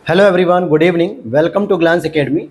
Hello everyone, good evening, welcome to Glance Academy.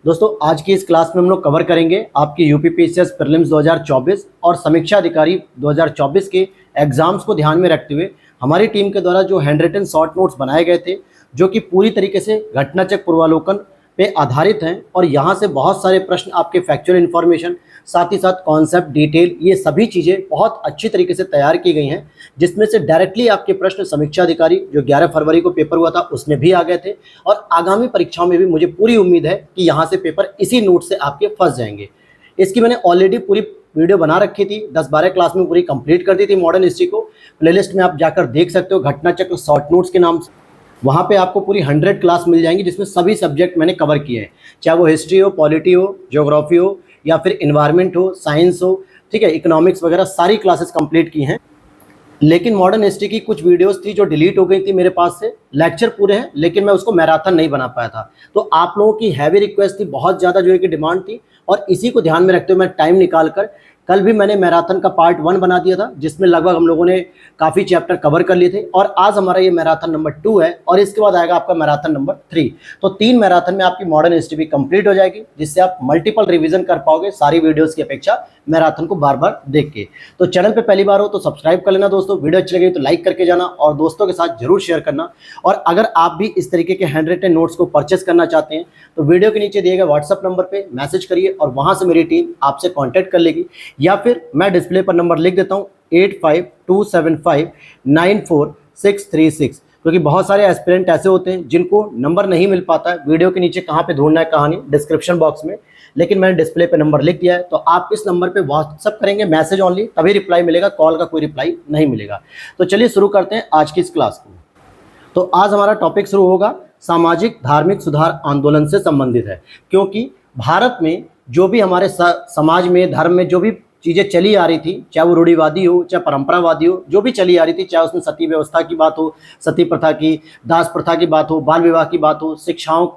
दोस्तों, आज की इस क्लास में हम लोग कवर करेंगे आपकी यूपीपीसीएस प्रीलिम्स 2024 और समीक्षा अधिकारी 2024 के एग्जाम्स को ध्यान में रखते हुए हमारी टीम के द्वारा जो हैंड रिटन शॉर्ट नोट्स बनाए गए थे, जो कि पूरी तरीके से घटनाचक पूर्वावलोकन पे आधारित हैं और यहाँ से बहुत सारे प्रश्न आपके फैक्चुअल इन्फॉर्मेशन, साथ ही साथ कॉन्सेप्ट डिटेल, ये सभी चीज़ें बहुत अच्छी तरीके से तैयार की गई हैं, जिसमें से डायरेक्टली आपके प्रश्न समीक्षा अधिकारी जो 11 फरवरी को पेपर हुआ था उसमें भी आ गए थे और आगामी परीक्षाओं में भी मुझे पूरी उम्मीद है कि यहाँ से पेपर इसी नोट से आपके फंस जाएंगे। इसकी मैंने ऑलरेडी पूरी वीडियो बना रखी थी, 10-12 क्लास में पूरी कंप्लीट कर दी थी मॉडर्न हिस्ट्री को। प्लेलिस्ट में आप जाकर देख सकते हो, घटनाचक्र शॉर्ट नोट्स के नाम से। वहाँ पे आपको पूरी 100 क्लास मिल जाएंगी, जिसमें सभी सब्जेक्ट मैंने कवर किए हैं, चाहे वो हिस्ट्री हो, पॉलिटी हो, ज्योग्राफी हो, या फिर इन्वायरमेंट हो, साइंस हो, ठीक है, इकोनॉमिक्स वगैरह सारी क्लासेस कंप्लीट की हैं। लेकिन मॉडर्न हिस्ट्री की कुछ वीडियोस थी जो डिलीट हो गई थी मेरे पास से। लेक्चर पूरे हैं लेकिन मैं उसको मैराथन नहीं बना पाया था, तो आप लोगों की हैवी रिक्वेस्ट थी, बहुत ज़्यादा जो है कि डिमांड थी, और इसी को ध्यान में रखते हुए मैं टाइम निकाल कर कल भी मैंने मैराथन का पार्ट 1 बना दिया था, जिसमें लगभग हम लोगों ने काफ़ी चैप्टर कवर कर लिए थे। और आज हमारा ये मैराथन नंबर 2 है और इसके बाद आएगा आपका मैराथन नंबर 3। तो 3 मैराथन में आपकी मॉडर्न हिस्ट्री भी कंप्लीट हो जाएगी, जिससे आप मल्टीपल रिवीजन कर पाओगे सारी वीडियोस की अपेक्षा मैराथन को बार बार देख के। तो चैनल पे पहली बार हो तो सब्सक्राइब कर लेना दोस्तों, वीडियो अच्छी लगी तो लाइक करके जाना और दोस्तों के साथ जरूर शेयर करना। और अगर आप भी इस तरीके के हैंड रिटन नोट्स को परचेस करना चाहते हैं तो वीडियो के नीचे दिए गए व्हाट्सअप नंबर पे मैसेज करिए और वहां से मेरी टीम आपसे कॉन्टैक्ट कर लेगी, या फिर मैं डिस्प्ले पर नंबर लिख देता हूँ 8527594636, क्योंकि बहुत सारे एस्पिरेंट ऐसे होते हैं जिनको नंबर नहीं मिल पाता है। वीडियो के नीचे कहाँ पे ढूंढना है कहानी डिस्क्रिप्शन बॉक्स में, लेकिन मैंने डिस्प्ले पे नंबर लिख दिया है, तो आप इस नंबर पे व्हाट्सअप करेंगे मैसेज ओनली, तभी रिप्लाई मिलेगा, कॉल का कोई रिप्लाई नहीं मिलेगा। तो चलिए शुरू करते हैं आज की इस क्लास को। तो आज हमारा टॉपिक शुरू होगा सामाजिक धार्मिक सुधार आंदोलन से संबंधित है, क्योंकि भारत में जो भी हमारे समाज में, धर्म में जो भी चीज़ें चली आ रही थी, चाहे वो रूढ़िवादी हो चाहे परंपरावादी हो, जो भी चली आ रही थी, चाहे उसमें सती व्यवस्था की बात हो, सती प्रथा की, दास प्रथा की बात हो, बाल विवाह की बात हो, शिक्षाओं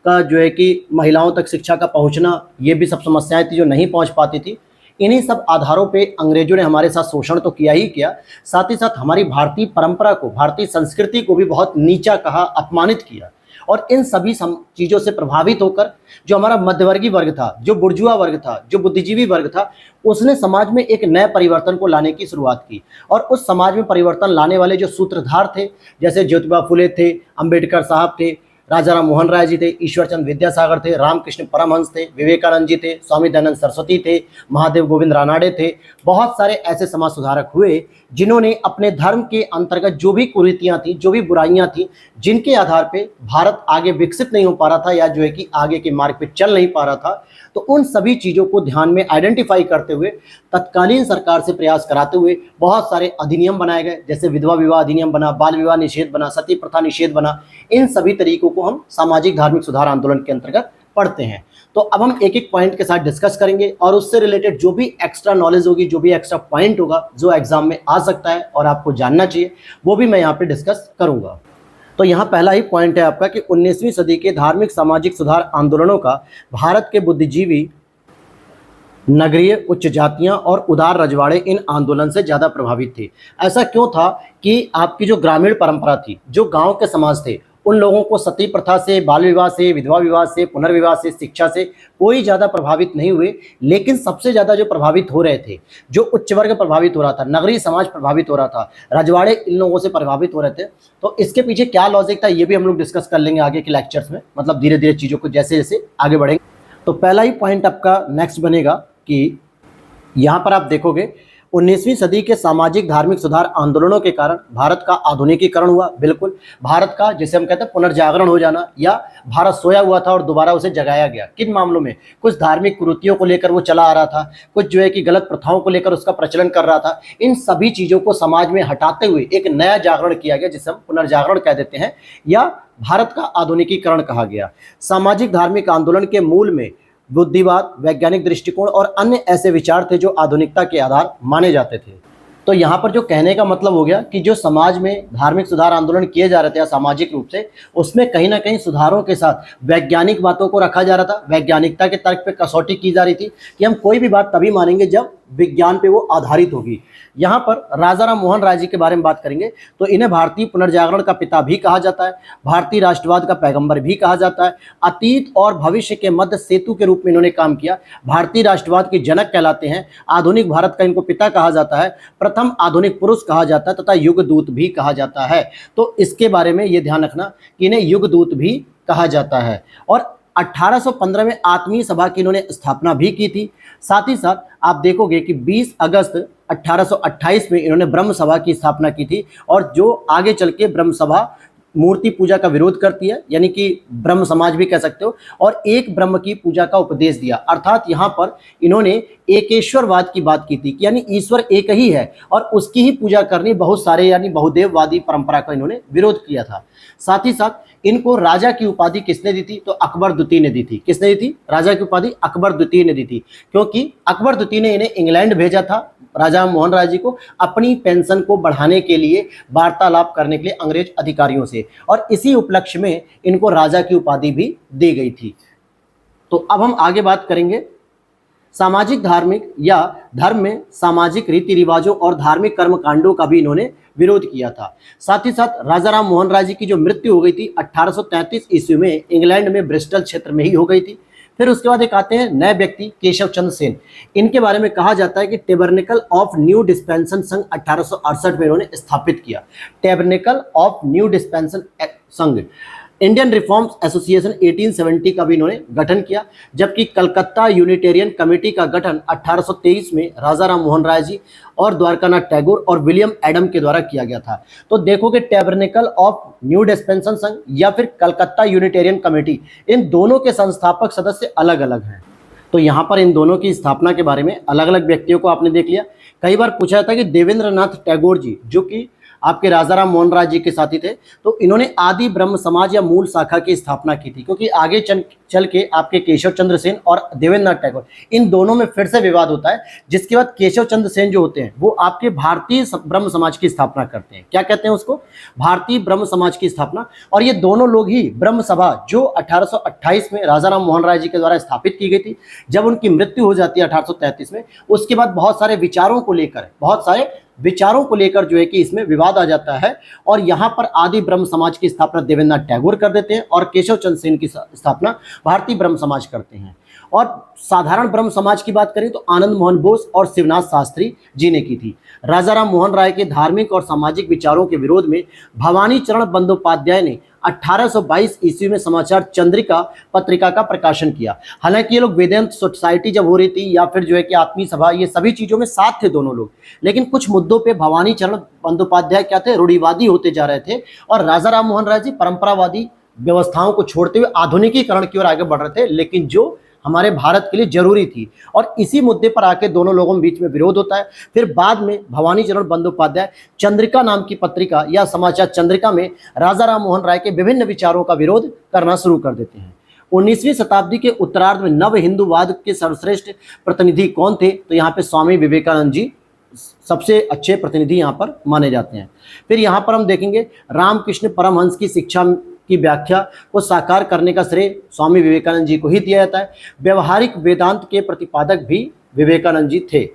का जो है कि महिलाओं तक शिक्षा का पहुंचना, ये भी सब समस्याएं थी जो नहीं पहुंच पाती थी। इन्हीं सब आधारों पे अंग्रेजों ने हमारे साथ शोषण तो किया ही किया, साथ ही साथ हमारी भारतीय परंपरा को, भारतीय संस्कृति को भी बहुत नीचा कहा, अपमानित किया। और इन सभी चीज़ों से प्रभावित होकर जो हमारा मध्यवर्गीय वर्ग था, जो बुर्जुआ वर्ग था, जो बुद्धिजीवी वर्ग था, उसने समाज में एक नए परिवर्तन को लाने की शुरुआत की। और उस समाज में परिवर्तन लाने वाले जो सूत्रधार थे, जैसे ज्योतिबा फुले थे, अंबेडकर साहब थे, राजा राम मोहन राय जी थे, ईश्वरचंद विद्यासागर थे, रामकृष्ण परमहंस थे, विवेकानंद जी थे, स्वामी दयानंद सरस्वती थे, महादेव गोविंद रानाडे थे। बहुत सारे ऐसे समाज सुधारक हुए जिन्होंने अपने धर्म के अंतर्गत जो भी कुरीतियां थी, जो भी बुराइयां थी, जिनके आधार पे भारत आगे विकसित नहीं हो पा रहा था, या जो है कि आगे के मार्ग पे चल नहीं पा रहा था, तो उन सभी चीज़ों को ध्यान में आइडेंटिफाई करते हुए तत्कालीन सरकार से प्रयास कराते हुए बहुत सारे अधिनियम बनाए गए, जैसे विधवा विवाह अधिनियम बना, बाल विवाह निषेध बना, सती प्रथा निषेध बना। इन सभी तरीकों को हम सामाजिक धार्मिक सुधार आंदोलन के अंतर्गत पढ़ते हैं। तो अब हम एक एक पॉइंट के साथ डिस्कस करेंगे और उससे रिलेटेड जो भी एक्स्ट्रा नॉलेज होगी, जो भी एक्स्ट्रा पॉइंट होगा जो एग्जाम में आ सकता है और आपको जानना चाहिए, वो भी मैं यहाँ पे डिस्कस करूँगा। तो यहाँ पहला ही पॉइंट है आपका कि 19वीं सदी के धार्मिक सामाजिक सुधार आंदोलनों का भारत के बुद्धिजीवी, नगरीय उच्च जातियां और उदार रजवाड़े इन आंदोलन से ज़्यादा प्रभावित थे। ऐसा क्यों था कि आपकी जो ग्रामीण परंपरा थी, जो गांव के समाज थे, उन लोगों को सती प्रथा से, बाल विवाह से, विधवा विवाह से, पुनर्विवाह से, शिक्षा से कोई ज़्यादा प्रभावित नहीं हुए। लेकिन सबसे ज़्यादा जो प्रभावित हो रहे थे, जो उच्च वर्ग प्रभावित हो रहा था, नगरीय समाज प्रभावित हो रहा था, रजवाड़े इन लोगों से प्रभावित हो रहे थे। तो इसके पीछे क्या लॉजिक था, ये भी हम लोग डिस्कस कर लेंगे आगे के लेक्चर्स में, मतलब धीरे धीरे चीज़ों को जैसे जैसे आगे बढ़ेंगे। तो पहला ही पॉइंट आपका नेक्स्ट बनेगा कि यहाँ पर आप देखोगे 19वीं सदी के सामाजिक धार्मिक सुधार आंदोलनों के कारण भारत का आधुनिकीकरण हुआ। बिल्कुल, भारत का जिसे हम कहते हैं पुनर्जागरण हो जाना, या भारत सोया हुआ था और दोबारा उसे जगाया गया। किन मामलों में? कुछ धार्मिक कुरीतियों को लेकर वो चला आ रहा था, कुछ जो है कि गलत प्रथाओं को लेकर उसका प्रचलन कर रहा था। इन सभी चीज़ों को समाज में हटाते हुए एक नया जागरण किया गया, जिसे हम पुनर्जागरण कह देते हैं, या भारत का आधुनिकीकरण कहा गया। सामाजिक धार्मिक आंदोलन के मूल में बुद्धिवाद, वैज्ञानिक दृष्टिकोण और अन्य ऐसे विचार थे जो आधुनिकता के आधार माने जाते थे। तो यहाँ पर जो कहने का मतलब हो गया कि जो समाज में धार्मिक सुधार आंदोलन किए जा रहे थे सामाजिक रूप से, उसमें कहीं ना कहीं सुधारों के साथ वैज्ञानिक बातों को रखा जा रहा था। वैज्ञानिकता के तर्क पे कसौटी की जा रही थी कि हम कोई भी बात तभी मानेंगे जब विज्ञान पे वो आधारित होगी। यहाँ पर राजा राम मोहन राय जी के बारे में बात करेंगे तो इन्हें भारतीय पुनर्जागरण का पिता भी कहा जाता है, भारतीय राष्ट्रवाद का पैगंबर भी कहा जाता है, अतीत और भविष्य के मध्य सेतु के रूप में इन्होंने काम किया, भारतीय राष्ट्रवाद के जनक कहलाते हैं, आधुनिक भारत का इनको पिता कहा जाता है, प्रथम आधुनिक पुरुष कहा जाता है तथा युगदूत भी कहा जाता है। तो इसके बारे में ये ध्यान रखना कि इन्हें युगदूत भी कहा जाता है। और 1815 में आत्मीय सभा की इन्होंने स्थापना भी की थी। साथ ही साथ आप देखोगे कि 20 अगस्त 1828 में इन्होंने ब्रह्म सभा की स्थापना की थी, और जो आगे चल के ब्रह्म सभा मूर्ति पूजा का विरोध करती है, यानी कि ब्रह्म समाज भी कह सकते हो, और एक ब्रह्म की पूजा का उपदेश दिया। अर्थात यहाँ पर इन्होंने एकेश्वरवाद की बात की थी कि यानी ईश्वर एक ही है और उसकी ही पूजा करनी, बहुत सारे यानी बहुदेववादी परंपरा का इन्होंने विरोध किया था। साथ ही साथ इनको राजा की उपाधि किसने दी थी? तो अकबर द्वितीय ने दी थी। किसने दी थी राजा की उपाधि? अकबर द्वितीय ने दी थी, क्योंकि अकबर द्वितीय ने इन्हें इंग्लैंड भेजा था राजा मोहन राय जी को अपनी पेंशन को बढ़ाने के लिए, वार्तालाप करने के लिए अंग्रेज अधिकारियों से, और इसी उपलक्ष्य में इनको राजा की उपाधि भी दी गई थी। तो अब हम आगे बात करेंगे सामाजिक धार्मिक या धर्म में सामाजिक रीति रिवाजों और धार्मिक कर्मकांडों का भी इन्होंने विरोध किया था। साथ ही साथ राजा राम मोहन राय जी की जो मृत्यु हो गई थी 1833 ईस्वी में इंग्लैंड में ब्रिस्टल क्षेत्र में ही हो गई थी। फिर उसके बाद एक आते हैं नए व्यक्ति केशव चंद्र सेन। इनके बारे में कहा जाता है कि टेबरनेकल ऑफ न्यू डिस्पेंसन संघ 1868 में इन्होंने स्थापित किया। टेबरनेकल ऑफ न्यू डिस्पेंसन संघ, इंडियन रिफॉर्म्स एसोसिएशन 1870 का भी इन्होंने गठन किया, जबकि कलकत्ता यूनिटेरियन कमेटी का गठन 1823 में राजा राम मोहन राय जी और द्वारकानाथ टैगोर और विलियम एडम के द्वारा किया गया था। तो देखो कि टैबरनेकल ऑफ न्यू डिस्पेंसन संघ या फिर कलकत्ता यूनिटेरियन कमेटी, इन दोनों के संस्थापक सदस्य अलग अलग हैं। तो यहाँ पर इन दोनों की स्थापना के बारे में अलग अलग व्यक्तियों को आपने देख लिया। कई बार पूछा था कि देवेंद्रनाथ टैगोर जी, जो कि आपके राजा राम मोहन राय जी के साथी थे, तो इन्होंने आदि ब्रह्म समाज या मूल शाखा की स्थापना की थी, क्योंकि आगे चल के आपके केशव चंद्र सेन और देवेंद्रनाथ टैगोर, इन दोनों में फिर से विवाद होता है, जिसके बाद केशव चंद्र सेन जो होते हैं वो आपके भारतीय ब्रह्म समाज की स्थापना करते हैं। क्या कहते हैं उसको? भारतीय ब्रह्म समाज की स्थापना। और ये दोनों लोग ही ब्रह्म सभा जो 1828 में राजा राम मोहन राय जी के द्वारा स्थापित की गई थी, जब उनकी मृत्यु हो जाती है 1833 में, उसके बाद बहुत सारे विचारों को लेकर जो है कि इसमें विवाद आ जाता है, और यहाँ पर आदि ब्रह्म समाज की स्थापना देवेंद्रनाथ टैगोर कर देते हैं और केशव चंद्र सेन की स्थापना भारतीय ब्रह्म समाज करते हैं। और साधारण ब्रह्म समाज की बात करें तो आनंद मोहन बोस और शिवनाथ शास्त्री जी ने की थी। राजा राम मोहन राय के धार्मिक और सामाजिक विचारों के विरोध में भवानी चरण बंदोपाध्याय ने 1822 ईस्वी में समाचार चंद्रिका पत्रिका का प्रकाशन किया। हालांकि ये लोग वेदांत सोसाइटी जब हो रही थी या फिर जो है कि आत्मीय सभा, ये सभी चीज़ों में साथ थे दोनों लोग, लेकिन कुछ मुद्दों पे भवानी चरण बंदोपाध्याय क्या थे? रूढ़िवादी होते जा रहे थे, और राजा राम मोहन राय जी परंपरावादी व्यवस्थाओं को छोड़ते हुए आधुनिकीकरण की ओर आगे बढ़ रहे थे, लेकिन जो हमारे भारत के लिए जरूरी थी। और इसी मुद्दे पर आके दोनों लोगों के बीच में विरोध होता है। फिर बाद में भवानी चरण बंदोपाध्याय चंद्रिका नाम की पत्रिका या समाचार चंद्रिका में राजा राम मोहन राय के विभिन्न विचारों का विरोध करना शुरू कर देते हैं। 19वीं शताब्दी के उत्तरार्ध में नव हिंदूवाद के सर्वश्रेष्ठ प्रतिनिधि कौन थे? तो यहाँ पे स्वामी विवेकानंद जी सबसे अच्छे प्रतिनिधि यहाँ पर माने जाते हैं। फिर यहाँ पर हम देखेंगे रामकृष्ण परमहंस की शिक्षा की व्याख्या को साकार करने का श्रेय स्वामी विवेकानंद जी को ही दिया जाता है। व्यवहारिक वेदांत के प्रतिपादक भी विवेकानंद जी थे।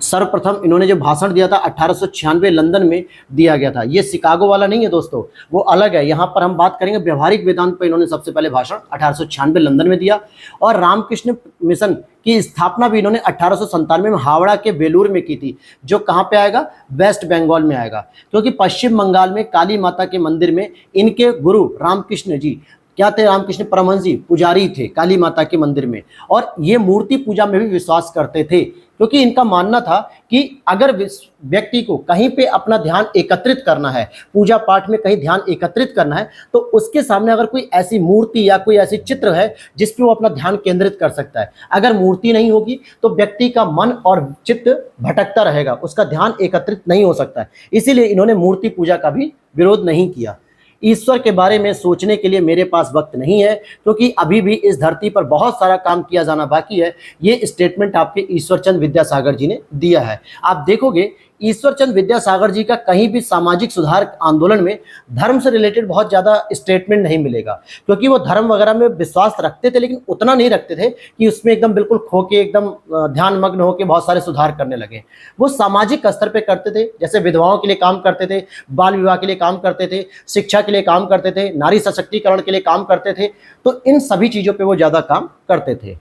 सर्वप्रथम इन्होंने जो भाषण दिया था 1896 लंदन में दिया गया था। ये शिकागो वाला नहीं है दोस्तों, वो अलग है। यहाँ पर हम बात करेंगे व्यवहारिक वेदांत पर इन्होंने सबसे पहले भाषण 1896 लंदन में दिया। और रामकृष्ण मिशन की स्थापना भी इन्होंने 1897 में हावड़ा के बेलूर में की थी, जो कहाँ पे आएगा? वेस्ट बंगाल में आएगा, क्योंकि पश्चिम बंगाल में काली माता के मंदिर में इनके गुरु रामकृष्ण जी क्या थे? रामकृष्ण परमहंस जी पुजारी थे काली माता के मंदिर में, और ये मूर्ति पूजा में भी विश्वास करते थे, क्योंकि इनका मानना था कि अगर व्यक्ति को कहीं पे अपना ध्यान एकत्रित करना है, पूजा पाठ में कहीं ध्यान एकत्रित करना है, तो उसके सामने अगर कोई ऐसी मूर्ति या कोई ऐसी चित्र है जिस पे वो अपना ध्यान केंद्रित कर सकता है। अगर मूर्ति नहीं होगी तो व्यक्ति का मन और चित्त भटकता रहेगा, उसका ध्यान एकत्रित नहीं हो सकता है। इसीलिए इन्होंने मूर्ति पूजा का भी विरोध नहीं किया। ईश्वर के बारे में सोचने के लिए मेरे पास वक्त नहीं है, क्योंकि अभी भी इस धरती पर बहुत सारा काम किया जाना बाकी है। ये स्टेटमेंट आपके ईश्वर चंद्र विद्यासागर जी ने दिया है। आप देखोगे ईश्वरचंद विद्यासागर जी का कहीं भी सामाजिक सुधार आंदोलन में धर्म से रिलेटेड बहुत ज़्यादा स्टेटमेंट नहीं मिलेगा, क्योंकि वो धर्म वगैरह में विश्वास रखते थे लेकिन उतना नहीं रखते थे कि उसमें एकदम बिल्कुल खो के एकदम ध्यान मग्न होकर बहुत सारे सुधार करने लगे। वो सामाजिक स्तर पे करते थे, जैसे विधवाओं के लिए काम करते थे, बाल विवाह के लिए काम करते थे, शिक्षा के लिए काम करते थे, नारी सशक्तिकरण के लिए काम करते थे। तो इन सभी चीज़ों पर वो ज़्यादा काम करते थे।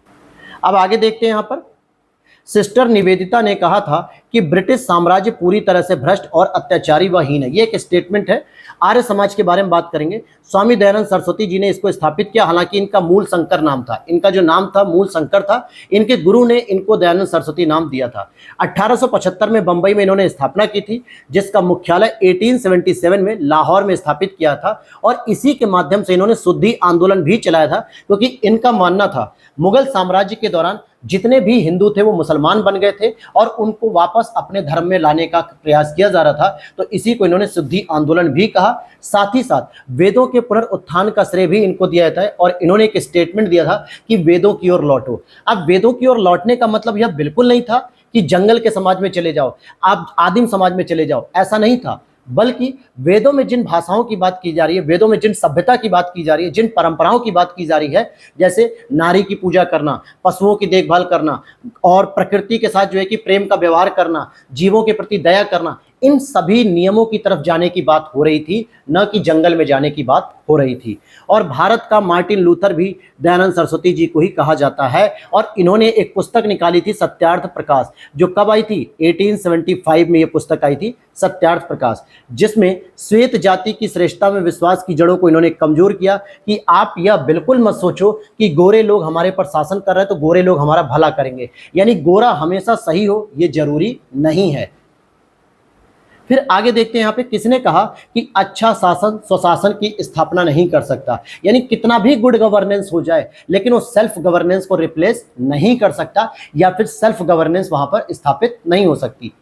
अब आगे देखते हैं। यहाँ पर सिस्टर निवेदिता ने कहा था कि ब्रिटिश साम्राज्य पूरी तरह से भ्रष्ट और अत्याचारी व हीन है। ये एक स्टेटमेंट है। आर्य समाज के बारे में बात करेंगे। स्वामी दयानंद सरस्वती जी ने इसको स्थापित किया। हालांकि इनका मूल शंकर नाम था, इनका जो नाम था मूल शंकर था। इनके गुरु ने इनको दयानंद सरस्वती नाम दिया था। 1875 में बंबई में इन्होंने स्थापना की थी, जिसका मुख्यालय 1877 में लाहौर में स्थापित किया था। और इसी के माध्यम से इन्होंने शुद्धि आंदोलन भी चलाया था, क्योंकि इनका मानना था मुगल साम्राज्य के दौरान जितने भी हिंदू थे वो मुसलमान बन गए थे और उनको वापस अपने धर्म में लाने का प्रयास किया जा रहा था। तो इसी को इन्होंने शुद्धि आंदोलन भी कहा। साथ ही साथ वेदों के पुनरुत्थान का श्रेय भी इनको दिया जाता है और इन्होंने एक स्टेटमेंट दिया था कि वेदों की ओर लौटो। अब वेदों की ओर लौटने का मतलब यह बिल्कुल नहीं था कि जंगल के समाज में चले जाओ, आप आदिम समाज में चले जाओ, ऐसा नहीं था। बल्कि वेदों में जिन भाषाओं की बात की जा रही है, वेदों में जिन सभ्यता की बात की जा रही है, जिन परंपराओं की बात की जा रही है, जैसे नारी की पूजा करना, पशुओं की देखभाल करना और प्रकृति के साथ जो है कि प्रेम का व्यवहार करना, जीवों के प्रति दया करना, इन सभी नियमों की तरफ जाने की बात हो रही थी, न कि जंगल में जाने की बात हो रही थी। और भारत का मार्टिन लूथर भी दयानंद सरस्वती जी को ही कहा जाता है। और इन्होंने एक पुस्तक निकाली थी सत्यार्थ प्रकाश, जो कब आई थी? 1875 में ये पुस्तक आई थी सत्यार्थ प्रकाश, जिसमें श्वेत जाति की श्रेष्ठता में विश्वास की जड़ों को इन्होंने कमजोर किया कि आप यह बिल्कुल मत सोचो कि गोरे लोग हमारे पर शासन कर रहे हैं तो गोरे लोग हमारा भला करेंगे, यानी गोरा हमेशा सही हो ये जरूरी नहीं है। फिर आगे देखते हैं। यहाँ पे किसने कहा कि अच्छा शासन स्वशासन की स्थापना नहीं कर सकता, यानी कितना भी गुड गवर्नेंस हो जाए लेकिन वो सेल्फ गवर्नेंस को रिप्लेस नहीं कर सकता, या फिर सेल्फ गवर्नेंस वहां पर स्थापित नहीं हो सकती।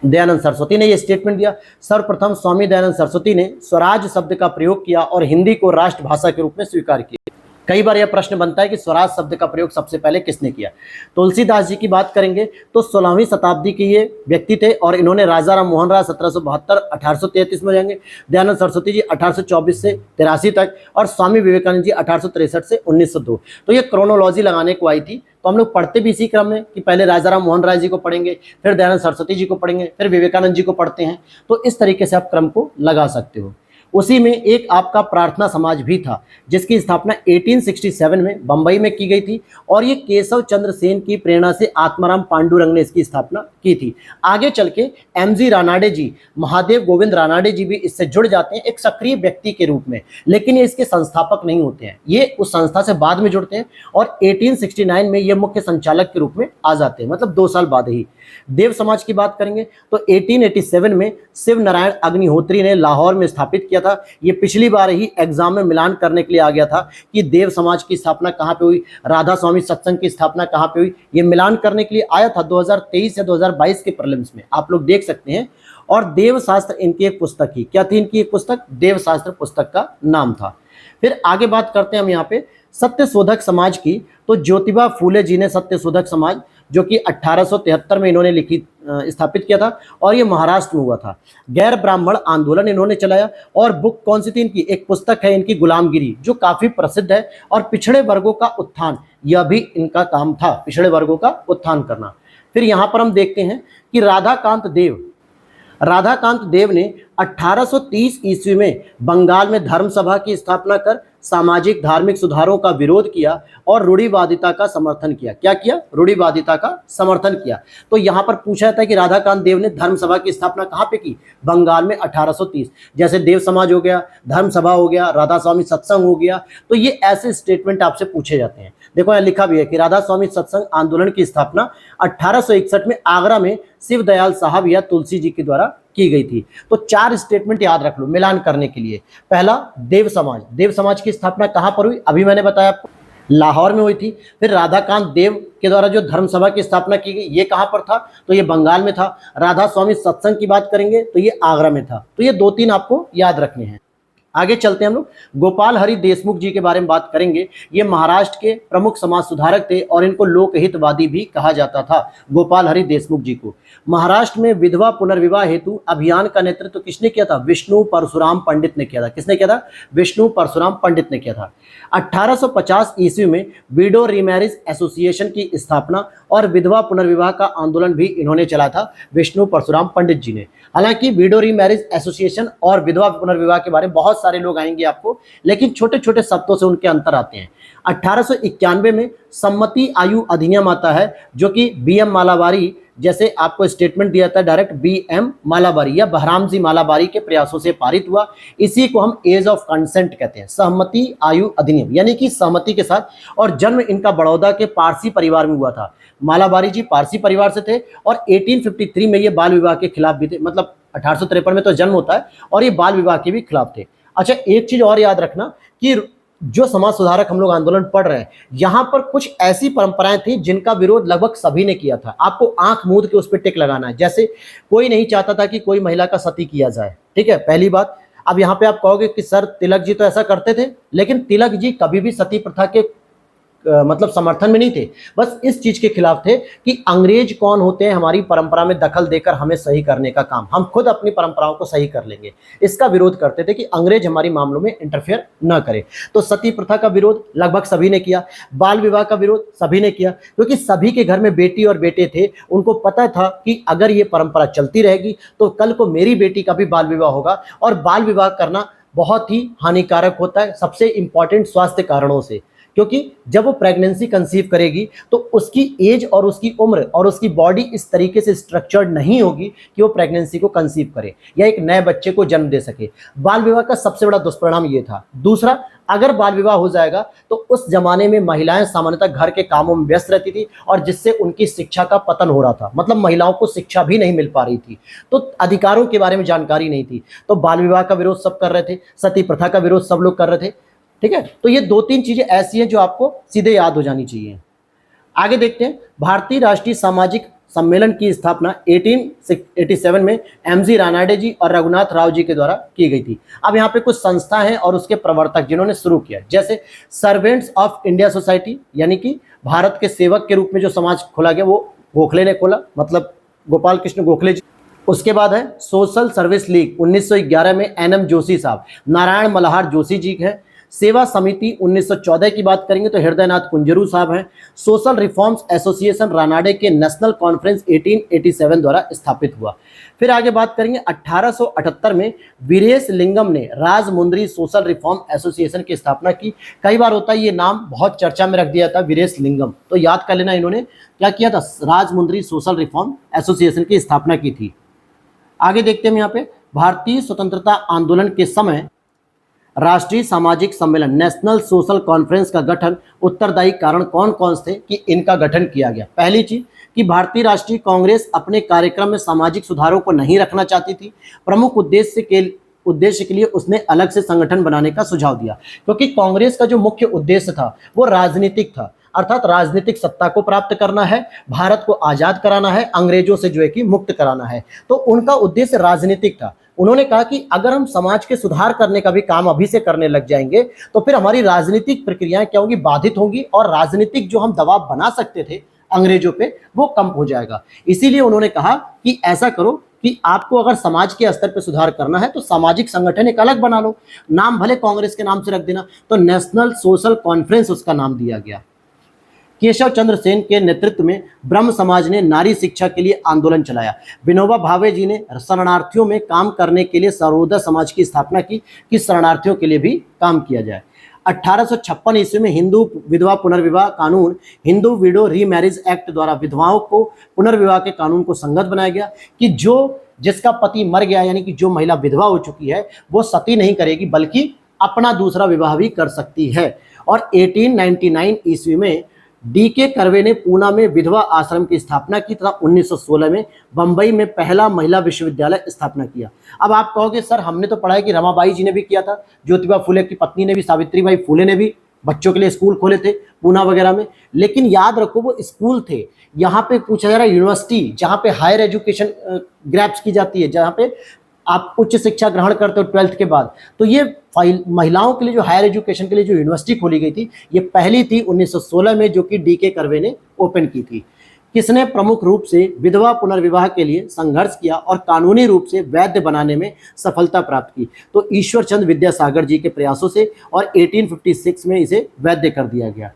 दयानंद सरस्वती ने यह स्टेटमेंट दिया। सर्वप्रथम स्वामी दयानंद सरस्वती ने स्वराज शब्द का प्रयोग किया और हिंदी को राष्ट्रभाषा के रूप में स्वीकार किया। कई बार यह प्रश्न बनता है कि स्वराज शब्द का प्रयोग सबसे पहले किसने किया? तुलसीदास जी की बात करेंगे तो 16वीं शताब्दी के ये व्यक्ति थे और इन्होंने राजा राम मोहन राय 1772 1833 में जाएंगे, दयानंद सरस्वती जी 1824 से 83 तक और स्वामी विवेकानंद जी 1863 से 1902। तो ये क्रोनोलॉजी लगाने को आई थी। तो हम लोग पढ़ते भी इसी क्रम में कि पहले राजा राम मोहन राय जी को पढ़ेंगे, फिर दयानंद सरस्वती जी को पढ़ेंगे, फिर विवेकानंद जी को पढ़ते हैं। तो इस तरीके से आप क्रम को लगा सकते हो। उसी में एक आपका प्रार्थना समाज भी था, जिसकी स्थापना 1867 में बंबई में की गई थी और ये केशव चंद्र सेन की प्रेरणा से आत्माराम पांडुरंग ने इसकी स्थापना की थी। आगे चल के एमजी रानाडे जी, महादेव गोविंद रानाडे जी भी इससे जुड़ जाते हैं एक सक्रिय व्यक्ति के रूप में, लेकिन ये इसके संस्थापक नहीं होते हैं, ये उस संस्था से बाद में जुड़ते हैं और 1869 में ये मुख्य संचालक के रूप में आ जाते हैं, मतलब 2 साल बाद ही। देव समाज की बात करेंगे तो 1887 में शिव नारायण अग्निहोत्री ने लाहौर में स्थापित किया था। ये पिछली बार ही एग्जाम में मिलान करने के लिए आ गया था कि देव समाज की स्थापना कहाँ पे हुई, राधा स्वामी सत्संग की स्थापना कहाँ पे हुई, ये मिलान करने के लिए आया था 2023 या 2022 के प्रीलिम्स में, आप लोग देख सकते हैं। और देव शास्त्र इनकी एक पुस्तक थी। क्या थी इनकी एक पुस्तक? देव शास्त्र पुस्तक का नाम था। फिर आगे बात करते हैं हम यहाँ पे सत्यशोधक समाज की। तो ज्योतिबा फूले जी ने सत्यशोधक समाज, जो कि 1873 में इन्होंने स्थापित किया था और ये महाराष्ट्र में हुआ था। गैर ब्राह्मण आंदोलन इन्होंने चलाया और बुक कौन सी थी इनकी? एक पुस्तक है इनकी गुलामगिरी, जो काफी प्रसिद्ध है। और पिछड़े वर्गों का उत्थान, यह भी इनका काम था, पिछड़े वर्गों का उत्थान करना। फिर यहाँ पर हम देखते हैं कि राधाकांत देव ने 1830 ईस्वी में बंगाल में धर्म सभा की स्थापना कर सामाजिक धार्मिक सुधारों का विरोध किया और रूढ़िवादिता का समर्थन किया। क्या किया? रूढ़िवादिता का समर्थन किया। तो यहाँ पर पूछा जाता है कि राधाकांत देव ने धर्म सभा की स्थापना कहाँ पे की? बंगाल में 1830। जैसे देव समाज हो गया, धर्म सभा हो गया, राधा स्वामी सत्संग हो गया। तो ये ऐसे स्टेटमेंट आपसे पूछे जाते हैं। देखो यहाँ लिखा भी है कि राधा स्वामी सत्संग आंदोलन की स्थापना 1861 में आगरा में शिव दयाल साहब या तुलसी जी के द्वारा की गई थी। तो 4 स्टेटमेंट याद रख लो मिलान करने के लिए। पहला, देव समाज की स्थापना कहां पर हुई? अभी मैंने बताया आपको, लाहौर में हुई थी। फिर राधाकांत देव के द्वारा जो धर्म सभा की स्थापना की गई, ये कहां पर था? तो ये बंगाल में था। राधा स्वामी सत्संग की बात करेंगे तो ये आगरा में था। तो ये 2-3 आपको याद रखने हैं। आगे चलते हैं हम लोग। गोपाल हरि देशमुख जी के बारे में बात करेंगे। ये महाराष्ट्र के प्रमुख समाज सुधारक थे और इनको लोकहितवादी भी कहा जाता था। गोपाल हरि देशमुख जी को महाराष्ट्र में विधवा पुनर्विवाह हेतु अभियान का नेतृत्व किसने किया था? विष्णु परशुराम पंडित ने किया था। किसने किया था? विष्णु परशुराम पंडित ने किया था। 1850 ईस्वी में विडो रीमैरिज एसोसिएशन की स्थापना और विधवा पुनर्विवाह का आंदोलन भी इन्होंने चला था, विष्णु परशुराम पंडित जी ने। हालांकि विडो रीमैरिज एसोसिएशन और विधवा पुनर्विवाह के बारे में बहुत सारे लोग आएंगे आपको, लेकिन छोटे छोटे शब्दों से उनके अंतर आते हैं। 1891 में सम्मति आयु अधिनियम आता है, जो कि बीएम मालाबारी, जैसे आपको स्टेटमेंट दिया था डायरेक्ट, बीएम मालाबारी या बहरामजी मालाबारी के प्रयासों से पारित हुआ। इसी को हम एज ऑफ कंसेंट कहते हैं, सहमति आयु अधिनियम, यानी कि सहमति के साथ। और जन्म इनका बड़ौदा के पारसी परिवार में हुआ था। मालाबारी जी पारसी परिवार से थे और 1853 में ये बाल विवाह के खिलाफ भी थे, मतलब 1853 में तो जन्म होता है और ये बाल विवाह के भी खिलाफ थे। अच्छा, एक चीज और याद रखना कि जो समाज सुधारक हम लोग आंदोलन पढ़ रहे हैं, यहां पर कुछ ऐसी परंपराएं थी जिनका विरोध लगभग सभी ने किया था। आपको आंख मूंद के उस पर टिक लगाना है। जैसे कोई नहीं चाहता था कि कोई महिला का सती किया जाए, ठीक है, पहली बात। अब यहां पे आप कहोगे कि सर तिलक जी तो ऐसा करते थे, लेकिन तिलक जी कभी भी सती प्रथा के मतलब समर्थन में नहीं थे। बस इस चीज के खिलाफ थे कि अंग्रेज कौन होते हैं हमारी परंपरा में दखल देकर हमें सही करने का काम, हम खुद अपनी परंपराओं को सही कर लेंगे। इसका विरोध करते थे कि अंग्रेज हमारी मामलों में इंटरफेयर न करे। तो सती प्रथा का विरोध लगभग सभी ने किया। बाल विवाह का विरोध सभी ने किया, क्योंकि सभी के घर में बेटी और बेटे थे। उनको पता था कि अगर ये परंपरा चलती रहेगी तो कल को मेरी बेटी का भी बाल विवाह होगा, और बाल विवाह करना बहुत ही हानिकारक होता है, सबसे इंपॉर्टेंट स्वास्थ्य कारणों से। क्योंकि जब वो प्रेगनेंसी कंसीव करेगी तो उसकी एज और उसकी उम्र और उसकी बॉडी इस तरीके से स्ट्रक्चर्ड नहीं होगी कि वो प्रेगनेंसी को कंसीव करे या एक नए बच्चे को जन्म दे सके। बाल विवाह का सबसे बड़ा दुष्परिणाम ये था। दूसरा, अगर बाल विवाह हो जाएगा तो उस जमाने में महिलाएं सामान्यतः घर के कामों में व्यस्त रहती थी और जिससे उनकी शिक्षा का पतन हो रहा था, मतलब महिलाओं को शिक्षा भी नहीं मिल पा रही थी, तो अधिकारों के बारे में जानकारी नहीं थी। तो बाल विवाह का विरोध सब कर रहे थे, सती प्रथा का विरोध सब लोग कर रहे थे, ठीक है। तो ये दो तीन चीजें ऐसी हैं जो आपको सीधे याद हो जानी चाहिए। आगे देखते हैं। भारतीय राष्ट्रीय सामाजिक सम्मेलन की स्थापना 1887 में एमजी रानाडे जी और रघुनाथ राव जी के द्वारा की गई थी। अब यहाँ पे कुछ संस्था हैं और उसके प्रवर्तक जिन्होंने शुरू किया, जैसे सर्वेंट्स ऑफ इंडिया सोसाइटी, यानी कि भारत के सेवक के रूप में जो समाज खोला गया वो गोखले ने खोला, मतलब गोपाल कृष्ण गोखले जी। उसके बाद है सोशल सर्विस लीग 1911 में एनएम जोशी साहब, नारायण मल्हार जोशी जी हैं। सेवा समिति 1914 की बात करेंगे तो हृदयनाथ कुंजरू साहब हैं। सोशल रिफॉर्म्स एसोसिएशन रानाडे के नेशनल कॉन्फ्रेंस 1887 द्वारा स्थापित हुआ। फिर आगे बात करेंगे 1878 में वीरेश लिंगम ने राजमुंद्री सोशल रिफॉर्म एसोसिएशन की स्थापना की। कई बार होता है ये नाम बहुत चर्चा में रख दिया था, वीरेश लिंगम, तो याद कर लेना इन्होंने क्या किया था, राजमुंद्री सोशल रिफॉर्म एसोसिएशन की स्थापना की थी। आगे देखते हैं यहाँ पे भारतीय स्वतंत्रता आंदोलन के समय राष्ट्रीय सामाजिक सम्मेलन नेशनल सोशल कॉन्फ्रेंस का गठन उत्तरदायी कारण कौन कौन से कि इनका गठन किया गया। पहली चीज कि भारतीय राष्ट्रीय कांग्रेस अपने कार्यक्रम में सामाजिक सुधारों को नहीं रखना चाहती थी। प्रमुख उद्देश्य के लिए उसने अलग से संगठन बनाने का सुझाव दिया, क्योंकि कांग्रेस का जो मुख्य उद्देश्य था वो राजनीतिक था, अर्थात राजनीतिक सत्ता को प्राप्त करना है, भारत को आजाद कराना है, अंग्रेजों से जो है कि मुक्त कराना है। तो उनका उद्देश्य राजनीतिक था। उन्होंने कहा कि अगर हम समाज के सुधार करने का भी काम अभी से करने लग जाएंगे तो फिर हमारी राजनीतिक प्रक्रियाएं क्या होंगी, बाधित होंगी, और राजनीतिक जो हम दबाव बना सकते थे अंग्रेजों पे वो कम हो जाएगा। इसीलिए उन्होंने कहा कि ऐसा करो कि आपको अगर समाज के स्तर पर सुधार करना है तो सामाजिक संगठन एक अलग बना लो, नाम भले कांग्रेस के नाम से रख देना। तो नेशनल सोशल कॉन्फ्रेंस उसका नाम दिया गया। केशव चंद्र सेन के नेतृत्व में ब्रह्म समाज ने नारी शिक्षा के लिए आंदोलन चलाया। विनोबा भावे जी ने शरणार्थियों में काम करने के लिए सर्वोदय समाज की स्थापना की कि शरणार्थियों के लिए भी काम किया जाए। 1856 ईस्वी में हिंदू विधवा पुनर्विवाह कानून, हिंदू विडो रीमैरिज एक्ट द्वारा विधवाओं को पुनर्विवाह के कानून को संगत बनाया गया कि जिसका पति मर गया, यानी कि जो महिला विधवा हो चुकी है, वो सती नहीं करेगी बल्कि अपना दूसरा विवाह भी कर सकती है। और 1899 ईस्वी में डीके कर्वे ने पूना में विधवा आश्रम की स्थापना की तथा 1916 में बंबई में पहला महिला विश्वविद्यालय स्थापना किया। अब आप कहोगे सर हमने तो पढ़ा है कि रमाबाई जी ने भी किया था, ज्योतिबा फुले की पत्नी ने भी, सावित्रीबाई फुले ने भी बच्चों के लिए स्कूल खोले थे पूना वगैरह में। लेकिन याद रखो वो स्कूल थे। यहाँ पे पूछा जा रहा है यूनिवर्सिटी, जहाँ पे हायर एजुकेशन ग्रैप्स की जाती है, जहाँ पे आप उच्च शिक्षा ग्रहण करते हो 12th के बाद, तो ये महिलाओं के लिए जो हायर एजुकेशन के लिए जो यूनिवर्सिटी खोली गई थी, ये पहली थी 1916 में, जो कि डीके कर्वे ने ओपन की थी। किसने प्रमुख रूप से विधवा पुनर्विवाह के लिए संघर्ष किया और कानूनी रूप से वैध बनाने में सफलता प्राप्त की? तो ईश्वर चंद्र विद्यासागर जी के प्रयासों से, और 1856 में इसे वैध कर दिया गया।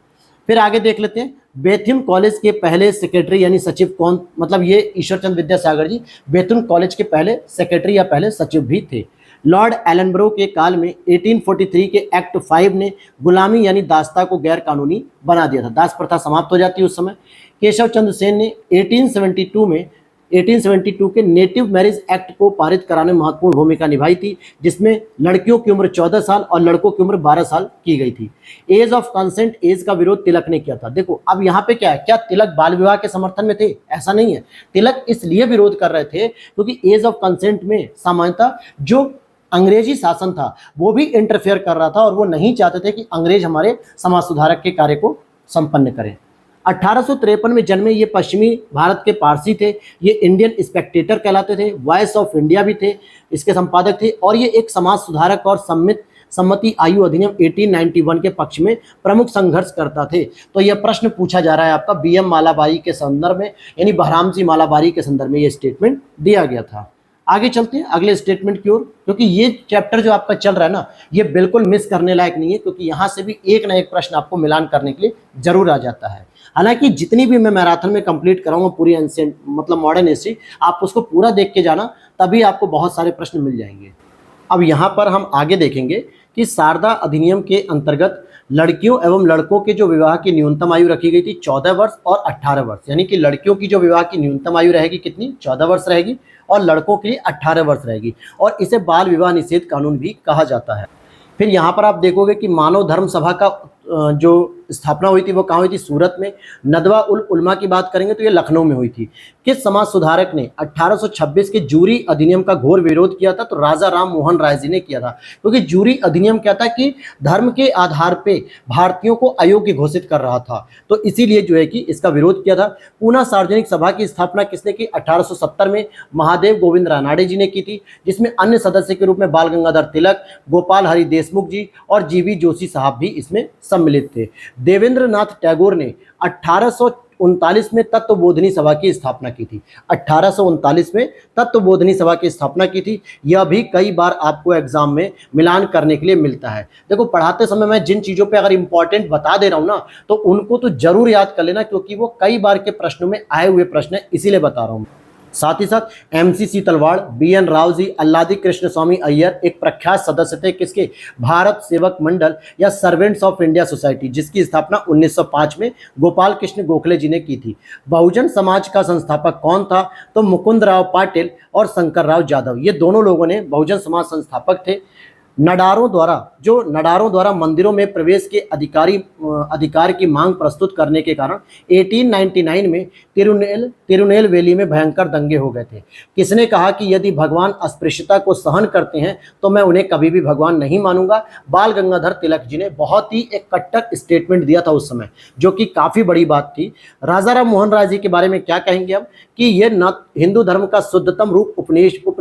फिर आगे देख लेते हैं, बेथुन कॉलेज के पहले सेक्रेटरी यानी सचिव कौन? मतलब ये ईश्वर चंद्र विद्यासागर जी बेथुन कॉलेज के पहले सेक्रेटरी या पहले सचिव भी थे। लॉर्ड एलनब्रो के काल में 1843 के एक्ट 5 ने गुलामी यानी दासता को गैर कानूनी बना दिया था, दास प्रथा समाप्त हो जाती है उस समय। केशव चंद्र सेन ने 1872 के नेटिव मैरिज एक्ट को पारित कराने में महत्वपूर्ण भूमिका निभाई थी, जिसमें लड़कियों की उम्र 14 साल और लड़कों की उम्र 12 साल की गई थी। एज ऑफ कंसेंट एज का विरोध तिलक ने किया था। देखो अब यहाँ पे क्या है, क्या तिलक बाल विवाह के समर्थन में थे? ऐसा नहीं है। तिलक इसलिए विरोध कर रहे थे क्योंकि एज ऑफ कंसेंट में सामान्यतः जो अंग्रेजी शासन था वो भी इंटरफेयर कर रहा था, और वो नहीं चाहते थे कि अंग्रेज हमारे समाज सुधारक के कार्य को संपन्न करें। 1853 में जन्मे ये पश्चिमी भारत के पारसी थे। ये इंडियन स्पेक्टेटर कहलाते थे, वॉइस ऑफ इंडिया भी थे, इसके संपादक थे, और ये एक समाज सुधारक और सम्मति आयु अधिनियम 1891 के पक्ष में प्रमुख संघर्ष करता थे। तो यह प्रश्न पूछा जा रहा है आपका बीएम मालाबारी के संदर्भ में, यानी बहराम सिंह मालाबारी के संदर्भ में ये स्टेटमेंट दिया गया था। आगे चलते हैं अगले स्टेटमेंट की ओर, क्योंकि ये चैप्टर जो आपका चल रहा है ना, ये बिल्कुल मिस करने लायक नहीं है, क्योंकि यहाँ से भी एक ना एक प्रश्न आपको मिलान करने के लिए जरूर आ जाता है। हालांकि जितनी भी मैं मैराथन में कंप्लीट कराऊंगा पूरी एंशिएंट मतलब मॉडर्न हिस्ट्री, आप उसको पूरा देख के जाना, तभी आपको बहुत सारे प्रश्न मिल जाएंगे। अब यहाँ पर हम आगे देखेंगे कि शारदा अधिनियम के अंतर्गत लड़कियों एवं लड़कों के जो विवाह की न्यूनतम आयु रखी गई थी 14 वर्ष और 18 वर्ष, यानी कि लड़कियों की जो विवाह की न्यूनतम आयु रहेगी कितनी? 14 वर्ष रहेगी, और लड़कों के लिए 18 वर्ष रहेगी, और इसे बाल विवाह निषेध कानून भी कहा जाता है। फिर यहाँ पर आप देखोगे कि मानव धर्म सभा का जो स्थापना हुई थी वो कहाँ हुई थी? सूरत में। नदवा उल उलमा की बात करेंगे तो ये लखनऊ में हुई थी। किस समाज सुधारक ने 1826 के जूरी अधिनियम का घोर विरोध किया था? तो राजा राम मोहन राय जी ने किया था, क्योंकि जूरी अधिनियम क्या था कि धर्म के आधार पे भारतीयों को अयोग्य घोषित कर रहा था, तो इसीलिए जो है कि इसका विरोध किया था। पूना सार्वजनिक सभा की स्थापना किसने की? 1870 में महादेव गोविंद रानाडे जी ने की थी, जिसमें अन्य सदस्य के रूप में बाल गंगाधर तिलक, गोपाल हरि देशमुख जी और जीवी जोशी साहब भी इसमें सम्मिलित थे। देवेंद्रनाथ टैगोर ने 1839 में तत्वबोधिनी सभा की स्थापना की थी। 1839 में तत्वबोधिनी सभा की स्थापना की थी। यह भी कई बार आपको एग्जाम में मिलान करने के लिए मिलता है। देखो पढ़ाते समय मैं जिन चीज़ों पे अगर इंपॉर्टेंट बता दे रहा हूँ ना, तो उनको तो जरूर याद कर लेना, क्योंकि वो कई बार के प्रश्नों में आए हुए प्रश्न है, इसीलिए बता रहा हूँ। साथ ही साथ एमसी तलवाड़, बीएन राव जी, अल्लादी कृष्ण स्वामी अय्यर एक प्रख्यात सदस्य थे किसके? भारत सेवक मंडल या सर्वेंट्स ऑफ इंडिया सोसाइटी, जिसकी स्थापना 1905 में गोपाल कृष्ण गोखले जी ने की थी। बहुजन समाज का संस्थापक कौन था? तो मुकुंद राव पाटिल और शंकर राव यादव, ये दोनों लोगों ने बहुजन समाज संस्थापक थे। नडारों द्वारा मंदिरों में प्रवेश के अधिकार की मांग प्रस्तुत करने के कारण 1899 में तिरुनेलवेली में भयंकर दंगे हो गए थे। किसने कहा कि यदि भगवान अस्पृश्यता को सहन करते हैं तो मैं उन्हें कभी भी भगवान नहीं मानूंगा? बाल गंगाधर तिलक जी ने बहुत ही एक कट्टर स्टेटमेंट दिया था उस समय, जो कि काफ़ी बड़ी बात थी। राजा राम मोहन राय जी के बारे में क्या कहेंगे हम, कि ये न हिंदू धर्म का शुद्धतम रूप उपनिषदों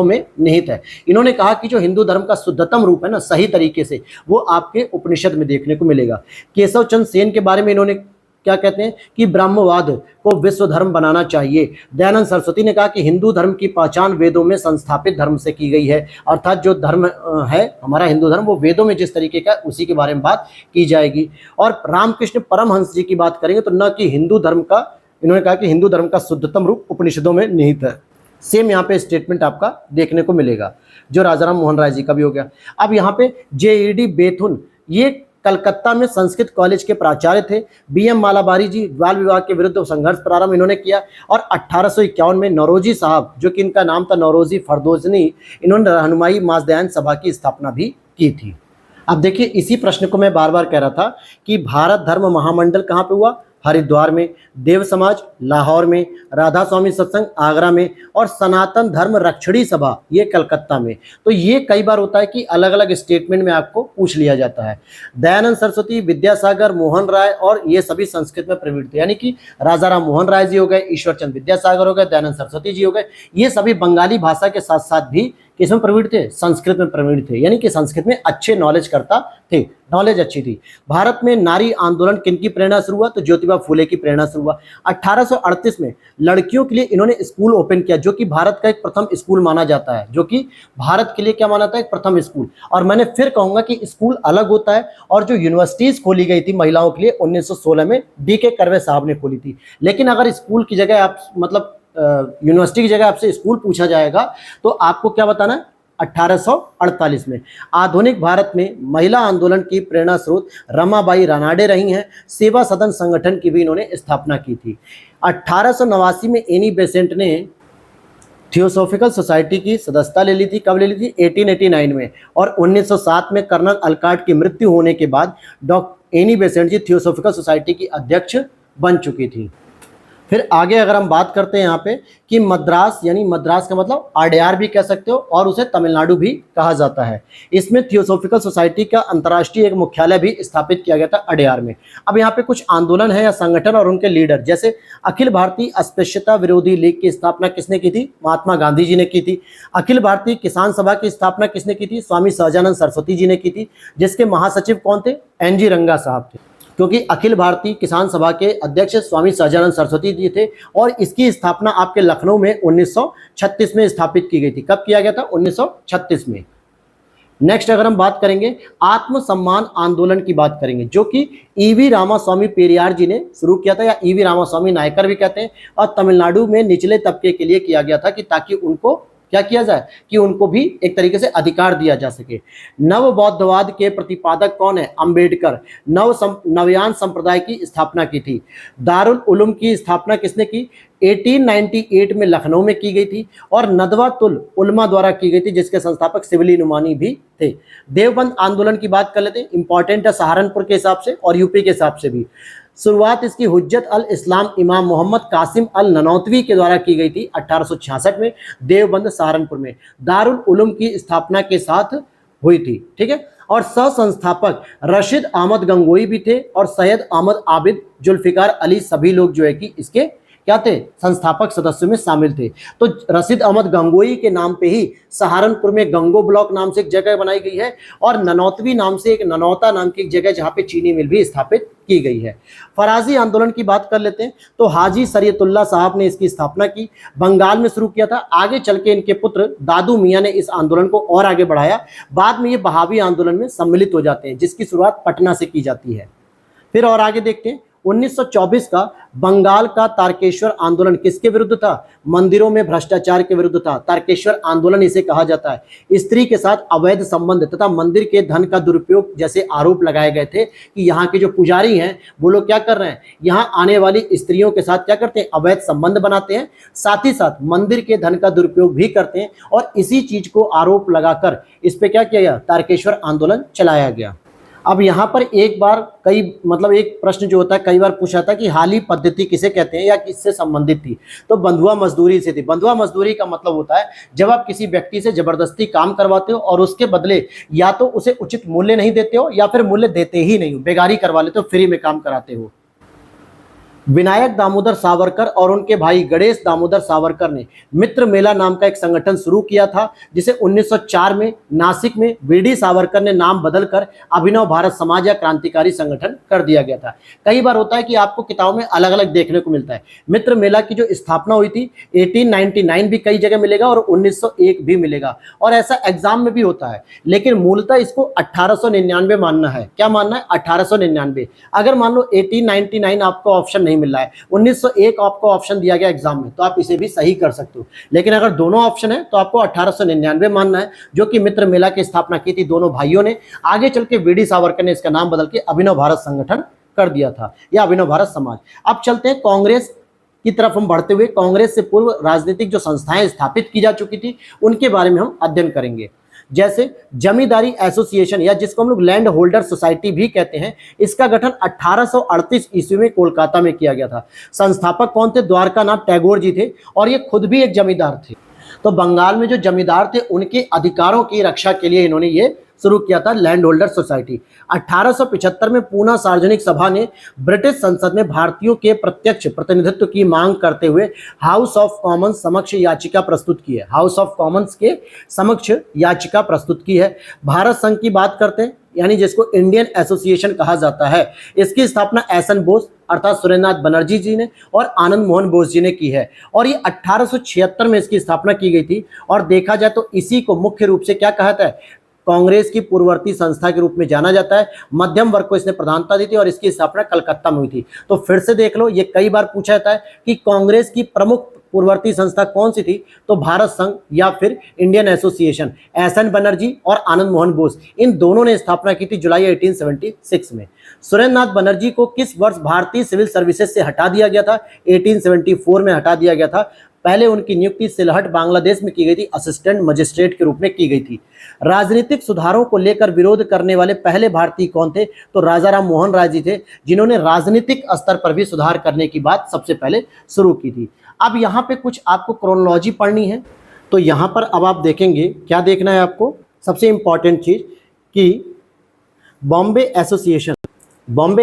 में निहित है। इन्होंने कहा कि जो हिंदू धर्म का शुद्धतम रूप है ना, सही तरीके से, वो आपके उपनिषद में देखने को मिलेगा। केशव चंद्र सेन के बारे में इन्होंने क्या कहते हैं कि ब्रह्मवाद को विश्व धर्म बनाना चाहिए। दयानंद सरस्वती ने कहा कि हिंदू धर्म की पहचान वेदों में संस्थापित धर्म से की गई है, अर्थात जो धर्म है हमारा हिंदू धर्म, वो वेदों में जिस तरीके का उसी के बारे में बात की जाएगी। और रामकृष्ण परमहंस जी की बात करेंगे तो न कि हिंदू धर्म का, इन्होंने कहा कि हिंदू धर्म का शुद्धतम रूप उपनिषदों में निहित है। सेम यहाँ पे स्टेटमेंट आपका देखने को मिलेगा, जो राजाराम मोहन राय जी का भी हो गया। अब यहाँ पे जेईडी बेथुन, ये कलकत्ता में संस्कृत कॉलेज के प्राचार्य थे। बीएम मालाबारी जी बाल विवाह के विरुद्ध संघर्ष प्रारंभ इन्होंने किया, और 1851 में नौरोजी साहब, जो कि इनका नाम था नौरोजी फरदोजनी, इन्होंने रहनुमाई मासदयान सभा की स्थापना भी की थी। अब देखिए इसी प्रश्न को मैं बार बार कह रहा था कि भारत धर्म महामंडल कहाँ पे हुआ? हरिद्वार में, देव समाज लाहौर में, राधा स्वामी सत्संग आगरा में और सनातन धर्म रक्षणी सभा ये कलकत्ता में। तो ये कई बार होता है कि अलग अलग स्टेटमेंट में आपको पूछ लिया जाता है। दयानंद सरस्वती, विद्यासागर, मोहन राय और ये सभी संस्कृत में प्रवीण थे, यानी कि राजा राम मोहन राय जी हो गए, ईश्वर चंद्र विद्यासागर हो गए, दयानंद सरस्वती जी हो गए, ये सभी बंगाली भाषा के साथ साथ भी किसमें प्रवीण थे? संस्कृत में प्रवीण थे, यानी कि संस्कृत में अच्छे नॉलेज करता थे, नॉलेज अच्छी थी। भारत में नारी आंदोलन किनकी प्रेरणा से हुआ? तो ज्योतिबा फुले की प्रेरणा से हुआ। 1838 में लड़कियों के लिए इन्होंने स्कूल ओपन किया, जो कि भारत का एक प्रथम स्कूल माना जाता है, जो कि भारत के लिए क्या माना था? एक प्रथम स्कूल। और मैंने फिर कहूंगा कि स्कूल अलग होता है, और जो यूनिवर्सिटीज खोली गई थी महिलाओं के लिए 1916 में D.K. कर्वे साहब ने खोली थी। लेकिन अगर स्कूल की जगह आप मतलब यूनिवर्सिटी की जगह आपसे स्कूल पूछा जाएगा तो आपको क्या बताना है? 1848 में। आधुनिक भारत में महिला आंदोलन की प्रेरणा स्रोत रमाबाई रानाडे रही हैं। सेवा सदन संगठन की भी इन्होंने स्थापना की थी। 1889 में एनी बेसेंट ने थियोसॉफिकल सोसाइटी की सदस्यता ले ली थी। कब ले ली थी? 1889 में। और 1907 में कर्नल अल्काट की मृत्यु होने के बाद डॉक्टर एनी बेसेंट जी थियोसॉफिकल सोसाइटी की अध्यक्ष बन चुकी थी। फिर आगे अगर हम बात करते हैं यहाँ पे कि मद्रास, यानी मद्रास का मतलब अडयार भी कह सकते हो और उसे तमिलनाडु भी कहा जाता है। इसमें थियोसॉफिकल सोसाइटी का अंतर्राष्ट्रीय एक मुख्यालय भी स्थापित किया गया था अडयार में। अब यहाँ पे कुछ आंदोलन है या संगठन और उनके लीडर, जैसे अखिल भारतीय अस्पृश्यता विरोधी लीग की स्थापना किसने की थी? महात्मा गांधी जी ने की थी। अखिल भारतीय किसान सभा की स्थापना किसने की थी? स्वामी सहजानंद सरस्वती जी ने की थी, जिसके महासचिव कौन थे? NG रंगा साहब थे, क्योंकि अखिल भारतीय किसान सभा के अध्यक्ष स्वामी सहजानंद सरस्वती जी थे। और इसकी स्थापना आपके लखनऊ में 1936 में स्थापित की गई थी। कब किया गया था? 1936 में। नेक्स्ट अगर हम बात करेंगे आत्मसम्मान आंदोलन की बात करेंगे, जो कि EV रामास्वामी पेरियार जी ने शुरू किया था, या EV रामास्वामी नायकर भी कहते हैं। और तमिलनाडु में निचले तबके के लिए किया गया था कि ताकि उनको क्या किया जाए कि उनको भी एक तरीके से अधिकार दिया जा सके। नव बौद्धवाद के प्रतिपादक कौन है? अंबेडकर। नवयान संप्रदाय की स्थापना की थी। दारुल उलूम की स्थापना किसने की? 1898 में लखनऊ में की गई थी और नदवातुल उलमा द्वारा की गई थी, जिसके संस्थापक शिबली नुमानी भी थे। देवबंद आंदोलन की बात कर लेते हैं, इंपॉर्टेंट है सहारनपुर के हिसाब से और यूपी के हिसाब से भी। शुरुआत इसकी हुज्जत अल इस्लाम इमाम मोहम्मद कासिम अल ननौतवी के द्वारा की गई थी 1866 में देवबंद सहारनपुर में। दारुल उलूम की स्थापना के साथ हुई थी, ठीक है। और सह संस्थापक रशीद अहमद गंगोई भी थे और सैयद अहमद आबिद जुल्फिकार अली, सभी लोग जो है कि इसके क्या थे? संस्थापक सदस्यों में शामिल थे। तो रशीद अहमद गंगोई के नाम पे ही सहारनपुर में गंगो ब्लॉक नाम से एक जगह बनाई गई है और ननौतवी नाम से एक ननौता नाम की एक जगह जहां पे चीनी मिल भी स्थापित की गई है। फराजी आंदोलन की बात कर लेते हैं तो हाजी शरीयतुल्लाह साहब ने इसकी स्थापना की, बंगाल में शुरू किया था। आगे चल के इनके पुत्र दादू मियां ने इस आंदोलन को और आगे बढ़ाया। बाद में ये बहावी आंदोलन में सम्मिलित हो जाते हैं, जिसकी शुरुआत पटना से की जाती है। फिर और आगे देखते हैं 1924 का बंगाल का तारकेश्वर आंदोलन किसके विरुद्ध था? मंदिरों में भ्रष्टाचार के विरुद्ध था। तारकेश्वर आंदोलन इसे कहा जाता है। स्त्री के साथ अवैध संबंध तथा मंदिर के धन का दुरुपयोग जैसे आरोप लगाए गए थे कि यहाँ के जो पुजारी हैं वो लोग क्या कर रहे हैं? यहाँ आने वाली स्त्रियों के साथ क्या करते हैं? अवैध संबंध बनाते हैं, साथ ही साथ मंदिर के धन का दुरुपयोग भी करते हैं। और इसी चीज को आरोप लगाकर इस पे क्या किया गया? तारकेश्वर आंदोलन चलाया गया। अब यहाँ पर एक बार एक प्रश्न जो होता है कई बार पूछा था कि हाली पद्धति किसे कहते हैं या किससे संबंधित थी? तो बंधुआ मजदूरी से थी। बंधुआ मजदूरी का मतलब होता है जब आप किसी व्यक्ति से जबरदस्ती काम करवाते हो और उसके बदले या तो उसे उचित मूल्य नहीं देते हो या फिर मूल्य देते ही नहीं हो, बेगारी करवा लेते हो, फ्री में काम कराते हो। विनायक दामोदर सावरकर और उनके भाई गणेश दामोदर सावरकर ने मित्र मेला नाम का एक संगठन शुरू किया था, जिसे 1904 में नासिक में VD सावरकर ने नाम बदलकर अभिनव भारत समाज या क्रांतिकारी संगठन कर दिया गया था। कई बार होता है कि आपको किताबों में अलग अलग देखने को मिलता है। मित्र मेला की जो स्थापना हुई थी 1899 भी कई जगह मिलेगा और 1901 भी मिलेगा, और ऐसा एग्जाम में भी होता है। लेकिन मूलतः इसको 1899 मानना है। क्या मानना है? 1899। अगर मान लो 1899 आपको ऑप्शन नहीं मिल रहा है, 1901 आपको ऑप्शन दिया गया एग्जाम में, तो आप इसे भी सही कर सकते हो। लेकिन अगर दोनों ऑप्शन है तो आपको 1899 मानना है, जो कि मित्र मेला की स्थापना की थी दोनों भाइयों ने। आगे चल के VD सावरकर ने इसका नाम बदल के अभिनव भारत संगठन कर दिया था, या अभिनव भारत समाज। अब चलते हैं कांग्रेस की तरफ हम बढ़ते हुए। कांग्रेस से पूर्व राजनीतिक जो संस्थाएं स्थापित की जा चुकी थी उनके बारे में हम अध्ययन करेंगे। जैसे जमींदारी एसोसिएशन या जिसको हम लोग लैंड होल्डर सोसाइटी भी कहते हैं, इसका गठन 1838 ईस्वी में कोलकाता में किया गया था। संस्थापक कौन थे? द्वारकानाथ टैगोर जी थे और ये खुद भी एक जमींदार थे। तो बंगाल में जो जमींदार थे उनके अधिकारों की रक्षा के लिए इन्होंने ये शुरू किया था लैंड होल्डर सोसाइटी। 1875 में पूना सार्वजनिक सभा ने ब्रिटिश संसद में भारतीयों के प्रत्यक्ष प्रतिनिधित्व की मांग करते हुए हाउस ऑफ कॉमन्स समक्ष याचिका प्रस्तुत की है। हाउस ऑफ कॉमन्स के समक्ष याचिका प्रस्तुत की है। भारत संघ की बात करते हैं, यानी जिसको इंडियन एसोसिएशन कहा जाता है, इसकी स्थापना एस.एन. बोस अर्थात सुरेंद्रनाथ बनर्जी जी ने और आनंद मोहन बोस जी ने की है और ये 1876 में इसकी स्थापना की गई थी। और देखा जाए तो इसी को मुख्य रूप से क्या कहा जाता है? कांग्रेस की पूर्ववर्ती संस्था के रूप में जाना जाता है। मध्यम वर्ग को इसने प्रधानता दी थी और इसकी स्थापना कलकत्ता में हुई थी। तो फिर से देख लो, ये कई बार पूछा जाता है कि कांग्रेस की प्रमुख पूर्ववर्ती संस्था कौन सी थी? तो भारत संघ या फिर इंडियन एसोसिएशन। एस.एन. बनर्जी और आनंद मोहन बोस, इन दोनों ने स्थापना की थी जुलाई 1876 में। सुरेंद्रनाथ बनर्जी को किस वर्ष भारतीय सिविल सर्विसेज से हटा दिया गया था? 1874 में हटा दिया गया था। पहले उनकी नियुक्ति सिलहट बांग्लादेश में की गई थी, असिस्टेंट मजिस्ट्रेट के रूप में की गई थी। राजनीतिक सुधारों को लेकर विरोध करने वाले पहले भारतीय कौन थे? तो राजा राम मोहन राय जी थे, जिन्होंने राजनीतिक स्तर पर भी सुधार करने की बात सबसे पहले शुरू की थी। अब यहाँ पे कुछ आपको क्रोनोलॉजी पढ़नी है, तो यहाँ पर अब आप देखेंगे, क्या देखना है आपको? सबसे इंपॉर्टेंट चीज कि बॉम्बे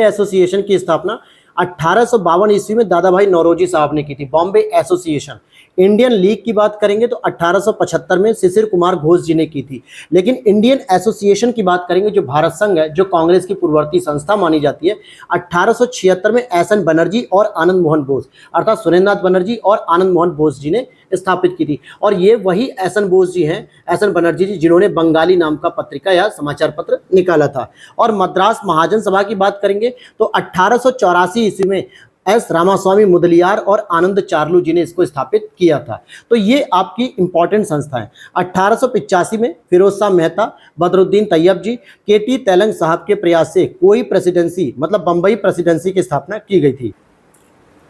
एसोसिएशन की स्थापना 1852 ईस्वी में दादा भाई नौरोजी साहब ने की थी। बॉम्बे एसोसिएशन। इंडियन लीग की बात करेंगे तो 1875 में शिशिर कुमार घोष जी ने की थी। लेकिन इंडियन एसोसिएशन की बात करेंगे, जो भारत संघ है, जो कांग्रेस की पूर्ववर्ती संस्था मानी जाती है, 1876 में एस.एन. बनर्जी और आनंद मोहन बोस अर्थात सुरेंद्रनाथ बनर्जी और आनंद मोहन बोस जी ने स्थापित की थी। और ये वही एस.एन. बोस जी हैं, एस.एन. बनर्जी जी, जिन्होंने बंगाली नाम का पत्रिका या समाचार पत्र निकाला था। और मद्रास महाजन सभा की बात करेंगे तो 1884 ईस्वी में एस रामास्वामी मुदलियार और आनंद चार्लू जी ने इसको स्थापित किया था। तो ये आपकी इंपॉर्टेंट संस्था है। 1885 में फिरोज शाह मेहता, बदरुद्दीन तैयब जी, के.टी. तेलंग साहब के प्रयास से कोई प्रेसिडेंसी मतलब बंबई प्रेसिडेंसी की स्थापना की गई थी।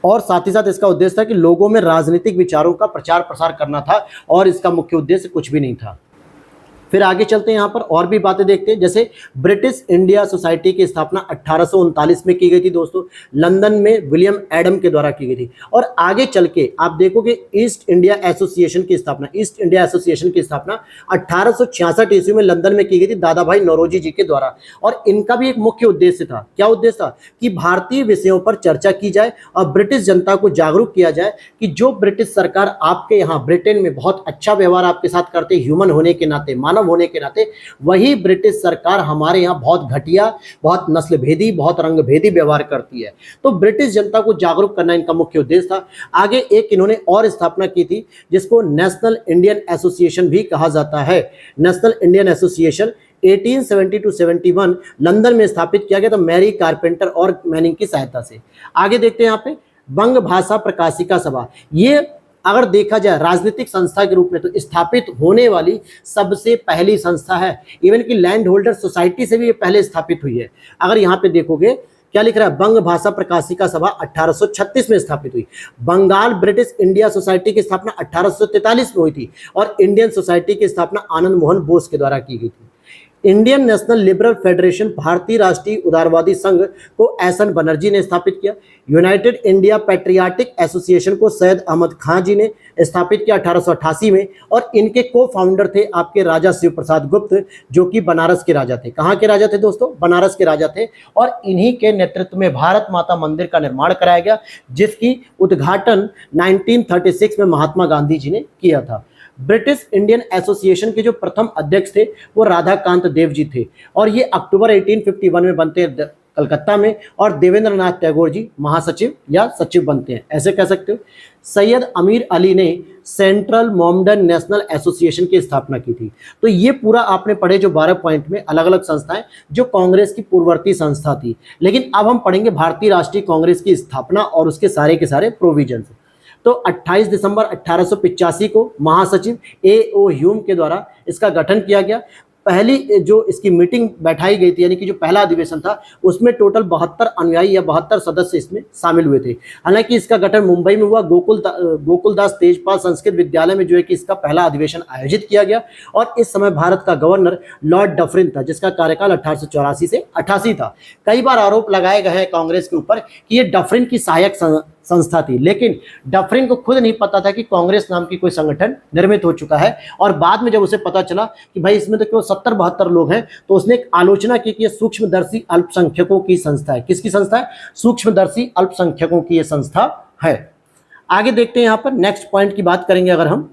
और साथ ही साथ इसका उद्देश्य था कि लोगों में राजनीतिक विचारों का प्रचार प्रसार करना था और इसका मुख्य उद्देश्य कुछ भी नहीं था। फिर आगे चलते हैं, यहाँ पर और भी बातें देखते हैं। जैसे ब्रिटिश इंडिया सोसाइटी की स्थापना 1839 में की गई थी दोस्तों, लंदन में विलियम एडम के द्वारा की गई थी। और आगे चल के आप देखोगे ईस्ट इंडिया एसोसिएशन की स्थापना 1866 ईस्वी में लंदन में की गई थी दादा भाई नौरोजी जी के द्वारा। और इनका भी एक मुख्य उद्देश्य था। क्या उद्देश्य था? कि भारतीय विषयों पर चर्चा की जाए और ब्रिटिश जनता को जागरूक किया जाए कि जो ब्रिटिश सरकार आपके यहाँ ब्रिटेन में बहुत अच्छा व्यवहार आपके साथ करते, ह्यूमन होने के नाते, मानव होने के नाते, वही ब्रिटिश सरकार हमारे यहाँ बहुत घटिया, बहुत नस्ल भेदी, बहुत रंग भेदी व्यवहार करती है। तो ब्रिटिश जनता को जागरूक करना इनका मुख्य उद्देश्य था। आगे एक इन्होंने और स्थापना की थी जिसको नेशनल इंडियन एसोसिएशन भी कहा जाता है। नेशनल इंडियन एसोसिएशन 1870-71 लंदन में स्थापित किया गया था मैरी कारपेंटर और मैनिंग की सहायता से। आगे देखते हैं यहाँ पे बंग भाषा प्रकाशिका सभा। ये अगर देखा जाए राजनीतिक संस्था के रूप में तो स्थापित होने वाली सबसे पहली संस्था है। इवन की लैंड होल्डर सोसाइटी से भी ये पहले स्थापित हुई है। अगर यहाँ पे देखोगे क्या लिख रहा है, बंग भाषा प्रकाशिका सभा 1836 में स्थापित हुई। बंगाल ब्रिटिश इंडिया सोसाइटी की स्थापना 1843 में हुई थी और इंडियन सोसाइटी की स्थापना आनंद मोहन बोस के द्वारा की गई थी। इंडियन नेशनल लिबरल फेडरेशन भारतीय राष्ट्रीय उदारवादी संघ को एस.एन. बनर्जी ने स्थापित किया। यूनाइटेड इंडिया पैट्रियाटिक एसोसिएशन को सैयद अहमद खान जी ने स्थापित किया 1888 में। और इनके को फाउंडर थे आपके राजा शिव प्रसाद गुप्त, जो कि बनारस के राजा थे। कहाँ के राजा थे दोस्तों? बनारस के राजा थे। और इन्हीं के नेतृत्व में भारत माता मंदिर का निर्माण कराया गया, जिसकी उद्घाटन 1936 में महात्मा गांधी जी ने किया था। ब्रिटिश इंडियन एसोसिएशन के जो प्रथम अध्यक्ष थे वो राधाकांत देव जी थे और ये अक्टूबर 1851 में बनते हैं कलकत्ता में। और देवेंद्र नाथ टैगोर जी महासचिव या सचिव बनते हैं, ऐसे कह सकते हो। सैयद अमीर अली ने सेंट्रल मोमडन नेशनल एसोसिएशन की स्थापना की थी। तो ये पूरा आपने पढ़े जो 12 पॉइंट में अलग अलग संस्थाएं जो कांग्रेस की पूर्ववर्ती संस्था थी। लेकिन अब हम पढ़ेंगे भारतीय राष्ट्रीय कांग्रेस की स्थापना और उसके सारे के सारे प्रोविजन। तो 28 दिसंबर 1885 को महासचिव ए.ओ. ह्यूम के द्वारा इसका गठन किया गया। पहली जो इसकी मीटिंग बैठाई गई थी, यानी कि जो पहला अधिवेशन था, उसमें टोटल 72 अनुयायी या 72 सदस्य इसमें शामिल हुए थे। हालांकि इसका गठन मुंबई में हुआ, गोकुलदास तेजपाल संस्कृत विद्यालय में जो है कि इसका पहला अधिवेशन आयोजित किया गया। और इस समय भारत का गवर्नर लॉर्ड डफरिन था, जिसका कार्यकाल 1884 से 88 था। कई बार आरोप लगाए गए हैं कांग्रेस के ऊपर कि ये डफरिन की सहायक संस्था थी, लेकिन डफरिन को खुद नहीं पता था कि कांग्रेस नाम की कोई संगठन निर्मित हो चुका है। और बाद में जब उसे पता चला कि भाई इसमें तो केवल 70-72 लोग हैं, तो उसने एक आलोचना की कि ये सूक्ष्मदर्शी अल्पसंख्यकों की संस्था है। किसकी संस्था है? सूक्ष्मदर्शी अल्पसंख्यकों की ये संस्था है। आगे देखते हैं, यहाँ पर नेक्स्ट पॉइंट की बात करेंगे अगर हम,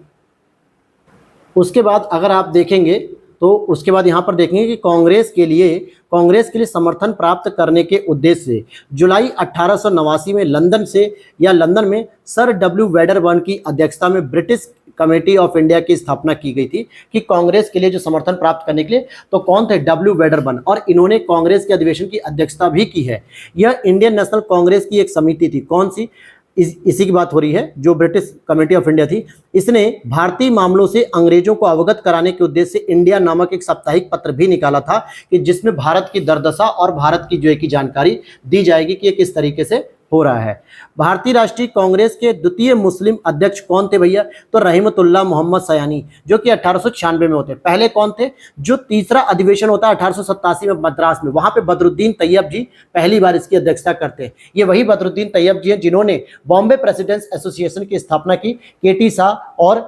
उसके बाद अगर आप देखेंगे तो उसके बाद यहाँ पर देखेंगे कि कांग्रेस के लिए समर्थन प्राप्त करने के उद्देश्य से जुलाई 1889 में लंदन में सर डब्ल्यू वेडरबर्न की अध्यक्षता में ब्रिटिश कमेटी ऑफ इंडिया की स्थापना की गई थी कि कांग्रेस के लिए जो समर्थन प्राप्त करने के लिए। तो कौन थे? डब्ल्यू वेडरबर्न, और इन्होंने कांग्रेस के अधिवेशन की अध्यक्षता भी की है। यह इंडियन नेशनल कांग्रेस की एक समिति थी। कौन सी? इसी की बात हो रही है, जो ब्रिटिश कमेटी ऑफ इंडिया थी। इसने भारतीय मामलों से अंग्रेजों को अवगत कराने के उद्देश्य से इंडिया नामक एक साप्ताहिक पत्र भी निकाला था कि जिसमें भारत की दुर्दशा और भारत की जो है की जानकारी दी जाएगी कि ये किस तरीके से हो रहा है। भारतीय राष्ट्रीय कांग्रेस के द्वितीय मुस्लिम अध्यक्ष कौन थे भैया? तो रहमतुल्लाह मोहम्मद सयानी, जो कि 1896 में होते। पहले कौन थे? जो तीसरा अधिवेशन होता है 1887 में मद्रास में, वहां पे बदरुद्दीन तैयब जी पहली बार इसकी अध्यक्षता करते हैं। ये वही बदरुद्दीन तैयब जी हैं जिन्होंने बॉम्बे प्रेसिडेंट्स एसोसिएशन की स्थापना की, केटी शाह और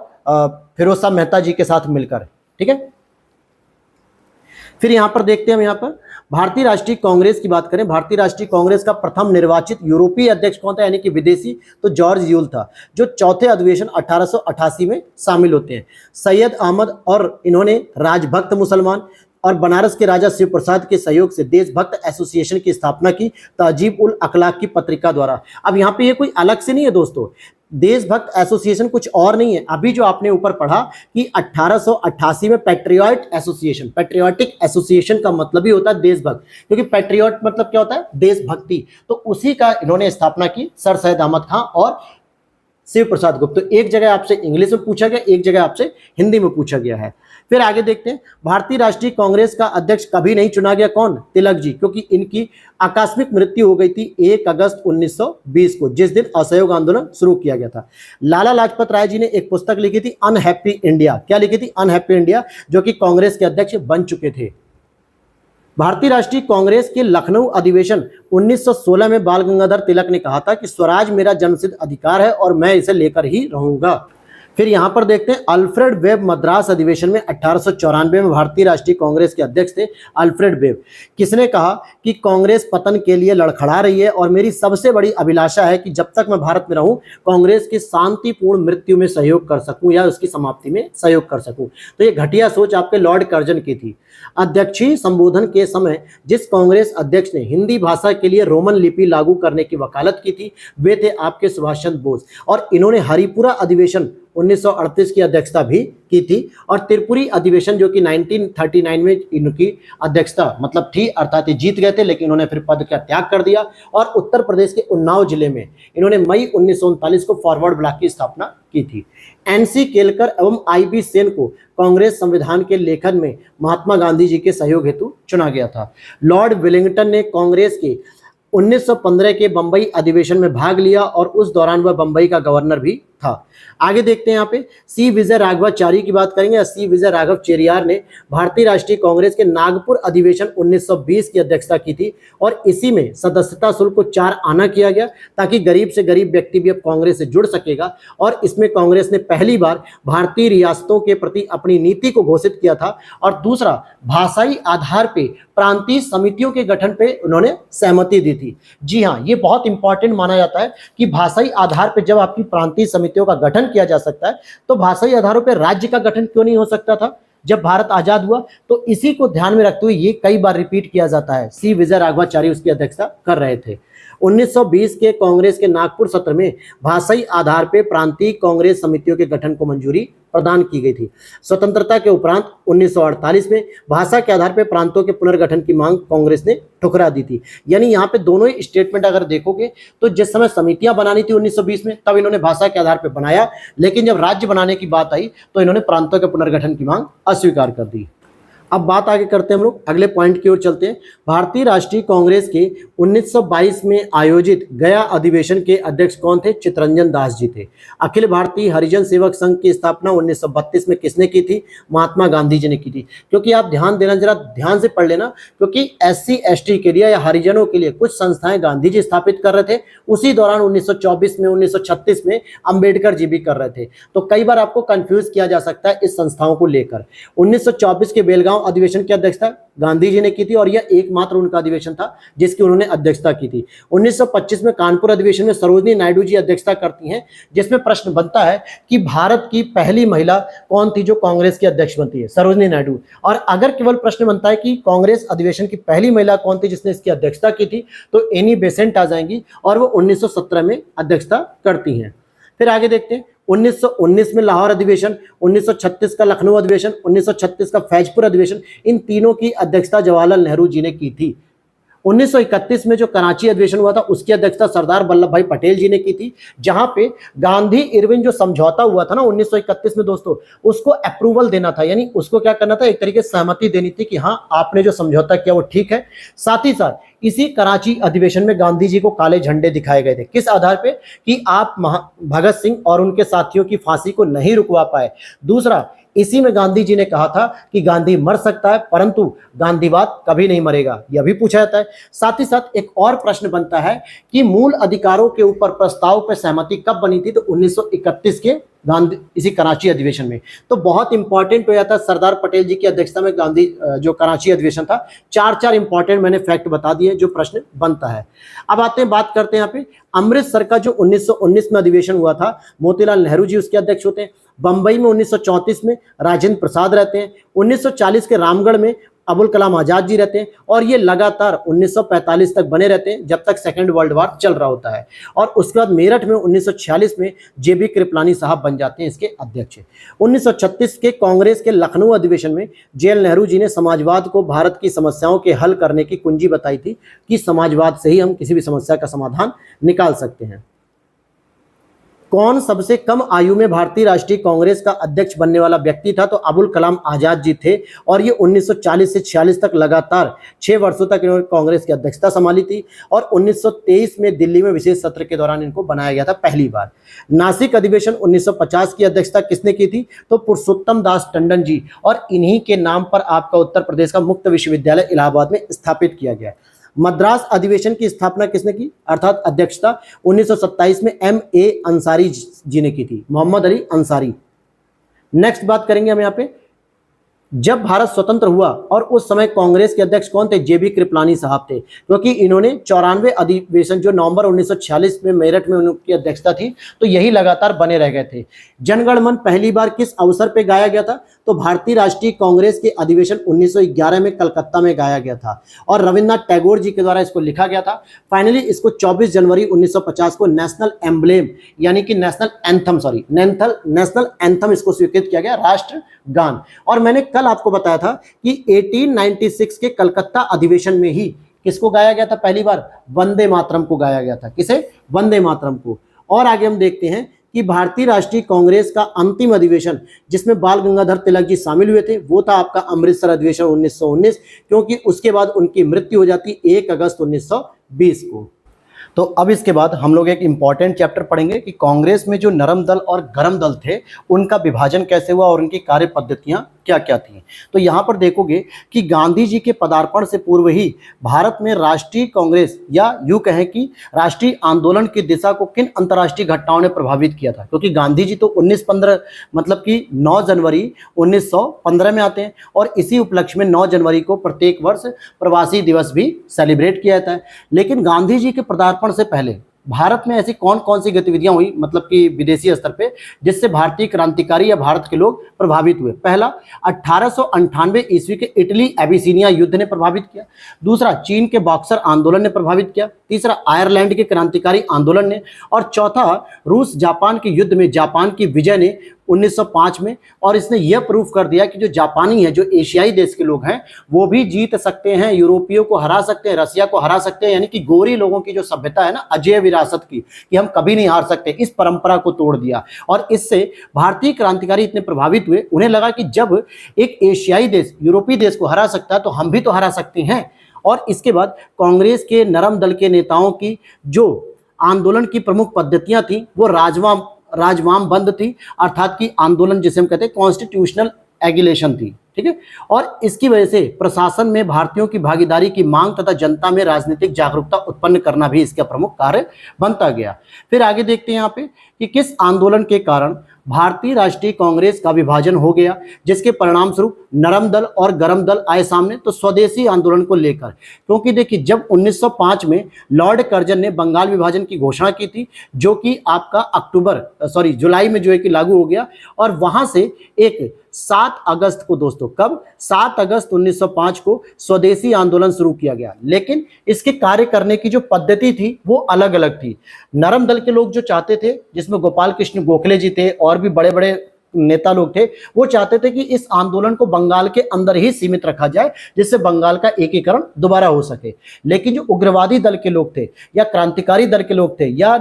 फिरोज शाह मेहता जी के साथ मिलकर। ठीक है, फिर यहां पर देखते हैं, हम यहां पर भारतीय राष्ट्रीय कांग्रेस की बात करें। भारतीय राष्ट्रीय कांग्रेस का प्रथम निर्वाचित यूरोपीय अध्यक्ष कौन था, यानी कि विदेशी? तो जॉर्ज यूल था, जो चौथे अधिवेशन 1888 में शामिल होते हैं। सैयद अहमद, और इन्होंने राजभक्त मुसलमान और बनारस के राजा शिव प्रसाद के सहयोग से देशभक्त एसोसिएशन की स्थापना की, तहजीब उल अखलाक की पत्रिका द्वारा। अब यहाँ पे ये कोई अलग से नहीं है दोस्तों, देशभक्त एसोसिएशन कुछ और नहीं है। अभी जो आपने ऊपर पढ़ा कि 1888 में पैट्रियोटिक एसोसिएशन का मतलब ही होता है देशभक्त, क्योंकि पैट्रियोट मतलब क्या होता है? देशभक्ति। तो उसी का इन्होंने स्थापना की, सर सैयद अहमद खां और शिव प्रसाद गुप्त। तो एक जगह आपसे इंग्लिश में पूछा गया, एक जगह आपसे हिंदी में पूछा गया है। फिर आगे देखते हैं, भारतीय राष्ट्रीय कांग्रेस का अध्यक्ष कभी नहीं चुना गया। कौन? तिलक जी, क्योंकि इनकी आकस्मिक मृत्यु हो गई थी 1 अगस्त 1920 को, जिस दिन असहयोग आंदोलन शुरू किया गया था। लाला लाजपत राय जी ने एक पुस्तक लिखी थी, अनहैप्पी इंडिया। क्या लिखी थी? अनहैप्पी इंडिया, जो कि कांग्रेस के अध्यक्ष बन चुके थे। भारतीय राष्ट्रीय कांग्रेस के लखनऊ अधिवेशन 1916 में बाल गंगाधर तिलक ने कहा था कि स्वराज मेरा जन्मसिद्ध अधिकार है और मैं इसे लेकर ही रहूंगा। फिर यहां पर देखते हैं, अल्फ्रेड वेब मद्रास अधिवेशन में 1894 में भारतीय राष्ट्रीय कांग्रेस के अध्यक्ष थे अल्फ्रेड वेब। किसने कहा कि कांग्रेस पतन के लिए लड़खड़ा रही है और मेरी सबसे बड़ी अभिलाषा है कि जब तक मैं भारत में रहूं, कांग्रेस की शांतिपूर्ण मृत्यु में सहयोग कर सकूं या उसकी समाप्ति में सहयोग कर सकूं। तो ये घटिया सोच आपके लॉर्ड कर्जन की थी। अध्यक्षीय संबोधन के समय जिस कांग्रेस अध्यक्ष ने हिंदी भाषा के लिए रोमन लिपि लागू करने की वकालत की थी, वे थे आपके सुभाष चंद्र बोस, और इन्होंने हरिपुरा अधिवेशन 1938 की अध्यक्षता भी की थी। और त्रिपुरी अधिवेशन जो कि 1939 में इनकी अध्यक्षता मतलब थी, अर्थात जीत गए थे, लेकिन उन्होंने फिर पद का त्याग कर दिया। और उत्तर प्रदेश के उन्नाव जिले में इन्होंने मई 1939 को फॉरवर्ड ब्लॉक की स्थापना की थी। एनसी केलकर एवं आईबी सेन को कांग्रेस संविधान के लेखन में महात्मा गांधी जी के सहयोग हेतु चुना गया था। लॉर्ड वेलिंगटन ने कांग्रेस के 1915 के बंबई अधिवेशन में भाग लिया और उस दौरान वह बंबई का गवर्नर भी था। आगे देखते हैं, यहाँ पे सी विजय राघवाचारी की बात करेंगे। सी विजय राघव चेरियार ने भारतीय राष्ट्रीय कांग्रेस के नागपुर अधिवेशन 1920 की अध्यक्षता की थी और इसी में सदस्यता शुल्क को 4 आना किया गया ताकि गरीब से गरीब व्यक्ति भी अब कांग्रेस से जुड़ सकेगा। और इसमें कांग्रेस ने पहली बार भारतीय रियासतों के प्रति अपनी नीति को घोषित किया था। और दूसरा, भाषाई आधार पे प्रांतीय समितियों के गठन पे उन्होंने सहमति दी थी। जी हाँ, ये बहुत इंपॉर्टेंट माना जाता है कि भाषाई आधार पे जब आपकी प्रांतीय समितियों का गठन किया जा सकता है तो भाषाई आधारों पर राज्य का गठन क्यों नहीं हो सकता था जब भारत आजाद हुआ। तो इसी को ध्यान में रखते हुए ये कई बार रिपीट किया जाता है। सी विजय राघवाचारी उसकी अध्यक्षता कर रहे थे। 1920 के कांग्रेस के नागपुर सत्र में भाषाई आधार पर प्रांतीय कांग्रेस समितियों के गठन को मंजूरी प्रदान की गई थी। स्वतंत्रता के उपरांत 1948 में भाषा के आधार पर प्रांतों के पुनर्गठन की मांग कांग्रेस ने ठुकरा दी थी। यानी यहाँ पे दोनों ही स्टेटमेंट अगर देखोगे तो जिस समय समितियां बनानी थी 1920 में, तब इन्होंने भाषा के आधार पर बनाया, लेकिन जब राज्य बनाने की बात आई तो इन्होंने प्रांतों के पुनर्गठन की मांग अस्वीकार कर दी। अब बात आगे करते हैं, हम लोग अगले पॉइंट की ओर चलते हैं। भारतीय राष्ट्रीय कांग्रेस के 1922 में आयोजित गया अधिवेशन के अध्यक्ष कौन थे? चित्तरंजन दास जी थे। अखिल भारतीय हरिजन सेवक संघ की स्थापना 1932 में किसने की थी? महात्मा गांधी जी ने की थी। क्योंकि आप ध्यान देना, जरा ध्यान से पढ़ लेना, क्योंकि SC ST के लिए या हरिजनों के लिए कुछ संस्थाएं गांधी जी स्थापित कर रहे थे, उसी दौरान 1924 में 1936 में अंबेडकर जी भी कर रहे थे। तो कई बार आपको कंफ्यूज किया जा सकता है इस संस्थाओं को लेकर। 1924 के बेलगांव अधिवेशन की अध्यक्षता गांधी जी ने की थी और यह एकमात्र उनका अधिवेशन था जिसकी उन्होंने अध्यक्षता की थी। 1925 में कानपुर अधिवेशन में सरोजिनी नायडू जी अध्यक्षता करती हैं, जिसमें प्रश्न बनता है कि भारत की पहली महिला कौन थी जो कांग्रेस की अध्यक्ष बनती है? सरोजिनी नायडू। और अगर केवल प्रश्न बनता है कि कांग्रेस अधिवेशन की पहली महिला कौन थी जिसने इसकी अध्यक्षता की थी, तो एनी बेसेंट आ जाएंगी और वो 1917 में अध्यक्षता करती हैं। फिर आगे देखते हैं, 1919 में लाहौर अधिवेशन, 1936 का लखनऊ अधिवेशन, 1936 का फैजपुर अधिवेशन, इन तीनों की अध्यक्षता जवाहरलाल नेहरू जी ने की थी। 1931 में जो कराची अधिवेशन हुआ था उसकी अध्यक्षता सरदार वल्लभ भाई पटेल जी ने की थी, जहां पे गांधी इरविन जो समझौता हुआ था ना 1931 में दोस्तों, उसको अप्रूवल देना था, यानी उसको क्या करना था, एक तरीके से सहमति देनी थी कि हाँ आपने जो समझौता किया वो ठीक है। साथ ही साथ इसी कराची अधिवेशन में गांधी जी को काले झंडे दिखाए गए थे। किस आधार पे? कि आप भगत सिंह और उनके साथियों की फांसी को नहीं रुकवा पाए। दूसरा, इसी में गांधी जी ने कहा था कि गांधी मर सकता है परंतु गांधीवाद कभी नहीं मरेगा, यह भी पूछा जाता है। साथ ही साथ एक और प्रश्न बनता है कि मूल अधिकारों के ऊपर प्रस्ताव पर सहमति कब बनी थी? तो 1931 के गांधी इसी कराची अधिवेशन में। तो बहुत इंपॉर्टेंट हो जाता है, सरदार पटेल जी की अध्यक्षता में गांधी जो कराची अधिवेशन था। चार इंपॉर्टेंट मैंने फैक्ट बता दिए जो प्रश्न बनता है। अब आते हैं, बात करते हैं यहाँ पे अमृतसर का जो 1919 में अधिवेशन हुआ था, मोतीलाल नेहरू जी उसके अध्यक्ष होते हैं। बंबई में 1934 में राजेंद्र प्रसाद रहते हैं। 1940 के रामगढ़ में अबुल कलाम आजाद जी रहते हैं और ये लगातार 1945 तक बने रहते हैं जब तक सेकेंड वर्ल्ड वार चल रहा होता है। और उसके बाद मेरठ में 1946 में JB कृपलानी साहब बन जाते हैं इसके अध्यक्ष। 1936 के कांग्रेस के लखनऊ अधिवेशन में JL नेहरू जी ने समाजवाद को भारत की समस्याओं के हल करने की कुंजी बताई थी कि समाजवाद से ही हम किसी भी समस्या का समाधान निकाल सकते हैं। कौन सबसे कम आयु में भारतीय राष्ट्रीय कांग्रेस का अध्यक्ष बनने वाला व्यक्ति था? तो अबुल कलाम आजाद जी थे और ये 1940 से 46 तक लगातार 6 वर्षों तक इन्होंने कांग्रेस की अध्यक्षता संभाली थी और 1923 में दिल्ली में विशेष सत्र के दौरान इनको बनाया गया था पहली बार। नासिक अधिवेशन 1950 की अध्यक्षता किसने की थी? तो पुरुषोत्तम दास टंडन जी, और इन्हीं के नाम पर आपका उत्तर प्रदेश का मुक्त विश्वविद्यालय इलाहाबाद में स्थापित किया गया। मद्रास अधिवेशन की स्थापना किसने की, अर्थात अध्यक्षता 1927 में MA अंसारी जी ने की थी, मोहम्मद अली अंसारी। नेक्स्ट बात करेंगे हम यहाँ पे, जब भारत स्वतंत्र हुआ और उस समय कांग्रेस के अध्यक्ष कौन थे? JB कृपलानी साहब थे, क्योंकि इन्होंने 94 अधिवेशन जो नवंबर 1946 में मेरठ में उनकी अध्यक्षता थी, तो यही लगातार बने रह गए थे। जनगण मन पहली बार किस अवसर पे गाया गया था? तो भारतीय राष्ट्रीय कांग्रेस के अधिवेशन 1911 में कलकत्ता में गाया गया था और रविन्द्रनाथ टैगोर जी के द्वारा इसको लिखा गया था। फाइनली इसको 24 जनवरी 1950 को नेशनल एम्ब्लेम यानी कि नेशनल एंथम इसको स्वीकृत किया गया, राष्ट्र गान। और मैंने कल आपको बताया था कि 1896 के कलकत्ता अधिवेशन में ही किसको गाया गया था पहली बार? वंदे मातरम को गाया गया था। किसे? वंदे मातरम को। और आगे हम देखते हैं कि भारतीय राष्ट्रीय कांग्रेस का अंतिम अधिवेशन जिसमें बाल गंगाधर तिलक जी शामिल हुए थे वो था आपका अमृतसर अधिवेशन 1919, क्योंकि उसके बाद उनकी मृत्यु हो जाती 1 अगस्त 1920 को। तो अब इसके बाद हम लोग एक इंपॉर्टेंट चैप्टर पढ़ेंगे कि कांग्रेस में जो नरम दल और गरम दल थे उनका विभाजन कैसे हुआ और उनकी कार्य पद्धतियां क्या क्या थी। तो यहाँ पर देखोगे कि गांधी जी के पदार्पण से पूर्व ही भारत में राष्ट्रीय कांग्रेस या यूं कहें कि राष्ट्रीय आंदोलन की दिशा को किन अंतर्राष्ट्रीय घटनाओं ने प्रभावित किया था, क्योंकि गांधी जी तो 1915 मतलब कि 9 जनवरी 1915 में आते हैं और इसी उपलक्ष्य में 9 जनवरी को प्रत्येक वर्ष प्रवासी दिवस भी सेलिब्रेट किया जाता है। लेकिन गांधी जी के पदार्पण से पहले भारत में ऐसी कौन कौन सी गतिविधियां हुई मतलब कि विदेशी स्तर पे जिससे भारतीय क्रांतिकारी या भारत के लोग प्रभावित हुए? पहला, 1898 ईस्वी के इटली एबिसिनिया युद्ध ने प्रभावित किया। दूसरा, चीन के बॉक्सर आंदोलन ने प्रभावित किया। तीसरा, आयरलैंड के क्रांतिकारी आंदोलन ने। और चौथा, रूस जापान के युद्ध में जापान की विजय ने 1905 में, और इसने यह प्रूफ कर दिया कि जो जापानी है, जो एशियाई देश के लोग हैं, वो भी जीत सकते हैं, यूरोपियों को हरा सकते हैं, रसिया को हरा सकते हैं। यानी कि गोरी लोगों की जो सभ्यता है ना, अजेय विरासत की, कि हम कभी नहीं हार सकते, इस परंपरा को तोड़ दिया। और इससे भारतीय क्रांतिकारी इतने प्रभावित हुए, उन्हें लगा कि जब एक एशियाई देश यूरोपीय देश को हरा सकता है तो हम भी तो हरा सकते हैं। और इसके बाद कांग्रेस के नरम दल के नेताओं की जो आंदोलन की प्रमुख पद्धतियां थी वो राजवाम बंद थी, अर्थात कि आंदोलन जिसे हम कहते हैं कॉन्स्टिट्यूशनल एगिलेशन थी, ठीक है। और इसकी वजह से प्रशासन में भारतीयों की भागीदारी की मांग तथा जनता में राजनीतिक जागरूकता उत्पन्न करना भी इसका प्रमुख कार्य बनता गया। फिर आगे देखते हैं यहाँ पे कि किस आंदोलन के कारण भारतीय राष्ट्रीय कांग्रेस का विभाजन हो गया, जिसके परिणाम स्वरूप नरम दल और गरम दल आए सामने। तो स्वदेशी आंदोलन को लेकर, क्योंकि देखिए जब 1905 में लॉर्ड कर्जन ने बंगाल विभाजन की घोषणा की थी, जो कि आपका जुलाई में जो है कि लागू हो गया, और वहां से एक 7 अगस्त को दोस्तों, कब 7 अगस्त 1905 को स्वदेशी आंदोलन शुरू किया गया। लेकिन इसके कार्य करने की जो पद्धति थी वो अलग अलग थी। नरम दल के लोग जो चाहते थे, जिसमें गोपाल कृष्ण गोखले जी थे और भी बड़े बड़े नेता लोग थे, वो चाहते थे कि इस आंदोलन को बंगाल के अंदर ही सीमित रखा जाए, जिससे बंगाल का एकीकरण दोबारा हो सके। लेकिन जो उग्रवादी दल के लोग थे, या क्रांतिकारी दल के लोग थे, या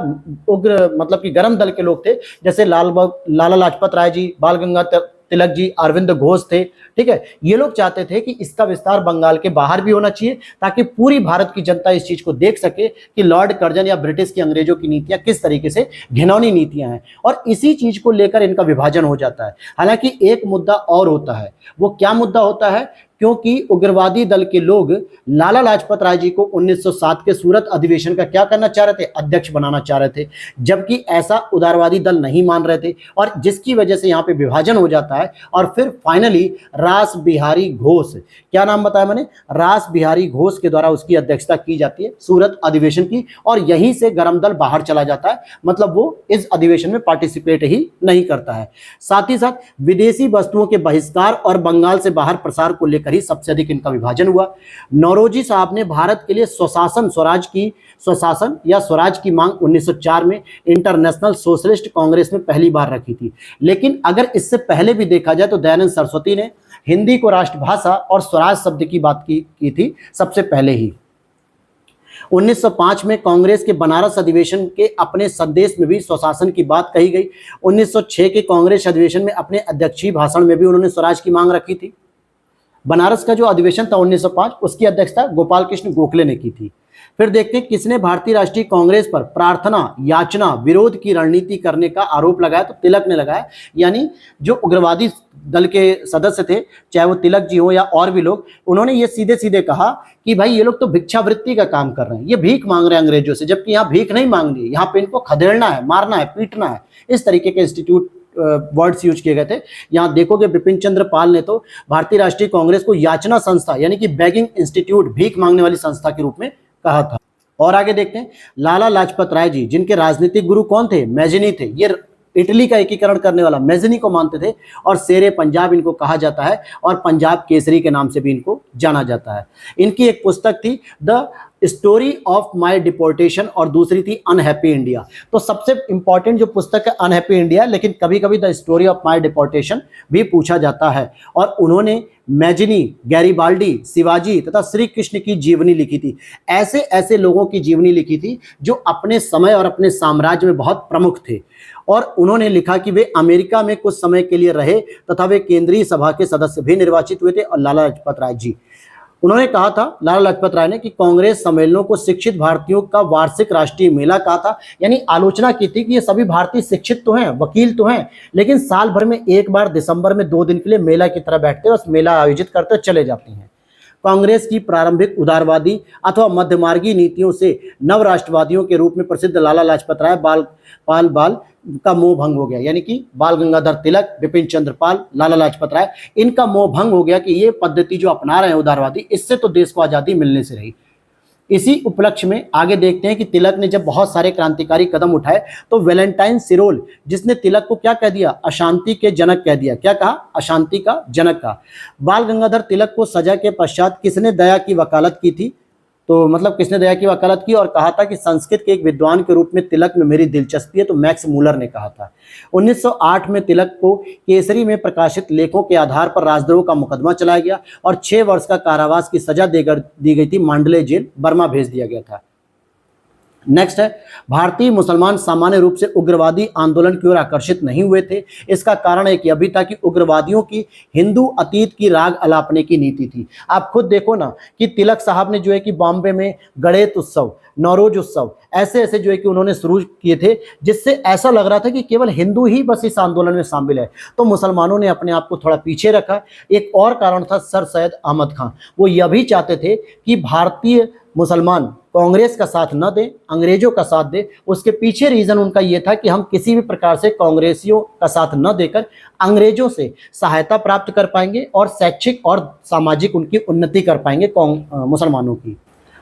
उग्र मतलब कि गरम दल के लोग थे, जैसे लाला लाजपत राय जी, बाल गंगाधर तिलक जी, अरविंद घोष थे, ठीक है, ये लोग चाहते थे कि इसका विस्तार बंगाल के बाहर भी होना चाहिए, ताकि पूरी भारत की जनता इस चीज को देख सके कि लॉर्ड कर्जन या ब्रिटिश की अंग्रेजों की नीतियां किस तरीके से घिनौनी नीतियां हैं। और इसी चीज को लेकर इनका विभाजन हो जाता है। हालांकि एक मुद्दा और होता है, वो क्या मुद्दा होता है? क्योंकि उग्रवादी दल के लोग लाला लाजपत राय जी को 1907 के सूरत अधिवेशन का क्या करना चाह रहे थे? अध्यक्ष बनाना चाह रहे थे, जबकि ऐसा उदारवादी दल नहीं मान रहे थे, और जिसकी वजह से यहाँ पे विभाजन हो जाता है। और फिर फाइनली रास बिहारी घोष, क्या नाम बताया मैंने? रास बिहारी घोष के द्वारा उसकी अध्यक्षता की जाती है सूरत अधिवेशन की, और यहीं से गरम दल बाहर चला जाता है, मतलब वो इस अधिवेशन में पार्टिसिपेट ही नहीं करता है। साथ ही साथ विदेशी वस्तुओं के बहिष्कार और बंगाल से बाहर प्रसार को लेकर ही सबसे अधिक इनका विभाजन हुआ। नौरोजी साहब ने भारत के लिए स्वशासन या स्वराज की मांग 1904 में इंटरनेशनल सोशलिस्ट कांग्रेस में पहली बार रखी थी। लेकिन अगर इससे पहले भी देखा जाए तो दयानंद सरस्वती ने हिंदी को राष्ट्रभाषा और स्वराज शब्द की बात की थी सबसे पहले ही। 1905 में कांग्रेस के बनारस अधिवेशन के अपने संदेश में भी स्वशासन की बात कही गई। 1906 के कांग्रेस अधिवेशन में अपने अध्यक्षीय भाषण में भी उन्होंने स्वराज की मांग रखी थी। बनारस का जो अधिवेशन था 1905, उसकी अध्यक्षता गोपाल कृष्ण गोखले ने की थी। फिर देखते हैं किसने भारतीय राष्ट्रीय कांग्रेस पर प्रार्थना, याचना, विरोध की रणनीति करने का आरोप लगाया। तो तिलक ने लगाया। यानी जो उग्रवादी दल के सदस्य थे, चाहे वो तिलक जी हो या और भी लोग, उन्होंने ये सीधे सीधे कहा कि भाई ये लोग तो भिक्षावृत्ति का काम कर रहे हैं, ये भीख मांग रहे हैं अंग्रेजों से, जबकि यहाँ भीख नहीं मांगनी है, यहाँ पे इनको खदेड़ना है, मारना है, पीटना है। इस तरीके के इंस्टीट्यूट वर्ड्स यूज किए गए थे। यहां देखोगे बिपिन चंद्र पाल ने तो भारतीय राष्ट्रीय कांग्रेस को याचना संस्था, यानी कि बेगिंग इंस्टीट्यूट, भीख मांगने वाली संस्था के रूप में कहा था। और आगे देखते हैं लाला लाजपत राय जी, जिनके राजनीतिक गुरु कौन थे? मैजनी थे। ये इटली का एकीकरण करने वाला मैजनी को मानते थे, और शेरे पंजाब इनको कहा जाता है, और पंजाब केसरी के नाम से भी इनको जाना जाता है। इनकी एक पुस्तक थी the story of my deportation, और दूसरी थी अनहैप्पी इंडिया। तो सबसे इंपॉर्टेंट जो पुस्तक है अनहैप्पी इंडिया, लेकिन कभी कभी the story of my deportation भी पूछा जाता है। और उन्होंने मैजनी, गैरीबाल्डी, शिवाजी तथा श्री कृष्ण की जीवनी लिखी थी। ऐसे ऐसे लोगों की जीवनी लिखी थी जो अपने समय और अपने साम्राज्य में बहुत प्रमुख थे। और उन्होंने लिखा कि वे अमेरिका में कुछ समय के लिए रहे तथा वे केंद्रीय सभा के सदस्य भी निर्वाचित हुए थे। और लाला लाजपत राय जी, उन्होंने कहा था, लाला लाजपत राय ने, कि कांग्रेस सम्मेलनों को शिक्षित भारतीयों का वार्षिक राष्ट्रीय मेला कहा था। यानी आलोचना की थी कि ये सभी भारतीय शिक्षित तो हैं, वकील तो हैं, लेकिन साल भर में एक बार दिसंबर में 2 दिन के लिए मेला की तरह बैठते हैं, बस मेला आयोजित करते चले जाते हैं। कांग्रेस की प्रारंभिक उदारवादी अथवा मध्यमार्गी नीतियों से नव राष्ट्रवादियों के रूप में प्रसिद्ध लाला लाजपत राय बाल का मोह भंग हो गया। यानी कि बाल गंगाधर तिलक, बिपिन चंद्र पाल, लाला लाजपत राय, इनका मोह भंग हो गया कि ये पद्धति जो अपना रहे हैं उदारवादी, इससे तो देश को आज़ादी मिलने से रही। इसी उपलक्ष्य में आगे देखते हैं कि तिलक ने जब बहुत सारे क्रांतिकारी कदम उठाए, तो वैलेंटाइन सिरोल, जिसने तिलक को क्या कह दिया? अशांति के जनक कह दिया। क्या कहा? अशांति का जनक कहा। बाल गंगाधर तिलक को सजा के पश्चात किसने दया की वकालत की थी? तो मतलब किसने दया की वकालत की और कहा था कि संस्कृत के एक विद्वान के रूप में तिलक में मेरी दिलचस्पी है, तो मैक्स मूलर ने कहा था। 1908 में तिलक को केसरी में प्रकाशित लेखों के आधार पर राजद्रोह का मुकदमा चलाया गया और 6 वर्ष का कारावास की सजा देकर दी गई थी। मांडले जेल बर्मा भेज दिया गया था। नेक्स्ट है, भारतीय मुसलमान सामान्य रूप से उग्रवादी आंदोलन की ओर आकर्षित नहीं हुए थे। इसका कारण है कि अभी तक कि उग्रवादियों की हिंदू अतीत की राग अलापने की नीति थी। आप खुद देखो ना कि तिलक साहब ने जो है कि बॉम्बे में गणेश उत्सव, नौरोज उत्सव ऐसे ऐसे जो है कि उन्होंने शुरू किए थे, जिससे ऐसा लग रहा था कि केवल हिंदू ही बस इस आंदोलन में शामिल है। तो मुसलमानों ने अपने आप को थोड़ा पीछे रखा। एक और कारण था सर सैयद अहमद खान, वो यह भी चाहते थे कि भारतीय मुसलमान कांग्रेस का साथ न दें, अंग्रेजों का साथ दें। उसके पीछे रीजन उनका यह था कि हम किसी भी प्रकार से कांग्रेसियों का साथ न देकर अंग्रेजों से सहायता प्राप्त कर पाएंगे और शैक्षिक और सामाजिक उनकी उन्नति कर पाएंगे मुसलमानों की।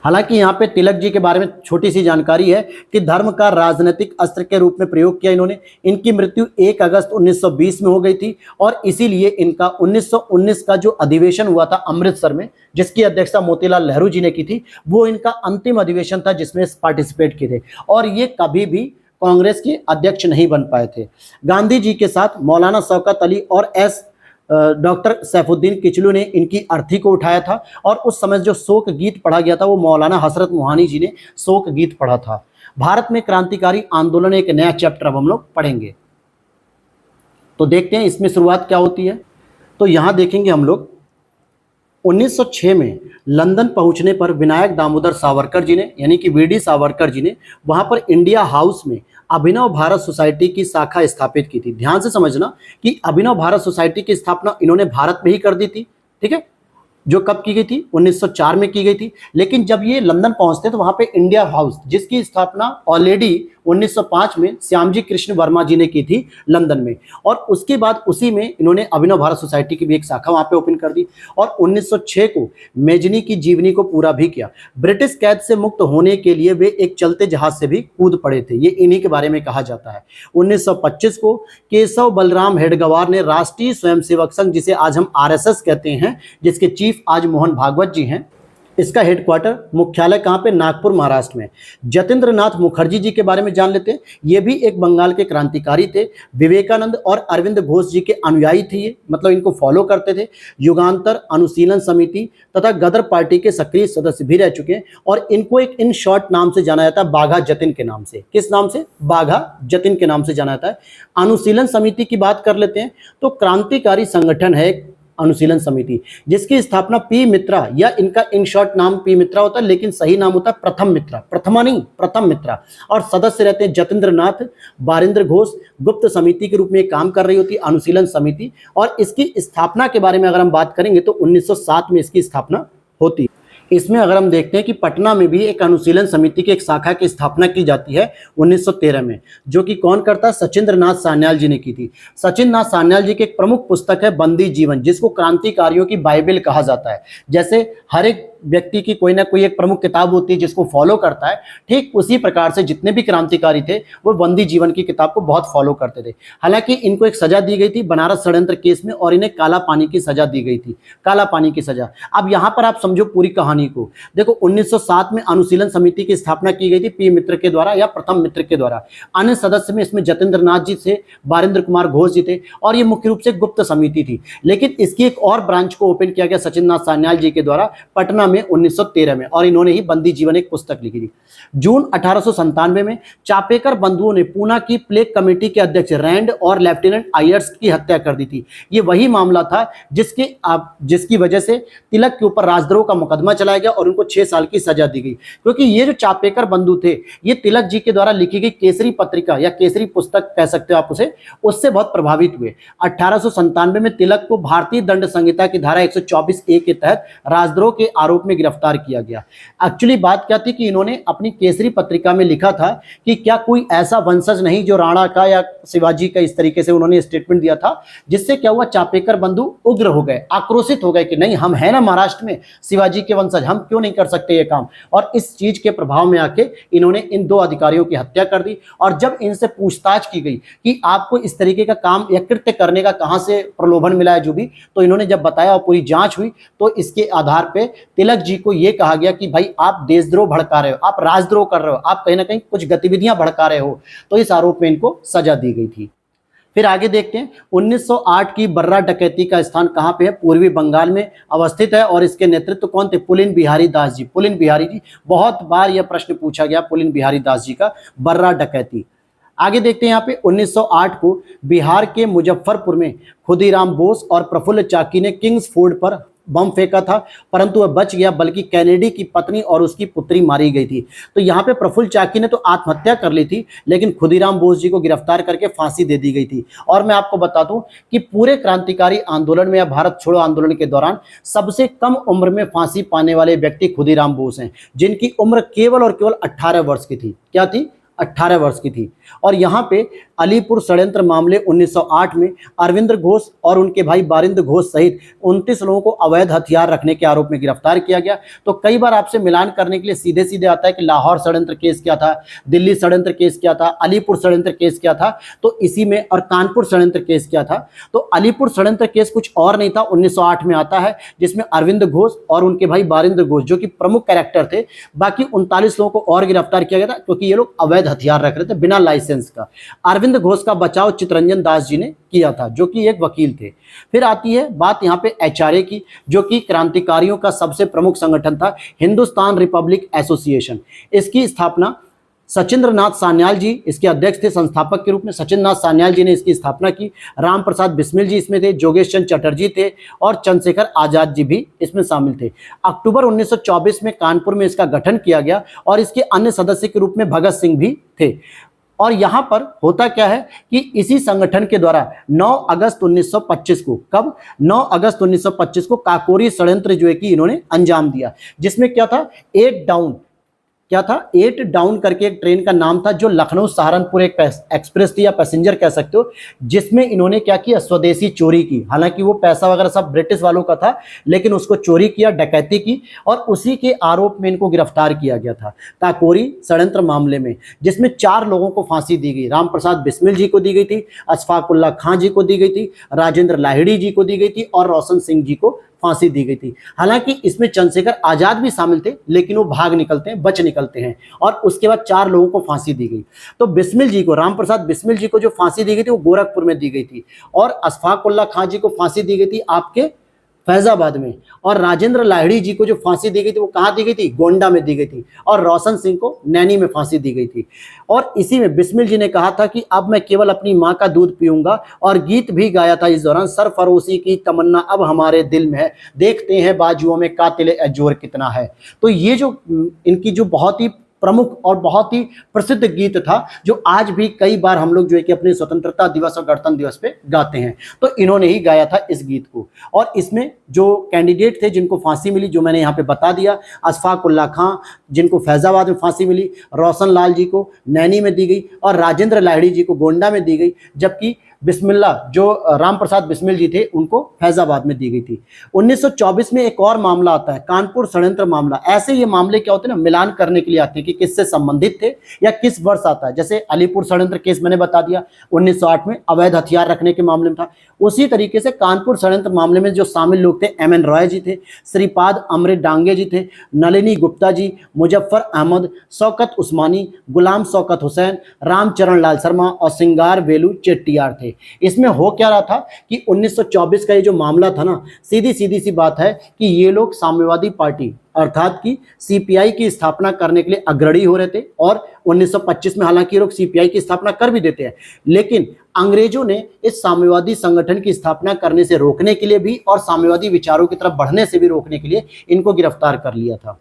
हालांकि यहाँ पे तिलक जी के बारे में छोटी सी जानकारी है कि धर्म का राजनीतिक अस्त्र के रूप में प्रयोग किया इन्होंने। इनकी मृत्यु 1 अगस्त 1920 में हो गई थी और इसीलिए इनका 1919 का जो अधिवेशन हुआ था अमृतसर में, जिसकी अध्यक्षता मोतीलाल नेहरू जी ने की थी, वो इनका अंतिम अधिवेशन था जिसमें पार्टिसिपेट किए थे और ये कभी भी कांग्रेस के अध्यक्ष नहीं बन पाए थे। गांधी जी के साथ मौलाना शौकत अली और डॉक्टर सैफुद्दीन किचलू ने इनकी अर्थी को उठाया था और उस समय जो शोक गीत पढ़ा गया था वो मौलाना हसरत मोहानी जी ने शोक गीत पढ़ा था। भारत में क्रांतिकारी आंदोलन एक नया चैप्टर अब हम लोग पढ़ेंगे, तो देखते हैं इसमें शुरुआत क्या होती है। तो यहां देखेंगे हम लोग 1906 में लंदन पहुंचने पर विनायक दामोदर सावरकर जी ने, यानी कि वीडी सावरकर जी ने वहां पर इंडिया हाउस में अभिनव भारत सोसाइटी की शाखा स्थापित की थी। ध्यान से समझना कि अभिनव भारत सोसाइटी की स्थापना इन्होंने भारत में ही कर दी थी, ठीक है, जो कब की गई थी 1904 में की गई थी। लेकिन जब ये लंदन पहुंचते तो वहां पे इंडिया हाउस, जिसकी स्थापना ऑलरेडी 1905 में श्यामजी कृष्ण वर्मा जी ने की थी लंदन में, और उसके बाद उसी में इन्होंने अभिनव भारत सोसाइटी की भी एक शाखा वहां पे ओपन कर दी और 1906 को मेजनी की जीवनी को पूरा भी किया। ब्रिटिश कैद से मुक्त होने के लिए वे एक चलते जहाज से भी कूद पड़े थे, ये इन्हीं के बारे में कहा जाता है। 1925 को केशव बलराम हेडगवार ने राष्ट्रीय स्वयंसेवक संघ, जिसे आज हम आरएसएस कहते हैं, जिसके चीफ आज मोहन भागवत जी हैं, इसका हेडक्वार्टर मुख्यालय कहाँ पे, नागपुर महाराष्ट्र में। जतेंद्र नाथ मुखर्जी जी के बारे में जान लेते हैं। ये भी एक बंगाल के क्रांतिकारी थे। विवेकानंद और अरविंद घोष जी के अनुयायी थे, ये मतलब इनको फॉलो करते थे। युगांतर, अनुशीलन समिति तथा गदर पार्टी के सक्रिय सदस्य भी रह चुके हैं और इनको एक इन शॉर्ट नाम से जाना जाता है, बाघा जतिन के नाम से। किस नाम से? बाघा जतिन के नाम से जाना जाता है। अनुशीलन समिति की बात कर लेते हैं तो क्रांतिकारी संगठन है अनुशीलन समिति, जिसकी स्थापना पी मित्रा, या इनका इन शॉर्ट नाम पी मित्रा होता है, लेकिन सही नाम होता है प्रथम मित्रा, प्रथमा नहीं प्रथम मित्रा। और सदस्य रहते हैं जतेंद्र नाथ, बारिंद्र घोष। गुप्त समिति के रूप में काम कर रही होती है अनुशीलन समिति। और इसकी स्थापना के बारे में अगर हम बात करेंगे तो 1907 में इसकी स्थापना होती है। इसमें अगर हम देखते हैं कि पटना में भी एक अनुशीलन समिति की एक शाखा की स्थापना की जाती है 1913 में, जो कि कौन करता है? सचिंद्र नाथ सान्याल जी ने की थी। सचिंद्र नाथ सान्याल जी की एक प्रमुख पुस्तक है बंदी जीवन, जिसको क्रांतिकारियों की बाइबल कहा जाता है। जैसे हर एक व्यक्ति की कोई ना कोई एक प्रमुख किताब होती है जिसको फॉलो करता है, ठीक उसी प्रकार से जितने भी क्रांतिकारी थे वो बंदी जीवन की किताब को बहुत फॉलो करते थे। हालांकि इनको एक सजा दी गई थी बनारस षड्यंत्र केस में और इन्हें काला पानी की सजा दी गई थी, काला पानी की सजा। अब यहां पर आप समझो पूरी कहानी को। देखो 1907 में अनुशीलन समिति की स्थापना की गई थी पी मित्र के द्वारा या प्रथम मित्र के द्वारा। अन्य सदस्य में इसमें जतेंद्र नाथ जी थे, बारिंद्र कुमार घोष जी थे और ये मुख्य रूप से गुप्त समिति थी। लेकिन इसकी एक और ब्रांच को ओपन किया गया सचिंद्र नाथ सान्याल जी के द्वारा पटना में 1913 में, और इन्होंने ही बंदी जीवन एक पुस्तक लिखी थी। जून 1897 में चापेकर बंधुओं ने पूना की प्लेग कमेटी के अध्यक्ष रैंड और लेफ्टिनेंट आयर्स की हत्या कर दी थी। ये वही मामला था जिसकी वजह से तिलक के ऊपर राजद्रोह का मुकदमा चलाया गया और उनको 6 साल की सजा दी गई, क्योंकि ये जो चापेकर बंधु थे ये तिलक जी के द्वारा लिखी गई केसरी पत्रिका या केसरी पुस्तक कह सकते हो आप उसे, उससे बहुत प्रभावित हुए। 1897 में तिलक को भारतीय दंड संहिता की धारा 124A के तहत राजद्रोह के आरोप में गिरफ्तार किया गया। एक्चुअली बात क्या थी कि इन्होंने अपनी केसरी पत्रिका में लिखा था कि क्या कोई ऐसा वंशज नहीं जो राणा का या शिवाजी का, इस तरीके से उन्होंने स्टेटमेंट दिया था, जिससे क्या हुआ चापेकर बंधु उग्र हो गए, आक्रोशित हो गए कि नहीं हम है ना महाराष्ट्र में शिवाजी के वंश वंशज, हम क्यों नहीं कर सकते ये काम। और इस चीज के प्रभाव में आके इन्होंने इन 2 अधिकारियों की हत्या कर दी। और जब इनसे पूछताछ की गई कि आपको इस तरीके का काम या कृत्य करने का कहां से प्रलोभन मिला है जो भी, तो इन्होंने जब बताया और पूरी जांच हुई तो इसके आधार पे तिलक जी को यह कहा गया कि भाई आप देशद्रोह भड़का रहे हो, आप राजद्रोह कर रहे हो, आप कहीं ना कहीं कुछ गतिविधियां भड़का रहे हो। तो इस आरोप में इनको सजा दी गई थी। फिर आगे देखते हैं 1908 की बर्रा डकैती का स्थान कहां पे है, पूर्वी बंगाल में अवस्थित है। और इसके नेतृत्व कौन थे, पुलिन बिहारी दास जी। पुलिन बिहारी जी, बहुत बार यह प्रश्न पूछा गया पुलिन बिहारी दास जी का, बर्रा डकैती। आगे देखते हैं यहाँ पे 1908 को बिहार के मुजफ्फरपुर में खुदीराम बोस और प्रफुल्ल चाकी ने किंग्स फोर्ड पर बम फेंका था, परंतु वह बच गया, बल्कि कैनेडी की पत्नी और उसकी पुत्री मारी गई थी। तो यहाँ पे प्रफुल्ल चाकी ने तो आत्महत्या कर ली थी, लेकिन खुदीराम बोस जी को गिरफ्तार करके फांसी दे दी गई थी। और मैं आपको बता दूं कि पूरे क्रांतिकारी आंदोलन में या भारत छोड़ो आंदोलन के दौरान सबसे कम उम्र में फांसी पाने वाले व्यक्ति खुदीराम बोस हैं, जिनकी उम्र केवल और केवल 18 वर्ष की थी। क्या थी, 18 वर्ष की थी। और यहाँ पे अलीपुर षड्यंत्र मामले 1908 में अरविंद घोष और उनके भाई बारिंद घोष सहित 29 लोगों को अवैध हथियार रखने के आरोप में गिरफ्तार किया गया। तो कई बार आपसे मिलान करने के लिए सीधे सीधे आता है कि लाहौर षड्यंत्र केस क्या था, दिल्ली षड्यंत्र केस क्या था, अलीपुर षड्यंत्र केस क्या था, तो इसी में, और कानपुर षड्यंत्र केस क्या था। तो अलीपुर षड्यंत्र केस कुछ और नहीं था, 1908 में आता है, जिसमें अरविंद घोष और उनके भाई बारिंद घोष जो कि प्रमुख कैरेक्टर थे, बाकी 39 लोगों को और गिरफ्तार किया गया था क्योंकि ये लोग अवैध हथियार रख रहे थे बिना लाइसेंस का। अरविंद घोष का बचाव चितरंजन दास जी ने किया था, जो कि एक वकील थे। फिर आती है बात यहाँ पे एचआरए की, जो कि क्रांतिकारियों का सबसे प्रमुख संगठन था, हिंदुस्तान रिपब्लिक एसोसिएशन। इसकी स्थापना सचिंद्र नाथ सान्याल जी इसके अध्यक्ष थे, संस्थापक के रूप में सचिंद्र नाथ सान्याल जी ने इसकी स्थापना की। राम प्रसाद बिस्मिल जी इसमें थे, जोगेश चंद चटर्जी थे और चंद्रशेखर आजाद जी भी इसमें शामिल थे। अक्टूबर 1924 में कानपुर में इसका गठन किया गया और इसके अन्य सदस्य के रूप में भगत सिंह भी थे। और यहां पर होता क्या है कि इसी संगठन के द्वारा 9 अगस्त 1925 को, कब, 9 अगस्त 1925 को काकोरी षड्यंत्र जो है कि इन्होंने अंजाम दिया, जिसमें क्या था, 8 डाउन, क्या था, 8 डाउन करके एक ट्रेन का नाम था, जो लखनऊ सहारनपुर एक एक्सप्रेस थी या पैसेंजर कह सकते हो, जिसमें इन्होंने क्या किया, स्वदेशी चोरी की। हालांकि वो पैसा वगैरह सब ब्रिटिश वालों का था, लेकिन उसको चोरी किया, डकैती की, और उसी के आरोप में इनको गिरफ्तार किया गया था काकोरी षड्यंत्र मामले में, जिसमें 4 लोगों को फांसी दी गई। राम प्रसाद बिस्मिल जी को दी गई थी, अशफाकुल्ला खां जी को दी गई थी, राजेंद्र लाहिड़ी जी को दी गई थी और रोशन सिंह जी को फांसी दी गई थी। हालांकि इसमें चंद्रशेखर आजाद भी शामिल थे, लेकिन वो भाग निकलते हैं, बच निकलते हैं, और उसके बाद 4 लोगों को फांसी दी गई। तो बिस्मिल जी को, राम प्रसाद बिस्मिल जी को जो फांसी दी गई थी वो गोरखपुर में दी गई थी, और अशफाकुल्ला खां जी को फांसी दी गई थी आपके फैजाबाद में, और राजेंद्र लाहिड़ी जी को जो फांसी दी गई थी वो कहाँ दी गई थी, गोंडा में दी गई थी, और रोशन सिंह को नैनी में फांसी दी गई थी। और इसी में बिस्मिल जी ने कहा था कि अब मैं केवल अपनी माँ का दूध पीऊंगा, और गीत भी गाया था इस दौरान, सरफरोशी की तमन्ना अब हमारे दिल में है, देखते हैं बाजुओं में कातिल जोर कितना है। तो ये जो इनकी जो बहुत ही प्रमुख और बहुत ही प्रसिद्ध गीत था, जो आज भी कई बार हम लोग जो है कि अपने स्वतंत्रता दिवस और गणतंत्र दिवस पे गाते हैं, तो इन्होंने ही गाया था इस गीत को। और इसमें जो कैंडिडेट थे जिनको फांसी मिली, जो मैंने यहाँ पे बता दिया, अशफाकुल्ला खां जिनको फैजाबाद में फांसी मिली, रोशन लाल जी को नैनी में दी गई, और राजेंद्र लाहिड़ी जी को गोंडा में दी गई, जबकि बिस्मिल्ला जो राम प्रसाद बिस्मिल जी थे उनको फैजाबाद में दी गई थी। 1924 में एक और मामला आता है, कानपुर षड्यंत्र मामला। ऐसे ये मामले क्या होते हैं ना, मिलान करने के लिए आते हैं कि किससे संबंधित थे या किस वर्ष आता है। जैसे अलीपुर षड्यंत्र केस मैंने बता दिया 1908 में अवैध हथियार रखने के मामले में था, उसी तरीके से कानपुर षड्यंत्र मामले में जो शामिल लोग थे, एम.एन. रॉय जी थे, श्रीपाद अमृत डांगे जी थे, नलिनी गुप्ता जी, मुजफ्फर अहमद, शौकत उस्मानी, गुलाम शौकत हुसैन, रामचरण लाल शर्मा और सिंगार वेलू चेट्टियार थे। इसमें हो क्या रहा था कि 1924 का ये जो मामला था ना, सीधी सी बात है कि ये लोग साम्यवादी पार्टी अर्थात कि सीपीआई की स्थापना करने के लिए अग्रणी हो रहे थे, और 1925 में हालांकि ये लोग सीपीआई की स्थापना कर भी देते हैं, लेकिन अंग्रेजों ने इस साम्यवादी संगठन की स्थापना करने से रोकने के लिए भी और साम्यवादी विचारों की तरफ बढ़ने से भी रोकने के लिए इनको गिरफ्तार कर लिया था।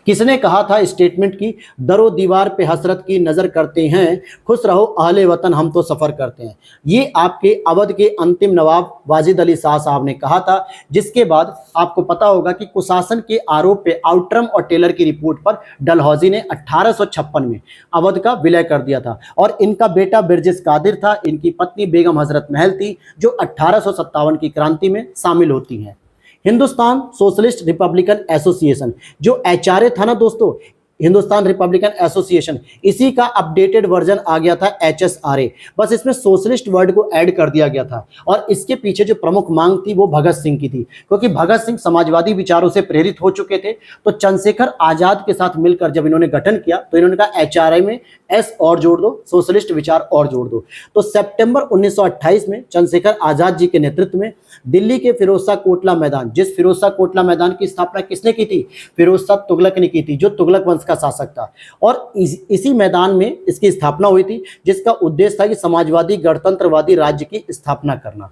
किसने कहा था स्टेटमेंट की, दरो दीवार पे हसरत की नजर करते हैं, खुश रहो अहले वतन हम तो सफर करते हैं। ये आपके अवध के अंतिम नवाब वाजिद अली शाह साहब ने कहा था, जिसके बाद आपको पता होगा कि कुशासन के आरोप पे आउटरम और टेलर की रिपोर्ट पर डलहौजी ने 1856 में अवध का विलय कर दिया था, और इनका बेटा बिरजिस कादिर था, इनकी पत्नी बेगम हजरत महल थी, जो 1857 की क्रांति में शामिल होती हैं। हिंदुस्तान सोशलिस्ट रिपब्लिकन एसोसिएशन, जो एचआरए था ना दोस्तों, हिंदुस्तान रिपब्लिकन एसोसिएशन, इसी का अपडेटेड वर्जन आ गया था एचएसआरए। बस इसमें सोशलिस्ट वर्ड को ऐड कर दिया गया था। और इसके पीछे जो प्रमुख मांग थी वो भगत सिंह की थी, क्योंकि भगत सिंह समाजवादी विचारों से प्रेरित हो चुके थे। तो चंद्रशेखर आजाद के साथ मिलकर जब इन्होंने गठन किया तो इन्होंने कहा एचआरए में एस और जोड़ दो, सोशलिस्ट विचार और जोड़ दो। तो सितंबर 1928 में चंद्रशेखर आजाद जी के नेतृत्व में दिल्ली के फिरोजशाह कोटला मैदान, जिस फिरोजशाह कोटला मैदान की स्थापना किसने की थी? फिरोजशाह तुगलक ने की थी, जो तुगलक वंश का शासक था। और इसी मैदान में इसकी स्थापना हुई थी, जिसका उद्देश्य था कि समाजवादी गणतंत्रवादी राज्य की स्थापना करना।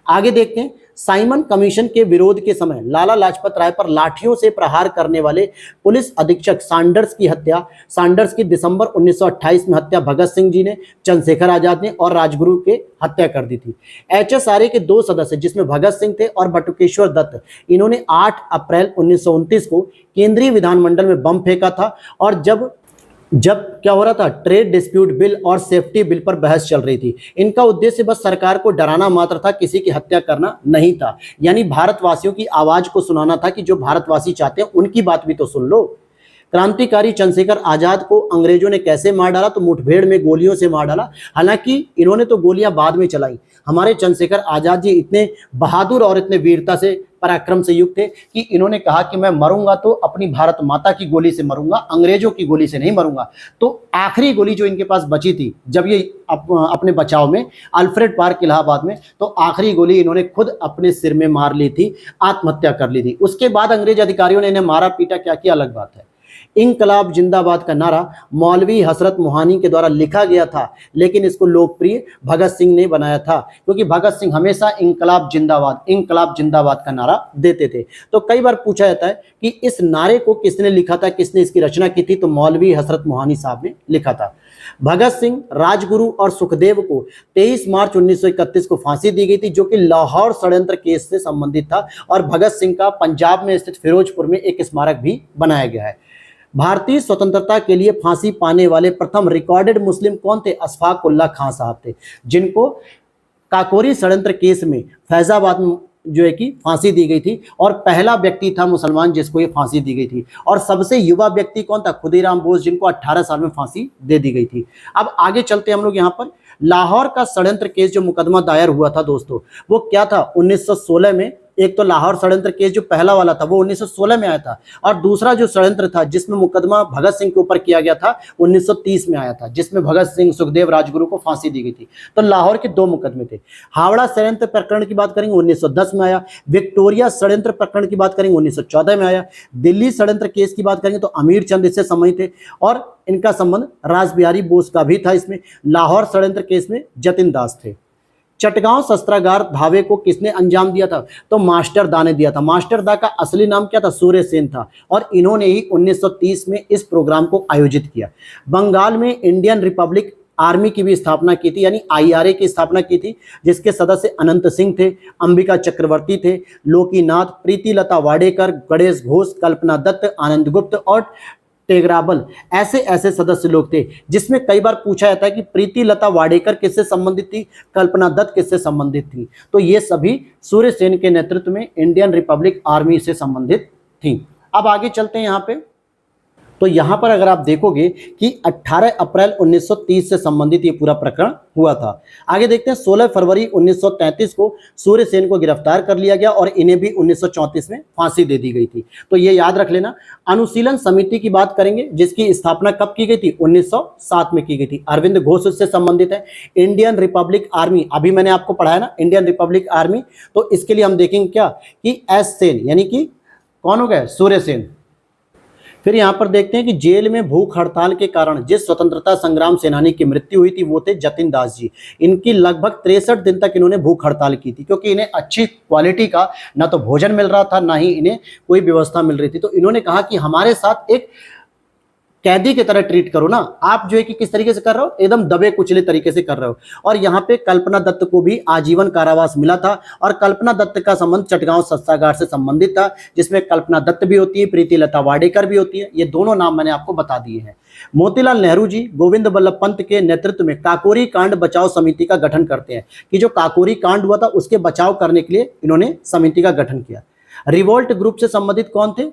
आगे देखते हैं, साइमन कमीशन के विरोध के समय लाला लाजपत राय पर लाठियों से प्रहार करने वाले पुलिस अधीक्षक सैंडर्स की दिसंबर 1928 में हत्या भगत सिंह जी ने, चंद्रशेखर आजाद ने और राजगुरु के हत्या कर दी थी। एचएसआरए के 2 सदस्य जिसमें भगत सिंह थे और बटुकेश्वर दत्त, इन्होंने 8 अप्रैल 1929 को केंद्रीय विधानमंडल में बम फेंका था। और जब क्या हो रहा था, ट्रेड डिस्प्यूट बिल और सेफ्टी बिल पर बहस चल रही थी। इनका उद्देश्य बस सरकार को डराना मात्र था, किसी की हत्या करना नहीं था। यानी भारतवासियों की आवाज को सुनाना था कि जो भारतवासी चाहते हैं उनकी बात भी तो सुन लो। क्रांतिकारी चंद्रशेखर आजाद को अंग्रेजों ने कैसे मार डाला? तो मुठभेड़ में गोलियों से मार डाला। हालांकि इन्होंने तो गोलियां बाद में चलाई। हमारे चंद्रशेखर आजाद जी इतने बहादुर और इतने वीरता से, पराक्रम से युक्त थे कि इन्होंने कहा कि मैं मरूंगा तो अपनी भारत माता की गोली से मरूंगा, अंग्रेजों की गोली से नहीं मरूंगा। तो आखिरी गोली जो इनके पास बची थी जब ये अपने बचाव में अल्फ्रेड पार्क इलाहाबाद में, तो आखिरी गोली इन्होंने खुद अपने सिर में मार ली थी, आत्महत्या कर ली थी। उसके बाद अंग्रेज अधिकारियों ने इन्हें मारा पीटा, क्या किया अलग बात है। इंकलाब जिंदाबाद का नारा मौलवी हसरत मोहानी के द्वारा लिखा गया था, लेकिन इसको लोकप्रिय भगत सिंह ने बनाया था, क्योंकि भगत सिंह हमेशा इंकलाब जिंदाबाद का नारा देते थे। तो कई बार पूछा जाता है कि इस नारे को किसने लिखा था, किसने इसकी रचना की थी? तो मौलवी हसरत मोहानी साहब ने लिखा था। भगत सिंह, राजगुरु और सुखदेव को 23 मार्च 1931 को फांसी दी गई थी, जो कि लाहौर षड्यंत्र केस से संबंधित था। और भगत सिंह का पंजाब में स्थित फिरोजपुर में एक स्मारक भी बनाया गया है। भारतीय स्वतंत्रता के लिए फांसी पाने वाले प्रथम रिकॉर्डेड मुस्लिम कौन थे? अशफाक उल्लाह खां साहब थे, जिनको काकोरी षड्यंत्र केस में फैजाबाद में जो है कि फांसी दी गई थी। और पहला व्यक्ति था मुसलमान जिसको ये फांसी दी गई थी। और सबसे युवा व्यक्ति कौन था? खुदीराम बोस, जिनको 18 साल में फांसी दे दी गई थी। अब आगे चलते हैं हम लोग। यहाँ पर लाहौर का षड्यंत्र केस जो मुकदमा दायर हुआ था दोस्तों, वो क्या था? 1916 में। एक तो लाहौर षड्यंत्र केस जो पहला वाला था वो 1916 में आया था, और दूसरा जो षड्यंत्र था जिसमें मुकदमा भगत सिंह के ऊपर किया गया था 1930 में आया था, जिसमें भगत सिंह, सुखदेव, राजगुरु को फांसी दी गई थी। तो लाहौर के 2 मुकदमे थे। हावड़ा षड्यंत्र प्रकरण की बात करेंगे 1910 में आया। विक्टोरिया षड्यंत्र प्रकरण की बात करेंगे 1914 में आया। दिल्ली षड्यंत्र केस की बात करेंगे तो अमीर चंद इससे संबंधित थे, और इनका संबंध रासबिहारी बोस का भी था। इसमें लाहौर षड्यंत्र केस में जतिन दास थे। चटगांव शस्त्रागार धावे को किसने अंजाम दिया था? तो मास्टर दा ने दिया था। मास्टर दा का असली नाम क्या था? सूर्य सेन था, और इन्होंने ही 1930 में इस प्रोग्राम को आयोजित किया। बंगाल में इंडियन रिपब्लिक आर्मी की भी स्थापना की थी, यानी आईआरए की स्थापना की थी, जिसके सदस्य अनंत सिंह थे, अंबिका चक्रवर्ती थे, लोकीनाथ, प्रीतिलता वाडेकर, गणेश घोष, कल्पना दत्त, आनंद गुप्त और टेगराबल, ऐसे सदस्य लोग थे। जिसमें कई बार पूछा जाता है कि प्रीति लता वाडेकर किससे संबंधित थी, कल्पना दत्त किससे संबंधित थी? तो ये सभी सूर्य सेन के नेतृत्व में इंडियन रिपब्लिक आर्मी से संबंधित थी। अब आगे चलते हैं यहाँ पे। तो यहाँ पर अगर आप देखोगे कि 18 अप्रैल 1930 से संबंधित ये पूरा प्रकरण हुआ था। आगे देखते हैं, 16 फरवरी 1933 को सूर्य सेन को गिरफ्तार कर लिया गया और इन्हें भी 1934 में फांसी दे दी गई थी। तो ये याद रख लेना। अनुशीलन समिति की बात करेंगे, जिसकी स्थापना कब की गई थी? 1907 में की गई थी। अरविंद घोष उससे संबंधित है। इंडियन रिपब्लिक आर्मी, अभी मैंने आपको पढ़ाया ना इंडियन रिपब्लिक आर्मी, तो इसके लिए हम देखेंगे क्या कि एस सेन, यानी कि कौन हो गया? सूर्य सेन। फिर यहाँ पर देखते हैं कि जेल में भूख हड़ताल के कारण जिस स्वतंत्रता संग्राम सेनानी की मृत्यु हुई थी वो थे जतिन दास जी। इनकी लगभग 63 दिन तक इन्होंने भूख हड़ताल की थी, क्योंकि इन्हें अच्छी क्वालिटी का ना तो भोजन मिल रहा था, ना ही इन्हें कोई व्यवस्था मिल रही थी। तो इन्होंने कहा कि हमारे साथ एक कैदी की तरह ट्रीट करो ना। आप जो है कि किस तरीके से कर रहे हो? एकदम दबे कुचले तरीके से कर रहे हो। और यहाँ पे कल्पना दत्त को भी आजीवन कारावास मिला था, और कल्पना दत्त का संबंध चटगांव शस्त्रागार से संबंधित था, जिसमें कल्पना दत्त भी होती है, प्रीति लता वाडेकर भी होती है। ये दोनों नाम मैंने आपको बता दिए हैं। मोतीलाल नेहरू जी गोविंद बल्लभ पंत के नेतृत्व में काकोरी कांड बचाव समिति का गठन करते हैं, कि जो काकोरी कांड हुआ था उसके बचाव करने के लिए इन्होंने समिति का गठन किया। रिवोल्ट ग्रुप से संबंधित कौन थे?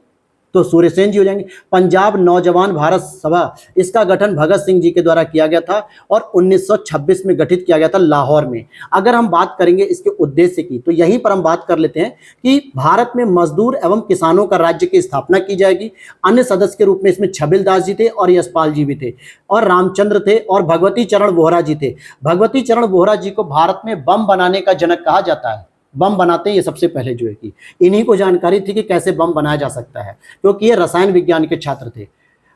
तो सूर्यसेन जी हो जाएंगे। पंजाब नौजवान भारत सभा, इसका गठन भगत सिंह जी के द्वारा किया गया था और 1926 में गठित किया गया था लाहौर में। अगर हम बात करेंगे इसके उद्देश्य की, तो यहीं पर हम बात कर लेते हैं कि भारत में मजदूर एवं किसानों का राज्य की स्थापना की जाएगी। अन्य सदस्य के रूप में इसमें छबिल दास जी थे और यशपाल जी भी थे और रामचंद्र थे और भगवती चरण बोहरा जी थे। भगवती चरण बोहरा जी को भारत में बम बनाने का जनक कहा जाता है। बम बनाते हैं ये सबसे पहले जो है कि इन्हीं को जानकारी थी कि कैसे बम बनाया जा सकता है, क्योंकि ये रसायन विज्ञान के छात्र थे।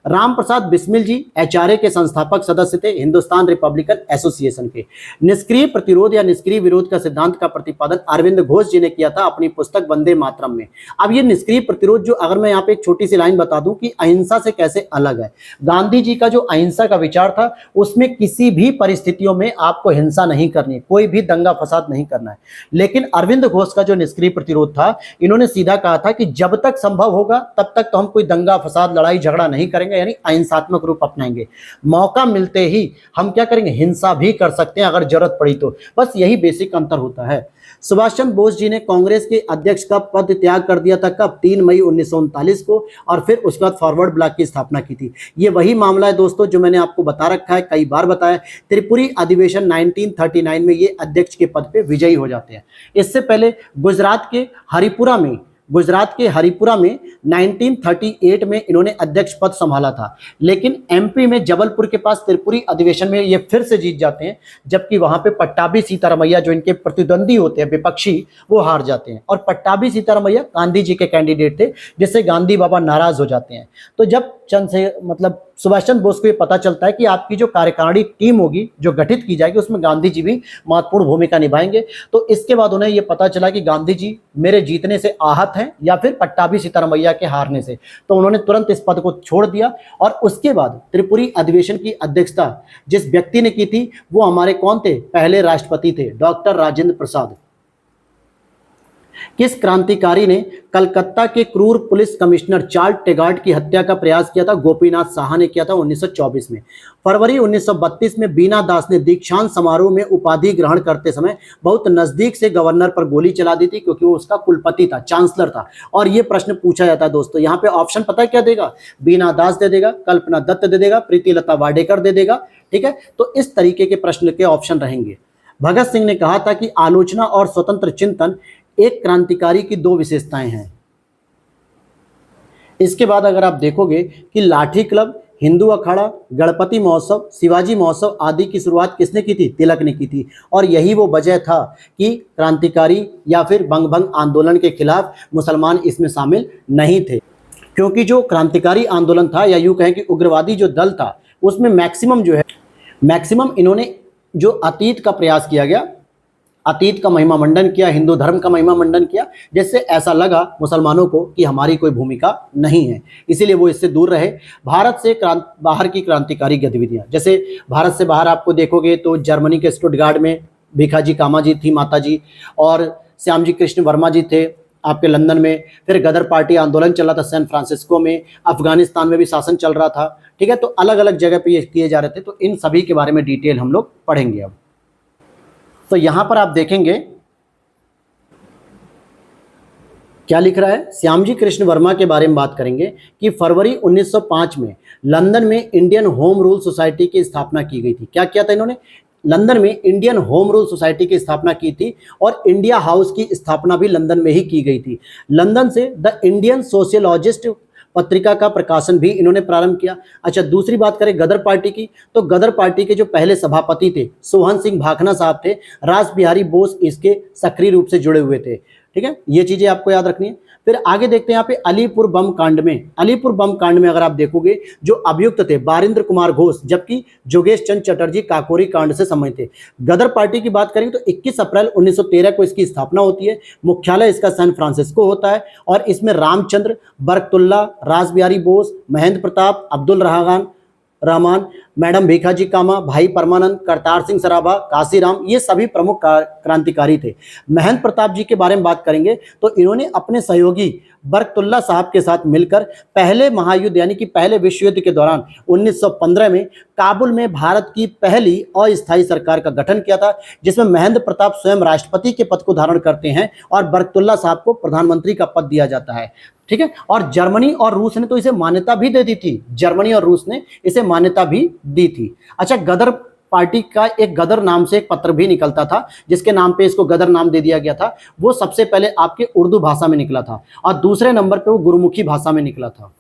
राम प्रसाद बिस्मिल जी एचआरए के संस्थापक सदस्य थे, हिंदुस्तान रिपब्लिकन एसोसिएशन के। निष्क्रिय प्रतिरोध या निष्क्रिय विरोध का सिद्धांत का प्रतिपादन अरविंद घोष जी ने किया था अपनी पुस्तक वंदे मातरम में। अब ये निष्क्रिय प्रतिरोध, जो अगर मैं यहाँ पे एक छोटी सी लाइन बता दूं कि अहिंसा से कैसे अलग है। गांधी जी का जो अहिंसा का विचार था, उसमें किसी भी परिस्थितियों में आपको हिंसा नहीं करनी, कोई भी दंगा फसाद नहीं करना है। लेकिन अरविंद घोष का जो निष्क्रिय प्रतिरोध था, इन्होंने सीधा कहा था कि जब तक संभव होगा तब तक तो हम कोई दंगा फसाद लड़ाई झगड़ा नहीं करेंगे, यानी अहिंसात्मक रूप अपनाएंगे। मौका मिलते ही हम क्या करेंगे, हिंसा भी कर सकते हैं अगर जरूरत पड़ी तो। बस यही बेसिक अंतर होता है। सुभाष चंद्र बोस जी ने कांग्रेस के अध्यक्ष का पद त्याग कर दिया था कब? 3 मई 1939 को, और फिर उसके बाद फॉरवर्ड ब्लॉक की स्थापना की थी। ये वही मामला है दोस्तों जो मैंने आपको बता रखा है, कई बार बताया। त्रिपुरी अधिवेशन 1939 में ये अध्यक्ष के पद पे विजयी हो जाते हैं। इससे पहले गुजरात के हरिपुरा में 1938 में इन्होंने अध्यक्ष पद संभाला था, लेकिन एमपी में जबलपुर के पास त्रिपुरी अधिवेशन में ये फिर से जीत जाते हैं, जबकि वहां पे पट्टाभी सीतारमैया जो इनके प्रतिद्वंदी होते हैं विपक्षी, वो हार जाते हैं। और पट्टाभी सीतारमैया गांधी जी के कैंडिडेट थे, जिससे गांधी बाबा नाराज हो जाते हैं। तो जब सुभाष चंद्र बोस को ये पता चलता है कि आपकी जो कार्यकारिणी टीम होगी जो गठित की जाएगी, उसमें गांधी जी भी महत्वपूर्ण भूमिका निभाएंगे, तो इसके बाद उन्हें ये पता चला कि गांधी जी मेरे जीतने से आहत हैं या फिर पट्टाभी सीतारमैया के हारने से। तो उन्होंने तुरंत इस पद को छोड़ दिया और उसके बाद त्रिपुरी अधिवेशन की अध्यक्षता जिस व्यक्ति ने की थी, वो हमारे कौन थे? पहले राष्ट्रपति थे, डॉक्टर राजेंद्र प्रसाद। किस क्रांतिकारी ने कलकत्ता के क्रूर पुलिस कमिश्नर चार्ल्स टेगार्ड की हत्या का प्रयास किया था? गोपीनाथ साहा ने किया था 1924 में। फरवरी 1932 में बीना दास ने दीक्षांत समारोह में उपाधि ग्रहण करते समय बहुत नजदीक से गवर्नर पर गोली चला दी थी, क्योंकि वो उसका कुलपति था, चांसलर था। और ये प्रश्न पूछा जाता है दोस्तों, यहाँ पे ऑप्शन पता है क्या देगा? बीना दास दे देगा, कल्पना दत्त दे देगा, प्रीतिलता वाडेकर दे देगा। ठीक है, तो इस तरीके के प्रश्न के ऑप्शन रहेंगे। भगत सिंह ने कहा था कि आलोचना और स्वतंत्र चिंतन एक क्रांतिकारी की 2 विशेषताएं हैं। इसके बाद अगर आप देखोगे कि लाठी क्लब, हिंदू अखाड़ा, गणपति महोत्सव, शिवाजी महोत्सव आदि की शुरुआत किसने की थी? तिलक ने की थी। और यही वो वजह था कि क्रांतिकारी या फिर बंग आंदोलन के खिलाफ मुसलमान इसमें शामिल नहीं थे, क्योंकि जो क्रांतिकारी आंदोलन था या यूं कहें कि उग्रवादी जो दल था, उसमें मैक्सिमम इन्होंने जो अतीत का प्रयास किया गया, अतीत का महिमा मंडन किया, हिंदू धर्म का महिमा मंडन किया, जिससे ऐसा लगा मुसलमानों को कि हमारी कोई भूमिका नहीं है, इसीलिए वो इससे दूर रहे। भारत से बाहर की क्रांतिकारी गतिविधियां, जैसे भारत से बाहर आपको देखोगे तो जर्मनी के स्टुटगार्ड में भिखाजी कामा जी थी, माता जी, और श्यामजी कृष्ण वर्मा जी थे आपके लंदन में। फिर गदर पार्टी आंदोलन चल रहा था सैन फ्रांसिस्को में, अफगानिस्तान में भी शासन चल रहा था। ठीक है, तो अलग अलग जगह पे ये किए जा रहे थे। तो इन सभी के बारे में डिटेल हम लोग पढ़ेंगे अब। तो यहां पर आप देखेंगे क्या लिख रहा है, श्यामजी कृष्ण वर्मा के बारे में बात करेंगे कि फरवरी 1905 में लंदन में इंडियन होम रूल सोसाइटी की स्थापना की गई थी। क्या किया था इन्होंने? लंदन में इंडियन होम रूल सोसाइटी की स्थापना की थी, और इंडिया हाउस की स्थापना भी लंदन में ही की गई थी। लंदन से द इंडियन सोशियोलॉजिस्ट पत्रिका का प्रकाशन भी इन्होंने प्रारंभ किया। अच्छा, दूसरी बात करें गदर पार्टी की, तो गदर पार्टी के जो पहले सभापति थे सोहन सिंह भाखना साहब थे, रास बिहारी बोस इसके सक्रिय रूप से जुड़े हुए थे। ठीक है, ये चीजें आपको याद रखनी है। फिर आगे देखते हैं यहाँ पे अलीपुर बम कांड में अगर आप देखोगे जो अभियुक्त थे बारिंद्र कुमार घोष, जबकि जोगेश चंद चटर्जी काकोरी कांड से संबंधित थे। गदर पार्टी की बात करेंगे तो 21 अप्रैल 1913 को इसकी स्थापना होती है। मुख्यालय इसका सैन फ्रांसिस्को होता है, और इसमें रामचंद्र, बरकतुल्ला, रास बिहारी बोस, महेंद्र प्रताप, अब्दुल रहमान, मैडम भीखाजी कामा, भाई परमानंद, करतार सिंह सराभा, काशीराम, ये सभी प्रमुख क्रांतिकारी थे। महंत प्रताप जी के बारे में बात करेंगे तो इन्होंने अपने सहयोगी बरकतुल्ला साहब के साथ मिलकर पहले महायुद्ध यानी कि पहले विश्व युद्ध के दौरान 1915 में काबुल में भारत की पहली अस्थायी सरकार का गठन किया था, जिसमें महेंद्र प्रताप स्वयं राष्ट्रपति के पद को धारण करते हैं और बरकतुल्ला साहब को प्रधानमंत्री का पद दिया जाता है। ठीक है, और जर्मनी और रूस ने तो इसे मान्यता भी दे दी थी, जर्मनी और रूस ने इसे मान्यता भी दी थी। अच्छा, गदर पार्टी का एक गदर नाम से एक पत्र भी निकलता था, जिसके नाम पे इसको गदर नाम दे दिया गया था। वो सबसे पहले आपके उर्दू भाषा में निकला था और दूसरे नंबर पे वो गुरुमुखी भाषा में निकला था।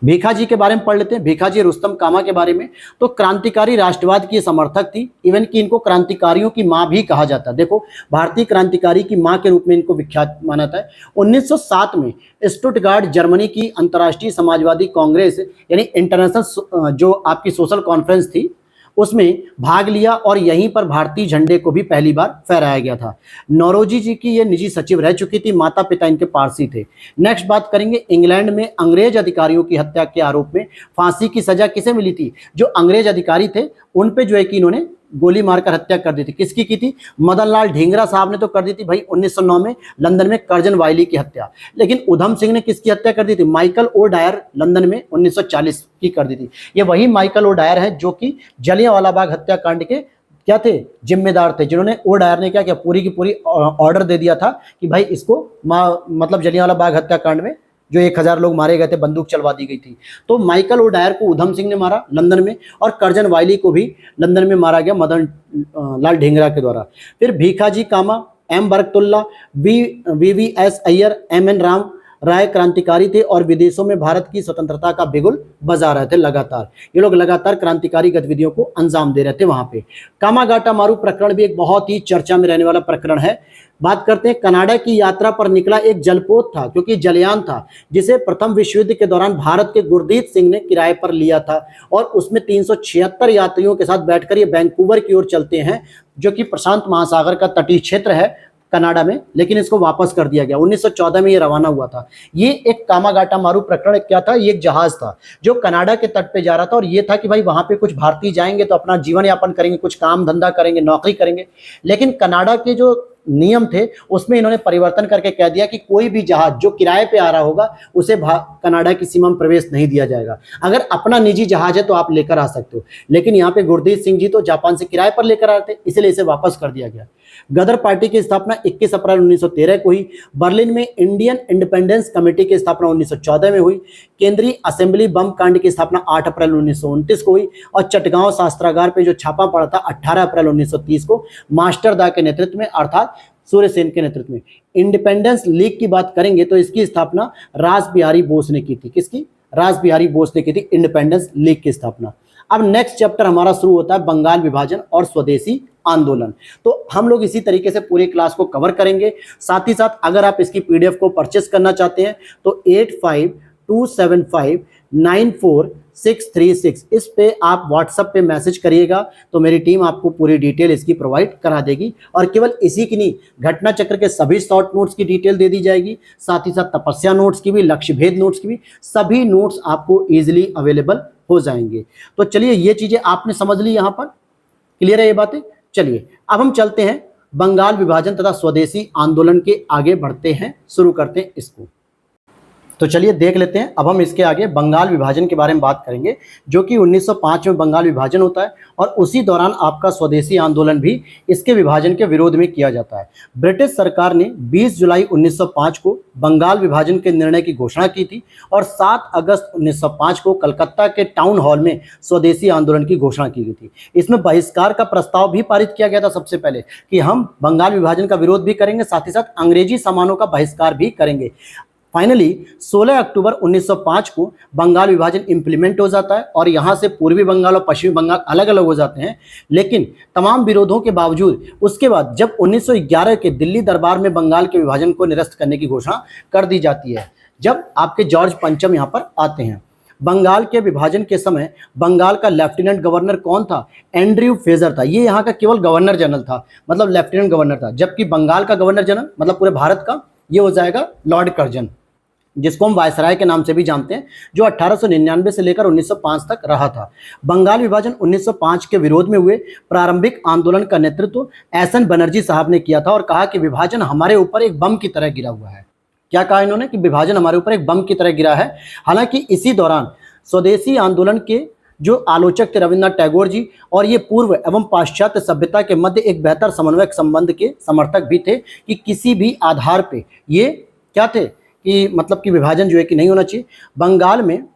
भीखाजी के बारे में पढ़ लेते हैं, भीखाजी रुस्तम कामा के बारे में। तो क्रांतिकारी राष्ट्रवाद की समर्थक थी, इवन कि इनको क्रांतिकारियों की मां भी कहा जाता है। देखो, भारतीय क्रांतिकारी की मां के रूप में इनको विख्यात माना जाता है। 1907 में स्टुटगार्ट जर्मनी की अंतर्राष्ट्रीय समाजवादी कांग्रेस यानी इंटरनेशनल जो आपकी सोशल कॉन्फ्रेंस थी उसमें भाग लिया और यहीं पर भारतीय झंडे को भी पहली बार फहराया गया था। नौरोजी जी की ये निजी सचिव रह चुकी थी, माता पिता इनके पारसी थे। नेक्स्ट बात करेंगे, इंग्लैंड में अंग्रेज अधिकारियों की हत्या के आरोप में फांसी की सजा किसे मिली थी? जो अंग्रेज अधिकारी थे उन पे जो है कि इन्होंने गोली मारकर हत्या कर दी थी। किसकी की थी? मदन लाल ढींगरा साहब ने तो कर दी थी भाई 1909 में लंदन में कर्जन वायली की हत्या। लेकिन उधम सिंह ने किसकी हत्या कर दी थी? माइकल ओ डायर लंदन में 1940 की कर दी थी। ये वही माइकल ओ डायर है जो कि जलियांवाला बाग हत्याकांड के क्या थे? जिम्मेदार थे, जिन्होंने ओ डायर ने क्या किया, पूरी की पूरी ऑर्डर दे दिया था कि भाई इसको मतलब जलियांवाला बाग हत्याकांड में जो 1000 लोग मारे गए थे, बंदूक चलवा दी गई थी। तो माइकल ओ डायर को उधम सिंह ने मारा लंदन में और कर्जन वायली को भी लंदन में मारा गया मदन लाल ढींगरा के द्वारा। फिर Bhikaji Cama, M Barkatullah, V V S Iyer, M N Ram Roy क्रांतिकारी थे और विदेशों में भारत की स्वतंत्रता का बिगुल बजा रहे थे। लगातार ये लोग लगातार क्रांतिकारी गतिविधियों को अंजाम दे रहे थे वहां पे। कामागाटा मारू प्रकरण भी एक बहुत ही चर्चा में रहने वाला प्रकरण है। बात करते हैं, कनाडा की यात्रा पर निकला एक जलपोत था, क्योंकि जलयान था, जिसे प्रथम विश्व युद्ध के दौरान भारत के गुरदीप सिंह ने किराए पर लिया था और उसमें 376 यात्रियों के साथ बैठकर ये वैंकूवर की ओर चलते हैं, जो कि प्रशांत महासागर का तटीय क्षेत्र है कनाडा में, लेकिन इसको वापस कर दिया गया। 1914 में ये रवाना हुआ था। ये एक कामागाटा मारू प्रकरण क्या था? ये एक जहाज था जो कनाडा के तट पे जा रहा था और ये था कि भाई वहां पे कुछ भारतीय जाएंगे तो अपना जीवन यापन करेंगे, कुछ काम धंधा करेंगे, नौकरी करेंगे। लेकिन कनाडा के जो नियम थे उसमें इन्होंने परिवर्तन करके कह दिया कि कोई भी जहाज जो किराए पे आ रहा होगा उसे कनाडा की सीमा में प्रवेश नहीं दिया जाएगा। अगर अपना निजी जहाज है तो आप लेकर आ सकते हो, लेकिन यहाँ पे गुरदीप सिंह जी तो जापान से किराए पर लेकर आए थे, इसलिए इसे वापस कर दिया गया। गदर पार्टी की स्थापना 21 अप्रैल 1913 को हुई। बर्लिन में इंडियन इंडिपेंडेंस कमेटी की स्थापना 1914 में हुई। केंद्रीय असेंबली बम कांड की स्थापना 8 अप्रैल 1929 को हुई और चटगांव शास्त्रागार पे जो छापा पड़ा था 18 अप्रैल 1930 को मास्टर दा के नेतृत्व में अर्थात सूर्य सेन के नेतृत्व में। इंडिपेंडेंस लीग की बात करेंगे तो इसकी स्थापना रास बिहारी बोस ने की थी। किसकी? रास बिहारी बोस ने की थी इंडिपेंडेंस लीग की स्थापना। अब नेक्स्ट चैप्टर हमारा शुरू होता है बंगाल विभाजन और स्वदेशी आंदोलन। तो हम लोग इसी तरीके से पूरी क्लास को कवर करेंगे। साथ ही साथ अगर आप इसकी पीडीएफ को परचेस करना चाहते हैं तो 8527594636 इस पे आप व्हाट्सएप पे मैसेज करिएगा तो मेरी टीम आपको पूरी डिटेल इसकी प्रोवाइड करा देगी। और केवल इसी की नहीं, घटना चक्र के सभी शॉर्ट नोट्स की डिटेल दे दी जाएगी, साथ ही साथ तपस्या नोट्स की भी, लक्ष्य भेद नोट्स की भी, सभी नोट्स आपको ईजिली अवेलेबल हो जाएंगे। तो चलिए, ये चीजें आपने समझ ली, यहाँ पर क्लियर है ये बातें। चलिए अब हम चलते हैं बंगाल विभाजन तथा स्वदेशी आंदोलन के आगे बढ़ते हैं, शुरू करते हैं इसको। तो चलिए देख लेते हैं। अब हम इसके आगे बंगाल विभाजन के बारे में बात करेंगे, जो कि 1905 में बंगाल विभाजन होता है और उसी दौरान आपका स्वदेशी आंदोलन भी इसके विभाजन के विरोध में किया जाता है। ब्रिटिश सरकार ने 20 जुलाई 1905 को बंगाल विभाजन के निर्णय की घोषणा की थी और 7 अगस्त 1905 को कलकत्ता के टाउन हॉल में स्वदेशी आंदोलन की घोषणा की गई थी। इसमें बहिष्कार का प्रस्ताव भी पारित किया गया था सबसे पहले कि हम बंगाल विभाजन का विरोध भी करेंगे, साथ ही साथ अंग्रेजी सामानों का बहिष्कार भी करेंगे। फाइनली 16 अक्टूबर 1905 को बंगाल विभाजन इंप्लीमेंट हो जाता है और यहाँ से पूर्वी बंगाल और पश्चिमी बंगाल अलग अलग हो जाते हैं। लेकिन तमाम विरोधों के बावजूद उसके बाद जब 1911 के दिल्ली दरबार में बंगाल के विभाजन को निरस्त करने की घोषणा कर दी जाती है, जब आपके जॉर्ज पंचम यहाँ पर आते हैं। बंगाल के विभाजन के समय बंगाल का लेफ्टिनेंट गवर्नर कौन था? एंड्रयू फ्रेजर था। ये यहाँ का केवल गवर्नर जनरल था, मतलब लेफ्टिनेंट गवर्नर था, जबकि बंगाल का गवर्नर जनरल मतलब पूरे भारत का ये हो जाएगा लॉर्ड कर्जन। जिसको हम वायसराय के नाम से भी जानते हैं, जो 1899 से लेकर 1905 तक रहा था। बंगाल विभाजन 1905 के विरोध में हुए प्रारंभिक आंदोलन का नेतृत्व एसएन बनर्जी साहब ने किया था और कहा कि विभाजन हमारे ऊपर एक बम की तरह गिरा हुआ है। क्या कहा इन्होंने कि विभाजन हमारे ऊपर एक बम की तरह गिरा है। हालांकि इसी दौरान स्वदेशी आंदोलन के जो आलोचक थे रविन्द्रनाथ टैगोर जी, और ये पूर्व एवं पाश्चात्य सभ्यता के मध्य एक बेहतर समन्वयक संबंध के समर्थक भी थे कि किसी भी आधार पे ये क्या थे कि मतलब कि विभाजन जो है कि नहीं होना चाहिए। बंगाल में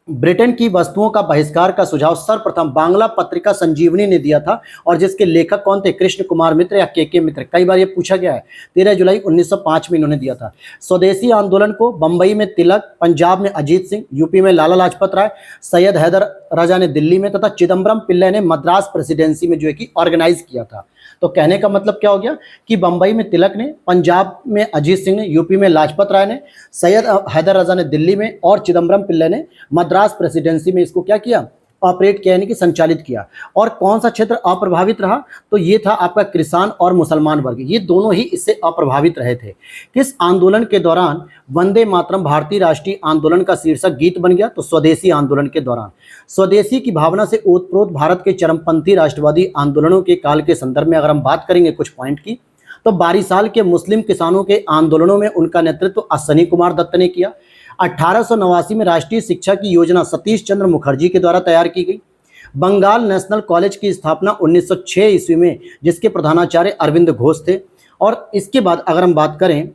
ब्रिटेन की वस्तुओं का बहिष्कार का सुझाव सर्वप्रथम बांग्ला पत्रिका संजीवनी ने दिया था, और जिसके लेखक कौन थे? कृष्ण कुमार मित्र या के मित्र। कई बार ये पूछा गया है। 13 जुलाई 1905 में इन्होंने दिया था। स्वदेशी आंदोलन को बंबई में तिलक, पंजाब में अजीत सिंह, यूपी में लाला लाजपत राय, सैयद हैदर राजा ने दिल्ली में तथा चिदम्बरम पिल्लै ने मद्रास प्रेसिडेंसी में जो है कि ऑर्गेनाइज किया था। तो कहने का मतलब क्या हो गया कि बंबई में तिलक ने, पंजाब में अजीत सिंह ने, यूपी में लाजपत राय ने, सैयद हैदर राजा ने दिल्ली में और चिदम्बरम पिल्लै ने मद्रास प्रेसिडेंसी में इसको क्या किया? ऑपरेट किया, यानी कि संचालित किया। और कौन सा क्षेत्र अप्रभावित रहा? तो ये था आपका किसान और मुसलमान वर्ग, ये दोनों ही इससे अप्रभावित रहे थे। किस आंदोलन के दौरान वंदे मातरम भारतीय राष्ट्रीय आंदोलन का शीर्षक गीत बन गया? तो स्वदेशी आंदोलन के दौरान। स्वदेशी की भावना से ओतप्रोत भारत के चरमपंथी राष्ट्रवादी आंदोलनों के काल के संदर्भ में अगर हम बात करेंगे कुछ पॉइंट की, तो 12 साल के मुस्लिम किसानों के आंदोलनों में उनका नेतृत्व अश्वनी कुमार दत्त ने किया। 1889 में राष्ट्रीय शिक्षा की योजना सतीश चंद्र मुखर्जी के द्वारा तैयार की गई। बंगाल नेशनल कॉलेज की स्थापना 1906 ईस्वी में, जिसके प्रधानाचार्य अरविंद घोष थे। और इसके बाद अगर हम बात करें,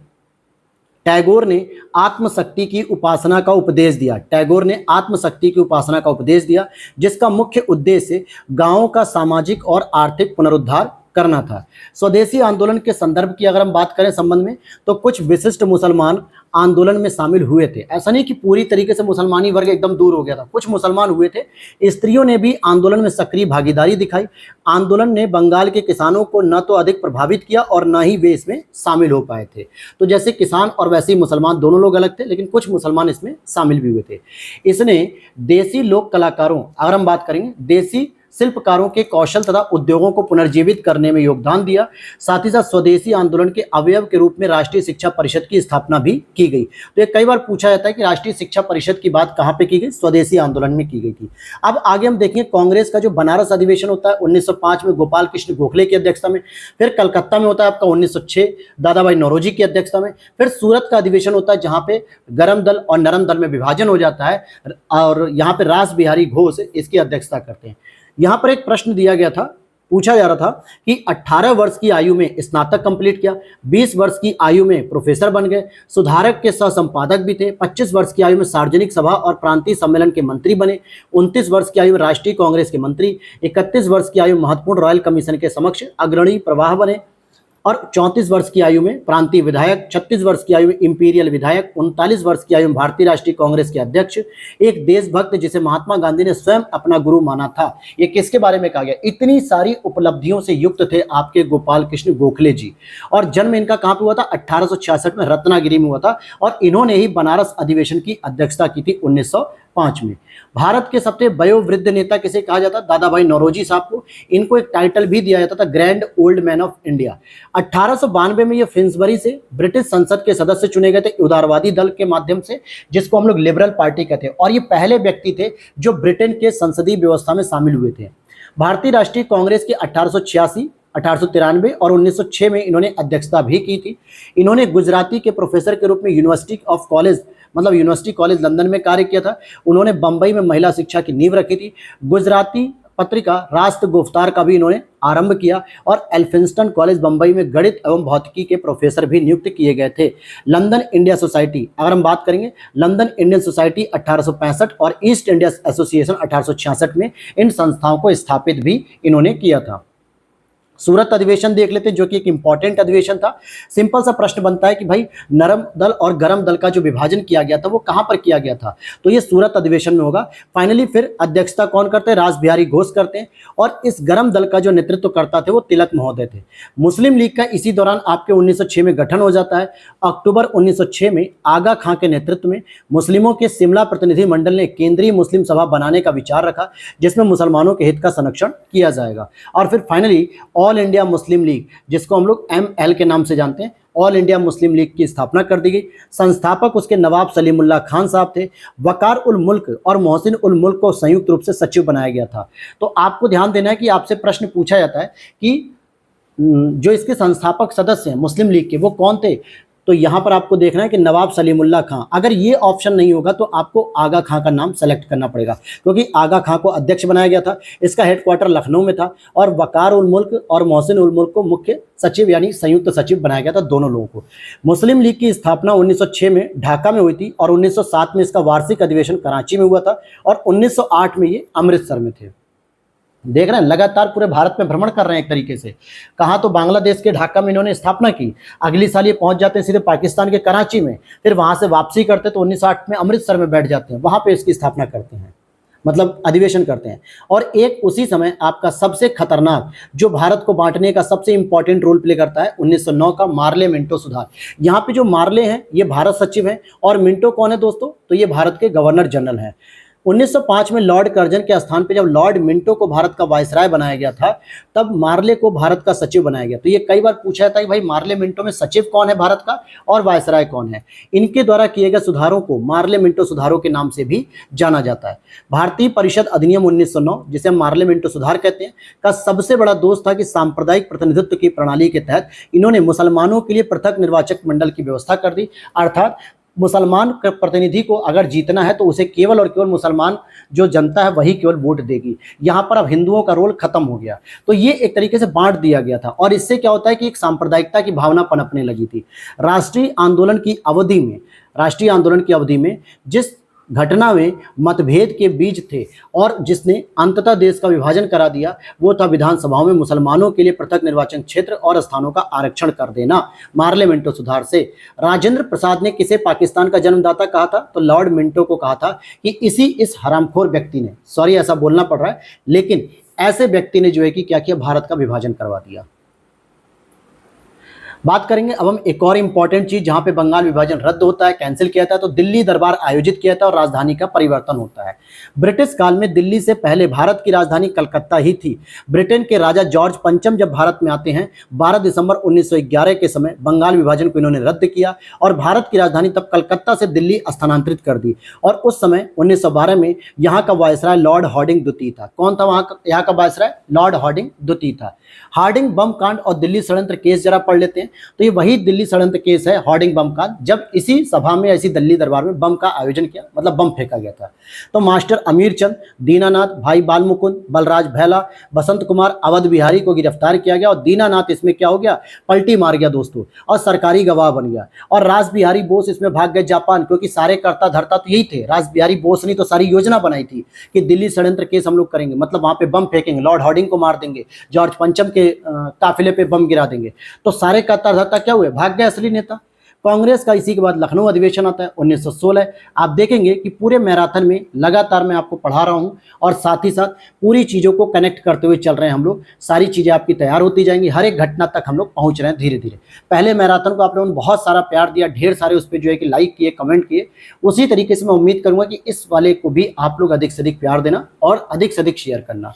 टैगोर ने आत्मशक्ति की उपासना का उपदेश दिया। टैगोर ने आत्मशक्ति की उपासना का उपदेश दिया, जिसका मुख्य उद्देश्य गांवों का सामाजिक और आर्थिक पुनरुद्धार करना था। स्वदेशी आंदोलन के संदर्भ की अगर हम बात करें संबंध में, तो कुछ विशिष्ट मुसलमान आंदोलन में शामिल हुए थे। ऐसा नहीं कि पूरी तरीके से मुसलमानी वर्ग एकदम दूर हो गया था, कुछ मुसलमान हुए थे। स्त्रियों ने भी आंदोलन में सक्रिय भागीदारी दिखाई। आंदोलन ने बंगाल के किसानों को न तो अधिक प्रभावित किया और न ही वे इसमें शामिल हो पाए थे। तो जैसे किसान और वैसे ही मुसलमान दोनों लोग अलग थे, लेकिन कुछ मुसलमान इसमें शामिल भी हुए थे। इसने देसी लोक कलाकारों, अगर हम बात करेंगे, देसी शिल्पकारों के कौशल तथा उद्योगों को पुनर्जीवित करने में योगदान दिया। साथ ही साथ स्वदेशी आंदोलन के अवयव के रूप में राष्ट्रीय शिक्षा परिषद की स्थापना भी की गई। तो ये कई बार पूछा जाता है कि राष्ट्रीय शिक्षा परिषद की बात कहाँ पे की गई? स्वदेशी आंदोलन में की गई थी। अब आगे हम देखेंगे कांग्रेस का जो बनारस अधिवेशन होता है 1905 में गोपाल कृष्ण गोखले की अध्यक्षता में, फिर कलकत्ता में होता है आपका 1906 दादाभाई नौरोजी की अध्यक्षता में, फिर सूरत का अधिवेशन होता है जहाँ पे गरम दल और नरम दल में विभाजन हो जाता है, और यहाँ पे रास बिहारी घोष इसकी अध्यक्षता करते हैं। यहाँ पर एक प्रश्न दिया गया था, पूछा जा रहा था कि 18 वर्ष की आयु में स्नातक कंप्लीट किया, 20 वर्ष की आयु में प्रोफेसर बन गए, सुधारक के सह संपादक भी थे, 25 वर्ष की आयु में सार्वजनिक सभा और प्रांतीय सम्मेलन के मंत्री बने, 29 वर्ष की आयु में राष्ट्रीय कांग्रेस के मंत्री, 31 वर्ष की आयु में महत्वपूर्ण रॉयल कमीशन के समक्ष अग्रणी प्रवाह बने, और 34 वर्ष की आयु में प्रांतीय विधायक, 36 वर्ष की आयु में इंपीरियल विधायक, 39 वर्ष की आयु में भारतीय राष्ट्रीय कांग्रेस के अध्यक्ष, एक देशभक्त जिसे महात्मा गांधी ने स्वयं अपना गुरु माना था। ये किसके बारे में कहा गया? इतनी सारी उपलब्धियों से युक्त थे आपके गोपाल कृष्ण गोखले जी। और जन्म इनका कहाँ पे हुआ था? 1866 में रत्नागिरी में हुआ था, और इन्होंने ही बनारस अधिवेशन की अध्यक्षता की थी 1905 में। भारत के सबसे वयोवृद्ध नेता किसे कहा जाता? दादाभाई नौरोजी साहब को। इनको एक टाइटल भी दिया जाता था, grand old man of India. 1892 में ये फिन्सबरी से ब्रिटिश संसद के सदस्य चुने गए थे उदारवादी दल के माध्यम से, जिसको हम लोग लिबरल पार्टी कहते हैं, और ये पहले व्यक्ति थे जो ब्रिटेन के संसदीय व्यवस्था में शामिल हुए थे। भारतीय राष्ट्रीय कांग्रेस के 1886, 1893 और 1906 में इन्होंने अध्यक्षता भी की थी। इन्होंने गुजराती के प्रोफेसर के रूप में यूनिवर्सिटी कॉलेज लंदन में कार्य किया था। उन्होंने बंबई में महिला शिक्षा की नींव रखी थी। गुजराती पत्रिका राष्ट्र गुफ्तार का भी इन्होंने आरंभ किया, और एल्फिंस्टन कॉलेज बंबई में गणित एवं भौतिकी के प्रोफेसर भी नियुक्त किए गए थे। लंदन इंडिया सोसाइटी, अगर हम बात करेंगे, लंदन इंडियन सोसाइटी 1865 और ईस्ट इंडिया एसोसिएशन 1866 में इन संस्थाओं को स्थापित भी इन्होंने किया था। सूरत अधिवेशन देख लेते हैं, जो कि एक इंपॉर्टेंट अधिवेशन था। सिंपल सा प्रश्न बनता है कि भाई नरम दल और गरम दल का जो विभाजन किया गया था वो कहां पर किया गया था? तो ये सूरत अधिवेशन में होगा। फाइनली फिर अध्यक्षता कौन करते हैं? रास बिहारी घोष करते हैं, और इस गरम दल का जो नेतृत्व करता थे वो तिलक महोदय थे। मुस्लिम लीग का इसी दौरान आपके 1906 में गठन हो जाता है। अक्टूबर 1906 में आगा खां के नेतृत्व में मुस्लिमों के शिमला प्रतिनिधि मंडल ने केंद्रीय मुस्लिम सभा बनाने का विचार रखा, जिसमें मुसलमानों के हित का संरक्षण किया जाएगा। और फिर finally all India Muslim league, जिसको हम लोग ML के नाम से जानते हैं, ऑल इंडिया मुस्लिम लीग की स्थापना कर दी गई। संस्थापक उसके नवाब सलीमुल्लाह खान साहब थे। वकार उल मुल्क और मोहसिन उल मुल्क को संयुक्त रूप से सचिव बनाया गया था। तो आपको ध्यान देना है कि आपसे प्रश्न पूछा जाता है कि जो इसके संस्थापक सदस्य हैं मुस्लिम लीग के, वो कौन थे। तो यहाँ पर आपको देखना है कि नवाब सलीमुल्लाह खां। अगर ये ऑप्शन नहीं होगा तो आपको आगा खां का नाम सेलेक्ट करना पड़ेगा, क्योंकि आगा खां को अध्यक्ष बनाया गया था। इसका हेडक्वार्टर लखनऊ में था और वकार उल मुल्क और मोहसिन उल मुल्क को मुख्य सचिव यानी संयुक्त सचिव बनाया गया था, दोनों लोगों को। मुस्लिम लीग की स्थापना 1906 में ढाका में हुई थी और 1907 में इसका वार्षिक अधिवेशन कराची में हुआ था और 1908 में ये अमृतसर में थे। देख रहे हैं, लगातार पूरे भारत में भ्रमण कर रहे हैं एक तरीके से। कहाँ तो बांग्लादेश के ढाका में इन्होंने स्थापना की, अगली साल ये पहुंच जाते हैं सीधे पाकिस्तान के कराची में, फिर वहां से वापसी करते तो 1908 में अमृतसर में बैठ जाते हैं, वहां पे इसकी स्थापना करते हैं, मतलब अधिवेशन करते हैं। और एक उसी समय आपका सबसे खतरनाक, जो भारत को बांटने का सबसे इंपॉर्टेंट रोल प्ले करता है, 1909 का मार्ले मिंटो सुधार। यहाँ पे जो मार्ले हैं ये भारत सचिव हैं और मिंटो कौन है दोस्तों, तो ये भारत के गवर्नर जनरल हैं। 1905 में लॉर्ड कर्जन के स्थान पे जब लॉर्ड मिंटो को भारत का वायसराय बनाया गया था, तब मार्ले को भारत का सचिव बनाया गया। तो ये कई बार पूछा जाता है कि भाई मार्ले मिंटो में सचिव कौन है भारत का और वायसराय कौन है। इनके द्वारा किए गए सुधारों को मार्ले मिंटो सुधारों के नाम से भी जाना जाता है। भारतीय परिषद अधिनियम 1909, जिसे हम मार्ले मिंटो सुधार कहते हैं, का सबसे बड़ा दोष था कि सांप्रदायिक प्रतिनिधित्व की प्रणाली के तहत इन्होंने मुसलमानों के लिए पृथक निर्वाचक मंडल की व्यवस्था कर दी। अर्थात मुसलमान प्रतिनिधि को अगर जीतना है तो उसे केवल और केवल मुसलमान जो जनता है वही केवल वोट देगी। यहाँ पर अब हिंदुओं का रोल खत्म हो गया। तो ये एक तरीके से बांट दिया गया था और इससे क्या होता है कि एक सांप्रदायिकता की भावना पनपने लगी थी। राष्ट्रीय आंदोलन की अवधि में जिस घटना में मतभेद के बीज थे और जिसने अंततः देश का विभाजन करा दिया, वो था विधानसभाओं में मुसलमानों के लिए पृथक निर्वाचन क्षेत्र और स्थानों का आरक्षण कर देना मार्ले मिंटो सुधार से। राजेंद्र प्रसाद ने किसे पाकिस्तान का जन्मदाता कहा था, तो लॉर्ड मिंटो को कहा था कि इस हरामखोर व्यक्ति ने, सॉरी ऐसा बोलना पड़ रहा है, लेकिन ऐसे व्यक्ति ने जो है कि क्या किया, भारत का विभाजन करवा दिया। बात करेंगे अब हम एक और इंपॉर्टेंट चीज, जहां पे बंगाल विभाजन रद्द होता है, कैंसिल किया था, तो दिल्ली दरबार आयोजित किया था और राजधानी का परिवर्तन होता है। ब्रिटिश काल में दिल्ली से पहले भारत की राजधानी कलकत्ता ही थी। ब्रिटेन के राजा जॉर्ज पंचम जब भारत में आते हैं 12 दिसंबर 1911 के समय बंगाल विभाजन को इन्होंने रद्द किया और भारत की राजधानी तब कलकत्ता से दिल्ली स्थानांतरित कर दी। और उस समय 1912 में यहाँ का वायसराय लॉर्ड हार्डिंग द्वितीय था। कौन था यहाँ का वायसराय? लॉर्ड हार्डिंग द्वितीय था। हार्डिंग बम कांड और दिल्ली षड्यंत्र केस जरा पढ़ लेते हैं। तो ये वही दिल्ली षड्यंत्र केस है, हार्डिंग बम कांड, जब इसी सभा में, इसी दिल्ली दरबार में बम का आयोजन किया, मतलब बम फेंका गया था। तो मास्टर अमीर चंद, दीनानाथ, भाई बाल मुकुंद, बलराज भैला, बसंत कुमार, अवध बिहारी को गिरफ्तार किया गया और दीनानाथ इसमें क्या हो गया, पलटी मार गया दोस्तों और सरकारी गवाह बन गया। और रास बिहारी बोस इसमें भाग गए जापान, क्योंकि सारे कर्ता धर्ता तो यही थे। रास बिहारी बोस ने तो सारी योजना बनाई थी कि दिल्ली षड्यंत्र केस हम लोग करेंगे, मतलब वहां पे बम फेंकेंगे, लॉर्ड हार्डिंग को मार देंगे, जॉर्ज पंचम के काफिले पे बम गिरा देंगे। तो सारे कर्ता धर्ता क्या हुए, भाग गए असली नेता। कांग्रेस का इसी के बाद लखनऊ अधिवेशन आता है 1916। आप देखेंगे कि पूरे मैराथन में लगातार मैं आपको पढ़ा रहा हूं और साथ ही साथ पूरी चीज़ों को कनेक्ट करते हुए चल रहे हैं हम लोग। सारी चीज़ें आपकी तैयार होती जाएंगी, हर एक घटना तक हम लोग पहुंच रहे हैं धीरे धीरे। पहले मैराथन को आप लोगों ने बहुत सारा प्यार दिया, ढेर सारे उस पर जो है कि लाइक किए, कमेंट किए। उसी तरीके से मैं उम्मीद करूंगा कि इस वाले को भी आप लोग अधिक से अधिक प्यार देना और अधिक से अधिक शेयर करना।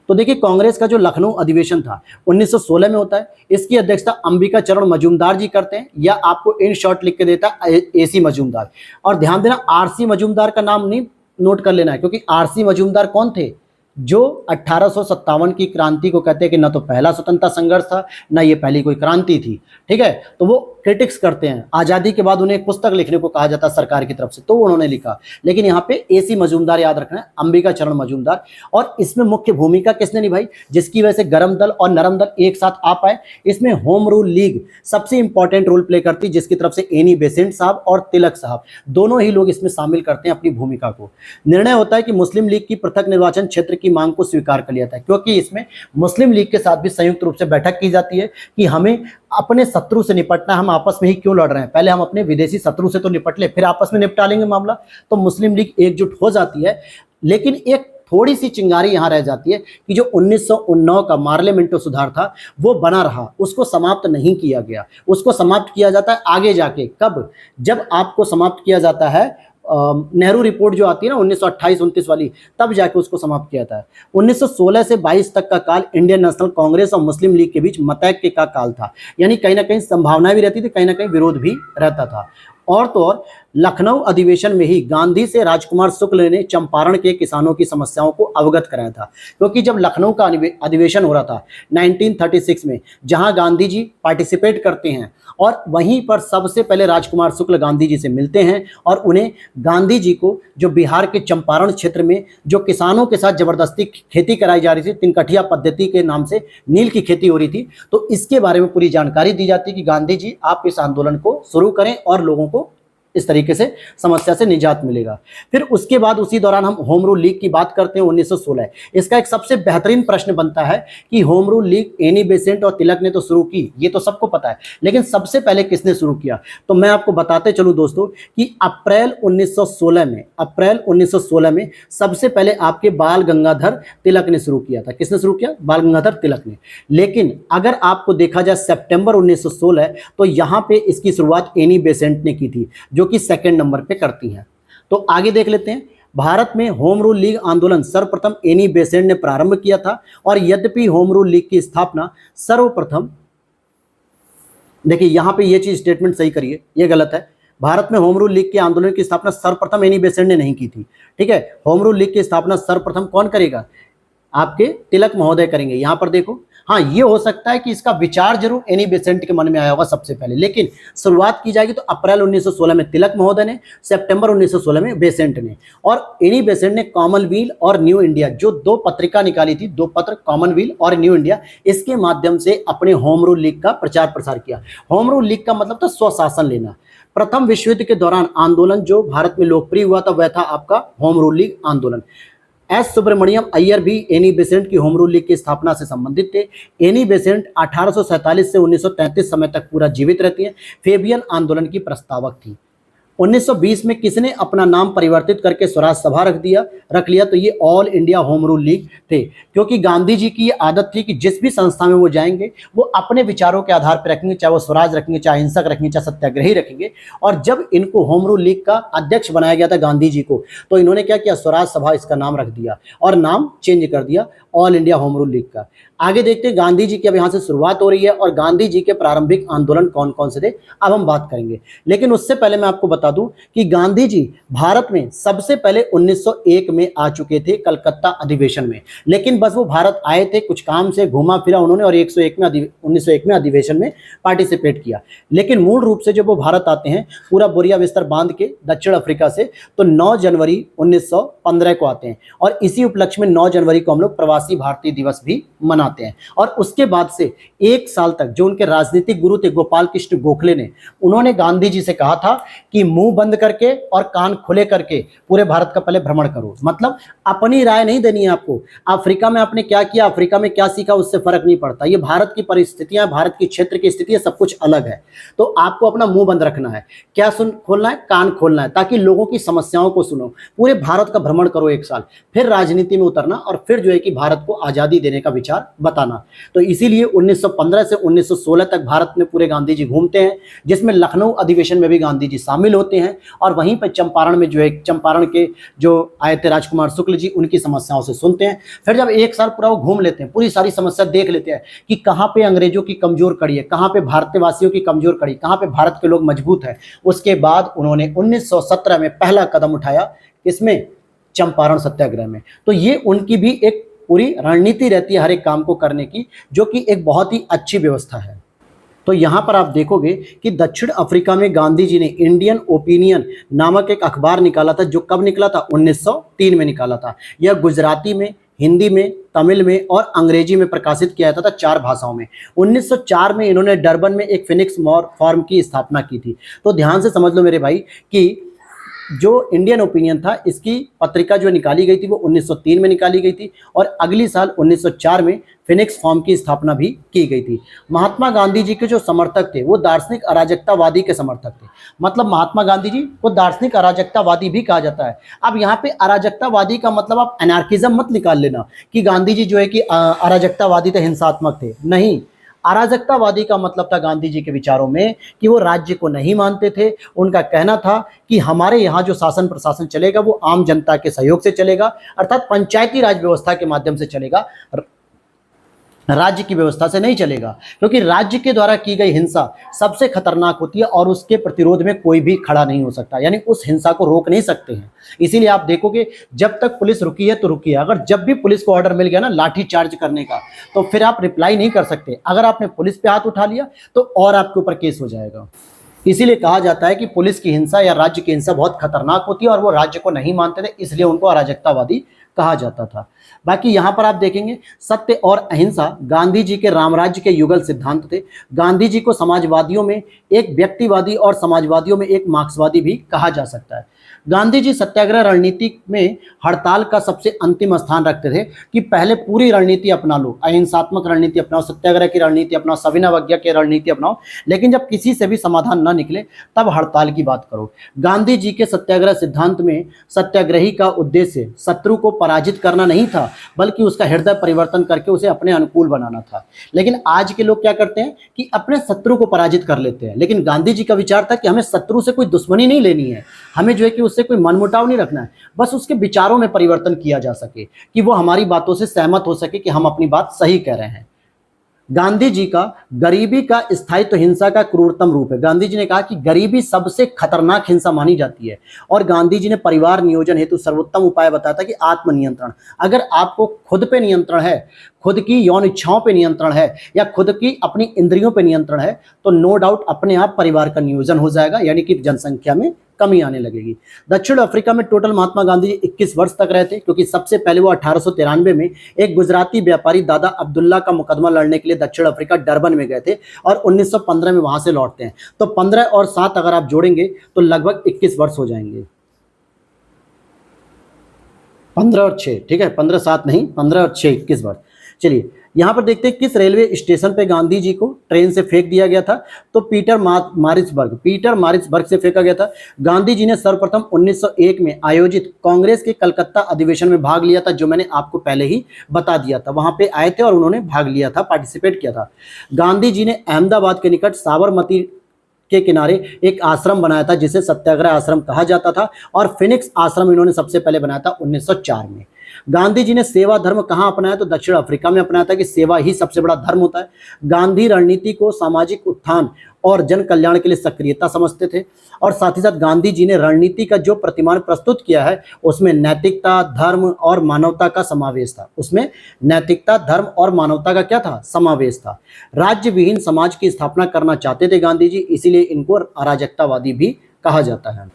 तो देखिए, कांग्रेस का जो लखनऊ अधिवेशन था 1916 में होता है। इसकी अध्यक्षता अंबिका चरण मजूमदार जी करते हैं, या आपको इन शॉर्ट लिख के देता है AC मजूमदार। और ध्यान देना, RC मजूमदार का नाम नहीं नोट कर लेना है, क्योंकि RC मजूमदार कौन थे, जो 1857 की क्रांति को कहते हैं कि ना तो पहला स्वतंत्रता संघर्ष था, ना ये पहली कोई क्रांति थी। ठीक है, तो वो क्रिटिक्स करते हैं। आज़ादी के बाद उन्हें एक पुस्तक लिखने को कहा जाता है सरकार की तरफ से, तो उन्होंने लिखा। लेकिन यहाँ पे AC मजूमदार याद रखना है, अंबिका चरण मजूमदार। और इसमें मुख्य भूमिका किसने निभाई, जिसकी वजह से गरम दल और नरम दल एक साथ आ पाए। इसमें होम रूल लीग सबसे इंपॉर्टेंट रोल प्ले करती, जिसकी तरफ से एनी बेसेंट साहब और तिलक साहब दोनों ही लोग इसमें शामिल करते हैं अपनी भूमिका को। निर्णय होता है कि मुस्लिम लीग की पृथक निर्वाचन क्षेत्र की मांग को स्वीकार कर लिया था, क्योंकि इसमें मुस्लिम लीग के साथ भी संयुक्त रूप से बैठक की जाती है कि हमें अपने शत्रु से निपटना, हम आपस में ही क्यों लड़ रहे हैं, पहले हम अपने विदेशी शत्रु से तो निपट ले, फिर आपस में निपटा लेंगे मामला। तो मुस्लिम लीग एकजुट हो जाती है। लेकिन एक थोड़ी सी चिंगारी यहां रह जाती है कि जो 1919 का मार्ले मिंटो सुधार था वो बना रहा, उसको समाप्त नहीं किया गया। उसको समाप्त किया जाता है आगे जाके, कब, जब आपको समाप्त किया जाता है नेहरू रिपोर्ट जो आती है ना 1928-29 वाली, तब जाके उसको समाप्त किया था। 1916 से 22 तक का काल इंडियन नेशनल कांग्रेस और मुस्लिम लीग के बीच मतैक्य का काल था, यानी कहीं ना कहीं संभावनाएं भी रहती थी, कहीं ना कहीं विरोध भी रहता था। और तो और लखनऊ अधिवेशन में ही गांधी से राजकुमार शुक्ल ने चंपारण के किसानों की समस्याओं को अवगत कराया था, क्योंकि जब लखनऊ का अधिवेशन हो रहा था 1936 में, जहां गांधी जी पार्टिसिपेट करते हैं और वहीं पर सबसे पहले राजकुमार शुक्ल गांधी जी से मिलते हैं और उन्हें गांधी जी को जो बिहार के चंपारण क्षेत्र में जो किसानों के साथ जबरदस्ती खेती कराई जा रही थी, तिनकठिया पद्धति के नाम से नील की खेती हो रही थी, तो इसके बारे में पूरी जानकारी दी जाती है कि गांधी जी आप इस आंदोलन को शुरू करें और लोगों को इस तरीके से समस्या से निजात मिलेगा। फिर उसके बाद उसी दौरान हम होम रूल लीग की बात करते हैं 1916। इसका एक सबसे बेहतरीन प्रश्न बनता है कि home rule league Annie Besant और तिलक ने तो शुरू की, ये तो सबको पता है, लेकिन सबसे पहले किसने शुरू किया? तो मैं आपको बताते चलूं दोस्तों कि अप्रैल 1916 में सबसे पहले आपके बाल गंगाधर तिलक ने शुरू किया था। किसने शुरू किया? बाल गंगाधर तिलक ने। लेकिन अगर आपको देखा जाए सितंबर 1916, तो यहां पे इसकी शुरुआत एनी बेसेंट ने की थी, जो कि सेकंड नंबर पे करती हैं। तो आगे देख लेते हैं। भारत में होम रूल लीग आंदोलन सर्वप्रथम एनी बेसेंट ने प्रारंभ किया था, और यद्यपि होम रूल लीग की स्थापना सर्वप्रथम, देखिए यहां पे ये चीज स्टेटमेंट सही करिए, ये गलत है। भारत में होम रूल लीग के आंदोलन की स्थापना सर्वप्रथम एनी बेसेंट ने नहीं की थी, ठीक है। होम रूल लीग की स्थापना सर्वप्रथम कौन करेगा? आपके तिलक महोदय करेंगे। यहां पर देखो, हाँ ये हो सकता है कि इसका विचार जरूर एनी बेसेंट के मन में आया होगा सबसे पहले, लेकिन शुरुआत की जाएगी तो अप्रैल 1916 में तिलक महोदय ने, सितंबर 1916 में बेसेंट ने। और एनी बेसेंट ने कॉमनवेल्थ और न्यू इंडिया, जो दो पत्रिका निकाली थी, दो पत्र, कॉमनवेल्थ और न्यू इंडिया, इसके माध्यम से अपने होम रूल लीग का प्रचार प्रसार किया। होम रूल लीग का मतलब था स्वशासन लेना। प्रथम विश्व युद्ध के दौरान आंदोलन जो भारत में लोकप्रिय हुआ था वह था आपका होम रूल लीग आंदोलन। एस सुब्रमण्यम अय्यर भी एनी बेसेंट की होम रूल लीग की स्थापना से संबंधित थे। एनी बेसेंट 1847 से 1933 समय तक पूरा जीवित रहती हैं। फेबियन आंदोलन की प्रस्तावक थी। 1920 में किसने अपना नाम परिवर्तित करके स्वराज सभा रख लिया? तो ये all India home rule league थे, क्योंकि गांधी जी की ये आदत थी कि जिस भी संस्था में वो जाएंगे वो अपने विचारों के आधार पर रखेंगे, चाहे वो स्वराज रखेंगे, चाहे हिंसक रखेंगे, चाहे सत्याग्रही रखेंगे। और जब इनको होम रूल लीग का अध्यक्ष बनाया गया था गांधी जी को, तो इन्होंने क्या किया? स्वराज सभा इसका नाम रख दिया और नाम चेंज कर दिया all India home rule league का। आगे देखते हैं गांधी जी की अब यहाँ से शुरुआत हो रही है और गांधी जी के प्रारंभिक आंदोलन कौन कौन से थे, अब हम बात करेंगे। लेकिन उससे पहले मैं आपको बता दूं कि गांधी जी भारत में सबसे पहले 1901 में आ चुके थे कलकत्ता अधिवेशन में, लेकिन बस वो भारत आए थे, कुछ काम से घूमा फिरा उन्होंने और 1901 में अधिवेशन में पार्टिसिपेट किया। लेकिन मूल रूप से जब वो भारत आते हैं पूरा बोरिया बिस्तर बांध के दक्षिण अफ्रीका से, तो 9 जनवरी 1915 को आते हैं, और इसी उपलक्ष्य में 9 जनवरी को हम लोग प्रवासी भारतीय दिवस भी मनाते हैं। और उसके बाद से एक साल तक जो उनके राजनीतिक गुरु थे गोपाल कृष्ण गोखले ने, उन्होंने गांधी जी से कहा था कि मुंह बंद करके और कान खुले करके पूरे भारत का पहले भ्रमण करो। मतलब अपनी राय नहीं देनी है आपको। अफ्रीका में आपने क्या किया, अफ्रीका में क्या सीखा, उससे फर्क नहीं पड़ता। ये भारत की परिस्थितियां, भारत की क्षेत्र की स्थिति है, सब कुछ अलग है। तो आपको अपना मुंह बंद रखना है। क्या खोलना है? कान खोलना है, ताकि लोगों की समस्याओं को सुनो। पूरे भारत का भ्रमण करो एक साल, फिर राजनीति में उतरना और फिर जो है कि भारत को आजादी देने का विचार बताना। तो इसीलिए 1915 से 1916 तक भारत में पूरे गांधी जी घूमते हैं, जिसमें लखनऊ अधिवेशन में भी गांधी जी शामिल होते हैं, और वहीं पर चंपारण में जो है, चंपारण के जो आए थे राजकुमार शुक्ल जी, उनकी समस्याओं से सुनते हैं। फिर जब एक साल पूरा वो घूम लेते हैं, पूरी सारी समस्या देख लेते हैं कि कहाँ पे अंग्रेजों की कमजोर कड़ी है, कहाँ पे भारतवासियों की कमजोर कड़ी, कहाँ पे भारत के लोग मजबूत हैं। उसके बाद उन्होंने 1917 में पहला कदम उठाया, किसमें? चंपारण सत्याग्रह में। तो ये उनकी भी एक पूरी रणनीति रहती है हर एक काम को करने की, जो कि एक बहुत ही अच्छी व्यवस्था है। तो यहाँ पर आप देखोगे कि दक्षिण अफ्रीका में गांधी जी ने इंडियन ओपिनियन नामक एक अखबार निकाला था, जो कब निकला था? 1903 में निकाला था। यह गुजराती में, हिंदी में, तमिल में और अंग्रेजी में प्रकाशित किया जाता था, 4 भाषाओं में। 1904 में इन्होंने डरबन में एक फिनिक्स फॉर्म की स्थापना की थी। तो ध्यान से समझ लो मेरे भाई कि जो इंडियन ओपिनियन था, इसकी पत्रिका जो निकाली गई थी वो 1903 में निकाली गई थी, और अगली साल 1904 में फिनिक्स फॉर्म की स्थापना भी की गई थी। महात्मा गांधी जी के जो समर्थक थे वो दार्शनिक अराजकतावादी के समर्थक थे। मतलब महात्मा गांधी जी को दार्शनिक अराजकतावादी भी कहा जाता है। अब यहाँ पे अराजकतावादी का मतलब आप एनार्किज्म मत निकाल लेना कि गांधी जी जो है कि अराजकतावादी थे, हिंसात्मक थे। नहीं, अराजकतावादी का मतलब था गांधी जी के विचारों में कि वो राज्य को नहीं मानते थे। उनका कहना था कि हमारे यहाँ जो शासन प्रशासन चलेगा वो आम जनता के सहयोग से चलेगा, अर्थात पंचायती राज व्यवस्था के माध्यम से चलेगा, राज्य की व्यवस्था से नहीं चलेगा, क्योंकि राज्य के द्वारा की गई हिंसा सबसे खतरनाक होती है और उसके प्रतिरोध में कोई भी खड़ा नहीं हो सकता, यानी उस हिंसा को रोक नहीं सकते हैं। इसीलिए आप देखोगे जब तक पुलिस रुकी है तो रुकी है, अगर जब भी पुलिस को ऑर्डर मिल गया ना लाठी चार्ज करने का, तो फिर आप रिप्लाई नहीं कर सकते। अगर आपने पुलिस पे हाथ उठा लिया तो और आपके ऊपर केस हो जाएगा। इसीलिए कहा जाता है कि पुलिस की हिंसा या राज्य की हिंसा बहुत खतरनाक होती है और वो राज्य को नहीं मानते थे, इसलिए उनको अराजकतावादी कहा जाता था। बाकी यहां पर आप देखेंगे सत्य और अहिंसा गांधी जी के रामराज्य के युगल सिद्धांत थे। गांधी जी को समाजवादियों में एक व्यक्तिवादी और समाजवादियों में एक मार्क्सवादी भी कहा जा सकता है। गांधी जी सत्याग्रह रणनीति में हड़ताल का सबसे अंतिम स्थान रखते थे कि पहले पूरी रणनीति अपना लो, अहिंसात्मक रणनीति अपनाओ, सत्याग्रह की रणनीति अपनाओ, सविनय अवज्ञा की रणनीति अपनाओ, लेकिन जब किसी से भी समाधान न निकले तब हड़ताल की बात करो। गांधी जी के सत्याग्रह सिद्धांत में सत्याग्रही का उद्देश्य शत्रु को पराजित करना नहीं था, बल्कि उसका हृदय परिवर्तन करके उसे अपने अनुकूल बनाना था। लेकिन आज के लोग क्या करते हैं कि अपने शत्रु को पराजित कर लेते हैं, लेकिन गांधी जी का विचार था कि हमें शत्रु से कोई दुश्मनी नहीं लेनी है, हमें जो है कि उससे कोई मनमुटाव नहीं रखना है, बस उसके विचारों में परिवर्तन किया जा सके कि वो हमारी बातों से सहमत हो सके कि हम अपनी बात सही कह रहे हैं। गांधी जी का गरीबी का स्थायित्व हिंसा का क्रूरतम रूप है। गांधी जी ने कहा कि गरीबी सबसे खतरनाक हिंसा मानी जाती है और गांधी जी ने परिवार नियोजन हेतु सर्वोत्तम उपाय बताया था कि आत्मनियंत्रण। अगर आपको खुद पे नियंत्रण है, खुद की यौन इच्छाओं पे नियंत्रण है या खुद की अपनी इंद्रियों पे नियंत्रण है, तो नो डाउट अपने आप परिवार का नियोजन हो जाएगा, यानी कि जनसंख्या में कमी आने लगेगी। दक्षिण अफ्रीका में टोटल महात्मा गांधी जी 21 वर्ष तक रहे थे, क्योंकि सबसे पहले वो 1893 में एक गुजराती व्यापारी दादा अब्दुल्ला का मुकदमा लड़ने के लिए दक्षिण अफ्रीका डरबन में गए थे और 1915 में वहां से लौटते हैं। तो 15 और 7 अगर आप जोड़ेंगे तो लगभग 21 वर्ष हो जाएंगे। 15 और 6, ठीक है, 15 7 नहीं, 15 और 6 21 वर्ष। चलिए यहां पर देखते हैं किस रेलवे स्टेशन पे गांधी जी को ट्रेन से फेंक दिया गया था। तो पीटर मारिट्सबर्ग से फेंका गया था। गांधी जी ने सर्वप्रथम 1901 में आयोजित कांग्रेस के कलकत्ता अधिवेशन में भाग लिया था, जो मैंने आपको पहले ही बता दिया था। वहां पे आए थे और उन्होंने भाग लिया था, पार्टिसिपेट किया था। गांधी जी ने अहमदाबाद के निकट साबरमती के किनारे एक आश्रम बनाया था जिसे सत्याग्रह आश्रम कहा जाता था, और फिनिक्स आश्रम इन्होंने सबसे पहले बनाया था 1904 में। गांधी जी ने सेवा धर्म कहां अपनाया? तो दक्षिण अफ्रीका में अपनाया था कि सेवा ही सबसे बड़ा धर्म होता है। गांधी रणनीति को सामाजिक उत्थान और जन कल्याण के लिए सक्रियता समझते थे, और साथ ही साथ गांधी जी ने रणनीति का जो प्रतिमान प्रस्तुत किया है उसमें नैतिकता, धर्म और मानवता का समावेश था। उसमें नैतिकता, धर्म और मानवता का क्या था? समावेश था। राज्य विहीन समाज की स्थापना करना चाहते थे गांधी जी, इसीलिए इनको अराजकतावादी भी कहा जाता है।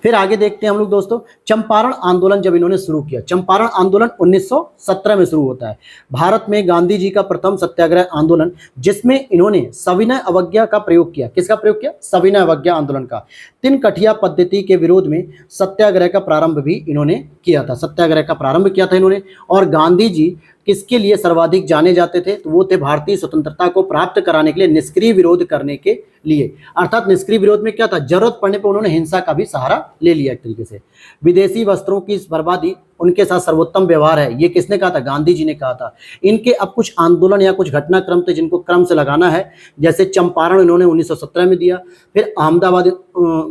फिर आगे देखते हैं हम लोग दोस्तों, चंपारण आंदोलन जब इन्होंने शुरू किया। चंपारण आंदोलन 1917 में शुरू होता है। भारत में गांधी जी का प्रथम सत्याग्रह आंदोलन, जिसमें इन्होंने सविनय अवज्ञा का प्रयोग किया। किसका प्रयोग किया? सविनय अवज्ञा आंदोलन का। तिनकठिया पद्धति के विरोध में सत्याग्रह का प्रारंभ भी इन्होंने किया था। सत्याग्रह का प्रारंभ किया था इन्होंने। और गांधी जी किसके लिए सर्वाधिक जाने जाते थे? तो वो थे भारतीय स्वतंत्रता को प्राप्त कराने के लिए निष्क्रिय विरोध करने के लिए। अर्थात निष्क्रिय विरोध में क्या था? जरूरत पड़ने पर उन्होंने हिंसा का भी सहारा ले लिया एक तरीके से। विदेशी वस्त्रों की बर्बादी उनके साथ सर्वोत्तम व्यवहार है, ये किसने कहा था? गांधी जी ने कहा था। इनके अब कुछ आंदोलन या कुछ घटनाक्रम थे जिनको क्रम से लगाना है। जैसे चंपारण इन्होंने 1917 में दिया, फिर अहमदाबाद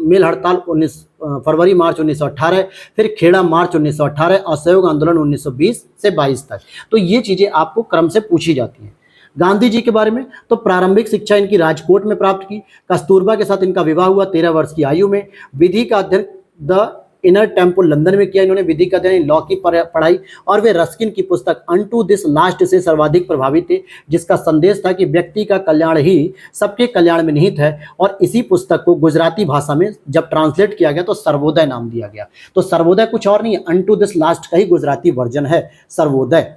मिल हड़ताल 19 फरवरी मार्च 1918, फिर खेड़ा मार्च 1918, असहयोग आंदोलन 1920 से 22 तक। तो ये चीजें आपको क्रम से पूछी जाती हैं। गांधी जी के बारे में तो प्रारंभिक शिक्षा इनकी राजकोट में प्राप्त की। कस्तूरबा के साथ इनका विवाह हुआ 13 वर्ष की आयु में। विधि का अध्ययन द इनर टेम्पल लंदन में किया इन्होंने, विधि का अध्ययन, लॉ की पढ़ाई, और वे रस्किन की पुस्तक अनटू दिस लास्ट से सर्वाधिक प्रभावित थे, जिसका संदेश था कि व्यक्ति का कल्याण ही सबके कल्याण में निहित है। और इसी पुस्तक को गुजराती भाषा में जब ट्रांसलेट किया गया तो सर्वोदय नाम दिया गया। तो सर्वोदय कुछ और नहीं है, अनटू दिस लास्ट का ही गुजराती वर्जन है सर्वोदय।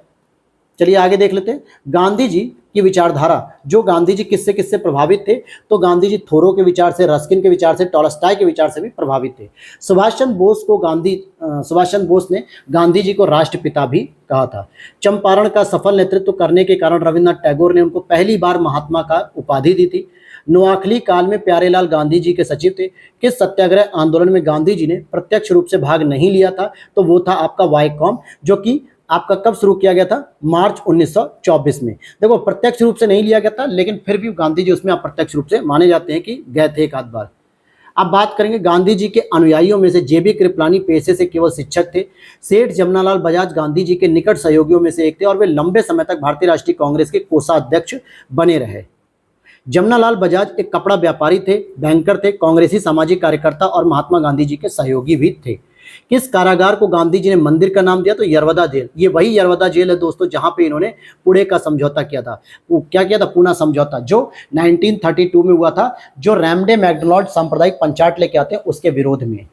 चलिए आगे देख लेते हैं गांधी जी की विचारधारा। जो गांधी जी किससे किससे प्रभावित थे? तो गांधी जी थोरो के विचार से, रस्किन के विचार से, टॉलस्टॉय के विचार से भी प्रभावित थे। सुभाष चंद्र बोस ने गांधी जी को राष्ट्रपिता भी कहा था। चंपारण का सफल नेतृत्व करने के कारण रविन्द्रनाथ टैगोर ने उनको पहली बार महात्मा का उपाधि दी थी। नोआखली काल में प्यारेलाल गांधी जी के सचिव थे। किस सत्याग्रह आंदोलन में गांधी जी ने प्रत्यक्ष रूप से भाग नहीं लिया था? तो वो था आपका वाईकॉम, जो कि आपका कब शुरू किया गया था? मार्च 1924 में। देखो प्रत्यक्ष रूप से नहीं लिया गया था, लेकिन फिर भी गांधी जी उसमें अप्रत्यक्ष रूप से माने जाते हैं कि गए थे एक आध बार। अब बात करेंगे गांधी जी के अनुयायियों में से जेबी कृपलानी पेशे से केवल शिक्षक थे। सेठ जमनालाल बजाज गांधी जी के निकट सहयोगियों में से एक थे और वे लंबे समय तक भारतीय राष्ट्रीय कांग्रेस के कोषाध्यक्ष बने रहे। जमनालाल बजाज एक कपड़ा व्यापारी थे, बैंकर थे, कांग्रेसी सामाजिक कार्यकर्ता और महात्मा गांधी जी के सहयोगी भी थे। किस कारागार को गांधी जी ने मंदिर का नाम दिया? तो यरवदा जेल। ये वही यरवदा जेल है दोस्तों जहां पे इन्होंने पुणे का समझौता किया था। वो क्या किया था? पूना समझौता, जो 1932 में हुआ था, जो रैमडे मैकडोनाल्ड सांप्रदायिक पंचायत लेके आते हैं उसके विरोध में।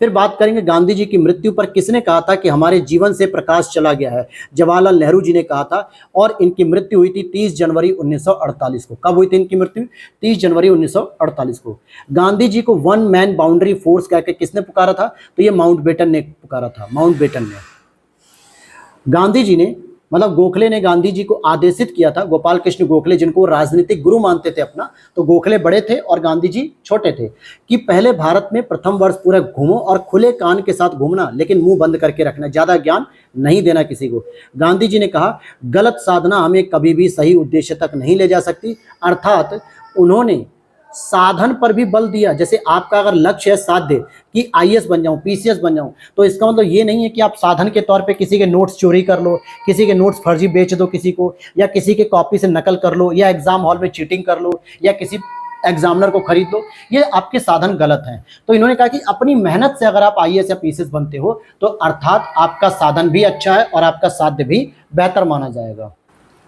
फिर बात करेंगे गांधी जी की मृत्यु पर किसने कहा था कि हमारे जीवन से प्रकाश चला गया है? जवाहरलाल नेहरू जी ने कहा था और इनकी मृत्यु हुई थी 30 जनवरी 1948 को। कब हुई थी इनकी मृत्यु? 30 जनवरी 1948 को। गांधी जी को वन मैन बाउंड्री फोर्स कहकर किसने पुकारा था? तो ये माउंटबेटन ने पुकारा था, माउंटबेटन ने। गांधी जी ने मतलब गोखले ने गांधी जी को आदेशित किया था, गोपाल कृष्ण गोखले जिनको राजनीतिक गुरु मानते थे अपना, तो गोखले बड़े थे और गांधी जी छोटे थे, कि पहले भारत में प्रथम वर्ष पूरा घूमो और खुले कान के साथ घूमना, लेकिन मुंह बंद करके रखना, ज्यादा ज्ञान नहीं देना किसी को। गांधी जी ने कहा गलत साधना हमें कभी भी सही उद्देश्य तक नहीं ले जा सकती, अर्थात उन्होंने साधन पर भी बल दिया। जैसे आपका अगर लक्ष्य है साध्य कि आईएएस बन जाऊं, पीसीएस बन जाऊं, तो इसका मतलब ये नहीं है कि आप साधन के तौर पे किसी के नोट्स चोरी कर लो, किसी के नोट्स फर्जी बेच दो किसी को, या किसी के कॉपी से नकल कर लो, या एग्जाम हॉल में चीटिंग कर लो, या किसी एग्जामिनर को खरीद लो। ये आपके साधन गलत हैं। तो इन्होंने कहा कि अपनी मेहनत से अगर आप आईएएस या पीसीएस बनते हो तो अर्थात आपका साधन भी अच्छा है और आपका साध्य भी बेहतर माना जाएगा।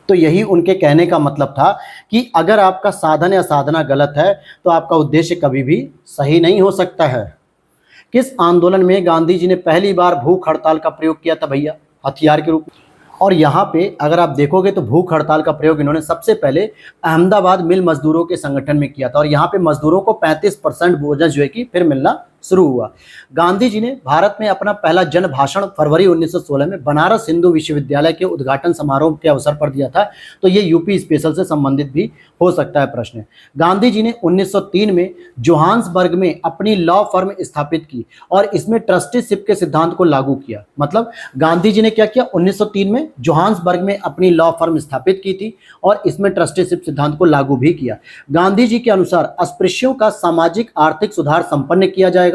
तो यही उनके कहने का मतलब था कि अगर आपका साधन या साधना गलत है तो आपका उद्देश्य कभी भी सही नहीं हो सकता है। किस आंदोलन में गांधी जी ने पहली बार भूख हड़ताल का प्रयोग किया था भैया? हथियार के रूप में। और यहाँ पे अगर आप देखोगे तो भूख हड़ताल का प्रयोग इन्होंने सबसे पहले अहमदाबाद मिल मजदूरों के संगठन में किया था और यहाँ पे मजदूरों को 35% भोजन जो है कि फिर मिलना शुरू हुआ। गांधी जी ने भारत में अपना पहला जन भाषण फरवरी 1916 में बनारस हिंदू विश्वविद्यालय के उद्घाटन समारोह के अवसर पर दिया था। तो ये यूपी स्पेशल से संबंधित भी हो सकता है प्रश्न। गांधी जी ने 1903 में जोहान्सबर्ग में अपनी लॉ फर्म स्थापित की और इसमें ट्रस्टीशिप के सिद्धांत को लागू किया। मतलब गांधी जी ने क्या किया? 1903 में जोहान्सबर्ग में अपनी लॉ फर्म स्थापित की थी और इसमें ट्रस्टीशिप सिद्धांत को लागू भी किया। गांधी जी के अनुसार अस्पृश्यों का सामाजिक आर्थिक सुधार संपन्न किया जाएगा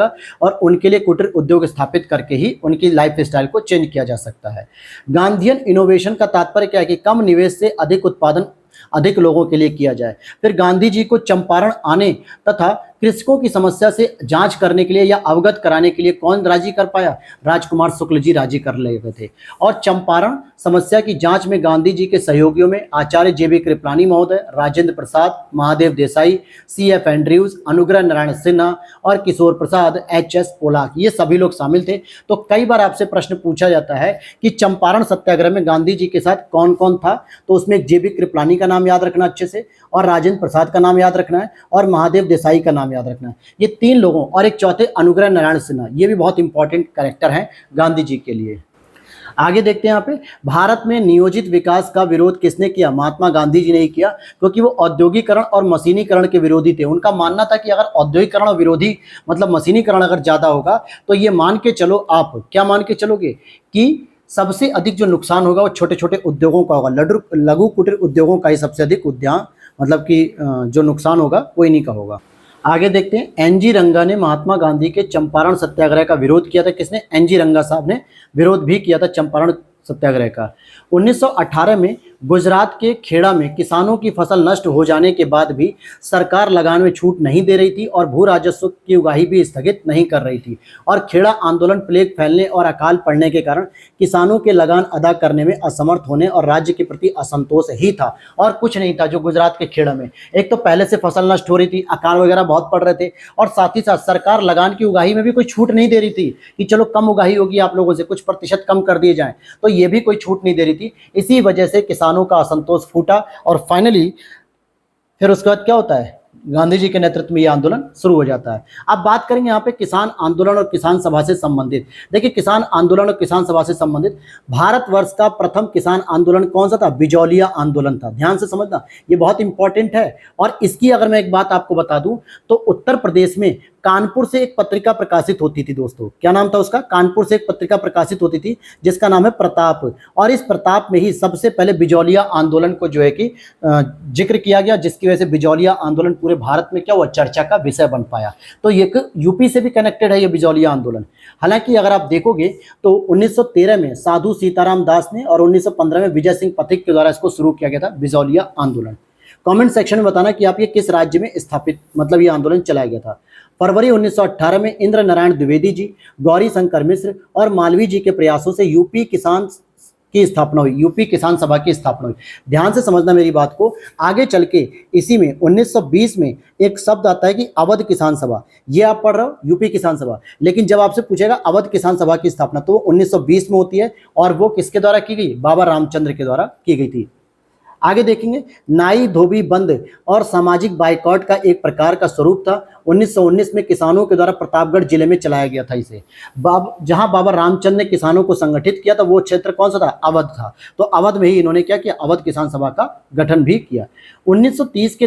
और उनके लिए कुटीर उद्योग स्थापित करके ही उनकी लाइफ स्टाइल को चेंज किया जा सकता है। गांधीयन इनोवेशन का तात्पर्य क्या है? कि कम निवेश से अधिक उत्पादन अधिक लोगों के लिए किया जाए। फिर गांधी जी को चंपारण आने तथा कृषकों की समस्या से जांच करने के लिए या अवगत कराने के लिए कौन राजी कर पाया? राजकुमार शुक्ल जी राजी कर ले गए थे। और चंपारण समस्या की जांच में गांधी जी के सहयोगियों में आचार्य जेबी कृपलानी महोदय, राजेंद्र प्रसाद, महादेव देसाई, CF एंड्रयूज, अनुग्रह नारायण सिन्हा और किशोर प्रसाद, HS पोलाक, ये सभी लोग शामिल थे। तो कई बार आपसे प्रश्न पूछा जाता है कि चंपारण सत्याग्रह में गांधी जी के साथ कौन कौन था? तो उसमें जेबी कृपलानी का नाम याद रखना अच्छे से, और राजेंद्र प्रसाद का नाम याद रखना है, और महादेव देसाई का नाम याद रखना है। ये 3 लोगों और एक चौथे अनुग्रह नारायण सिन्हा, ये भी बहुत इंपॉर्टेंट कैरेक्टर हैं गांधी जी के लिए। आगे देखते हैं यहाँ पे, भारत में नियोजित विकास का विरोध किसने किया? महात्मा गांधी जी ने ही किया, क्योंकि वो औद्योगिकरण और मशीनीकरण के विरोधी थे। उनका मानना था कि अगर औद्योगिकरण विरोधी मतलब मशीनीकरण अगर ज्यादा होगा तो ये मान के चलो, आप क्या मान के चलोगे कि सबसे अधिक जो नुकसान होगा वो छोटे छोटे उद्योगों का होगा, लघु कुटीर उद्योगों का ही सबसे अधिक उद्यान मतलब कि जो नुकसान होगा वो इन्हीं का होगा। आगे देखते हैं, NG रंगा ने महात्मा गांधी के चंपारण सत्याग्रह का विरोध किया था। किसने? NG रंगा साहब ने विरोध भी किया था चंपारण सत्याग्रह का। 1918 में गुजरात के खेड़ा में किसानों की फसल नष्ट हो जाने के बाद भी सरकार लगान में छूट नहीं दे रही थी और भू राजस्व की उगाही भी स्थगित नहीं कर रही थी, और खेड़ा आंदोलन प्लेग फैलने और अकाल पड़ने के कारण किसानों के लगान अदा करने में असमर्थ होने और राज्य के प्रति असंतोष ही था और कुछ नहीं था। जो गुजरात के खेड़ा में एक तो पहले से फसल नष्ट हो रही थी, अकाल वगैरह बहुत पड़ रहे थे, और साथ ही साथ सरकार लगान की उगाही में भी कोई छूट नहीं दे रही थी कि चलो कम उगाही होगी आप लोगों से, कुछ प्रतिशत कम कर दिए जाए, तो ये भी कोई छूट नहीं दे रही थी। इसी वजह से किसानों का असंतोष फूटा और फाइनली फिर उसके बाद क्या होता है? गांधी जी के नेतृत्व में यह आंदोलन शुरू हो जाता है। अब बात करेंगे यहाँ पे किसान आंदोलन और किसान सभा से संबंधित। देखिए, किसान आंदोलन और किसान सभा से संबंधित भारतवर्ष का प्रथम किसान आंदोलन कौन सा था? बिजौलिया आंदोलन था। ध्यान से समझना, ये बहुत इंपॉर्टेंट है। और इसकी अगर मैं एक बात आपको बता दूं तो उत्तर प्रदेश में कानपुर से एक पत्रिका प्रकाशित होती थी दोस्तों। क्या नाम था उसका? कानपुर से एक पत्रिका प्रकाशित होती थी जिसका नाम है प्रताप। और इस प्रताप में ही सबसे पहले बिजौलिया आंदोलन को जो है कि जिक्र किया गया, जिसकी वजह से बिजौलिया आंदोलन पूरे भारत में क्या हुआ, चर्चा का विषय बन पाया। तो ये यूपी से भी कनेक्टेड है ये बिजौलिया आंदोलन। हालांकि अगर आप देखोगे तो 1913 में साधु सीताराम दास ने और 1915 में विजय सिंह पथिक के द्वारा इसको शुरू किया गया था, बिजौलिया आंदोलन। कमेंट सेक्शन में बताना कि आप ये किस राज्य में स्थापित, मतलब ये आंदोलन चलाया गया था। फरवरी 1918 में इंद्र नारायण द्विवेदी जी, गौरी शंकर मिश्र और मालवीय जी के प्रयासों से यूपी किसान की स्थापना हुई, यूपी किसान सभा की स्थापना हुई। ध्यान से समझना मेरी बात को। आगे चल के इसी में 1920 में एक शब्द आता है कि अवध किसान सभा। ये आप पढ़ रहे हो यूपी किसान सभा, लेकिन जब आपसे पूछेगा अवध किसान सभा की स्थापना तो वो 1920 में होती है, और वो किसके द्वारा की गई? बाबा रामचंद्र के द्वारा की गई थी। आगे देखेंगे, नाई धोबी बंद और सामाजिक बाइकॉट का एक प्रकार का स्वरूप था। 1919 में किसानों के द्वारा प्रतापगढ़ जिले में चलाया गया था इसे। जहां बाबा रामचंद्र ने किसानों को संगठित किया था वो क्षेत्र कौन सा था? अवध था। तो अवध में ही इन्होंने क्या किया? अवध किसान सभा का गठन भी किया। 1930 के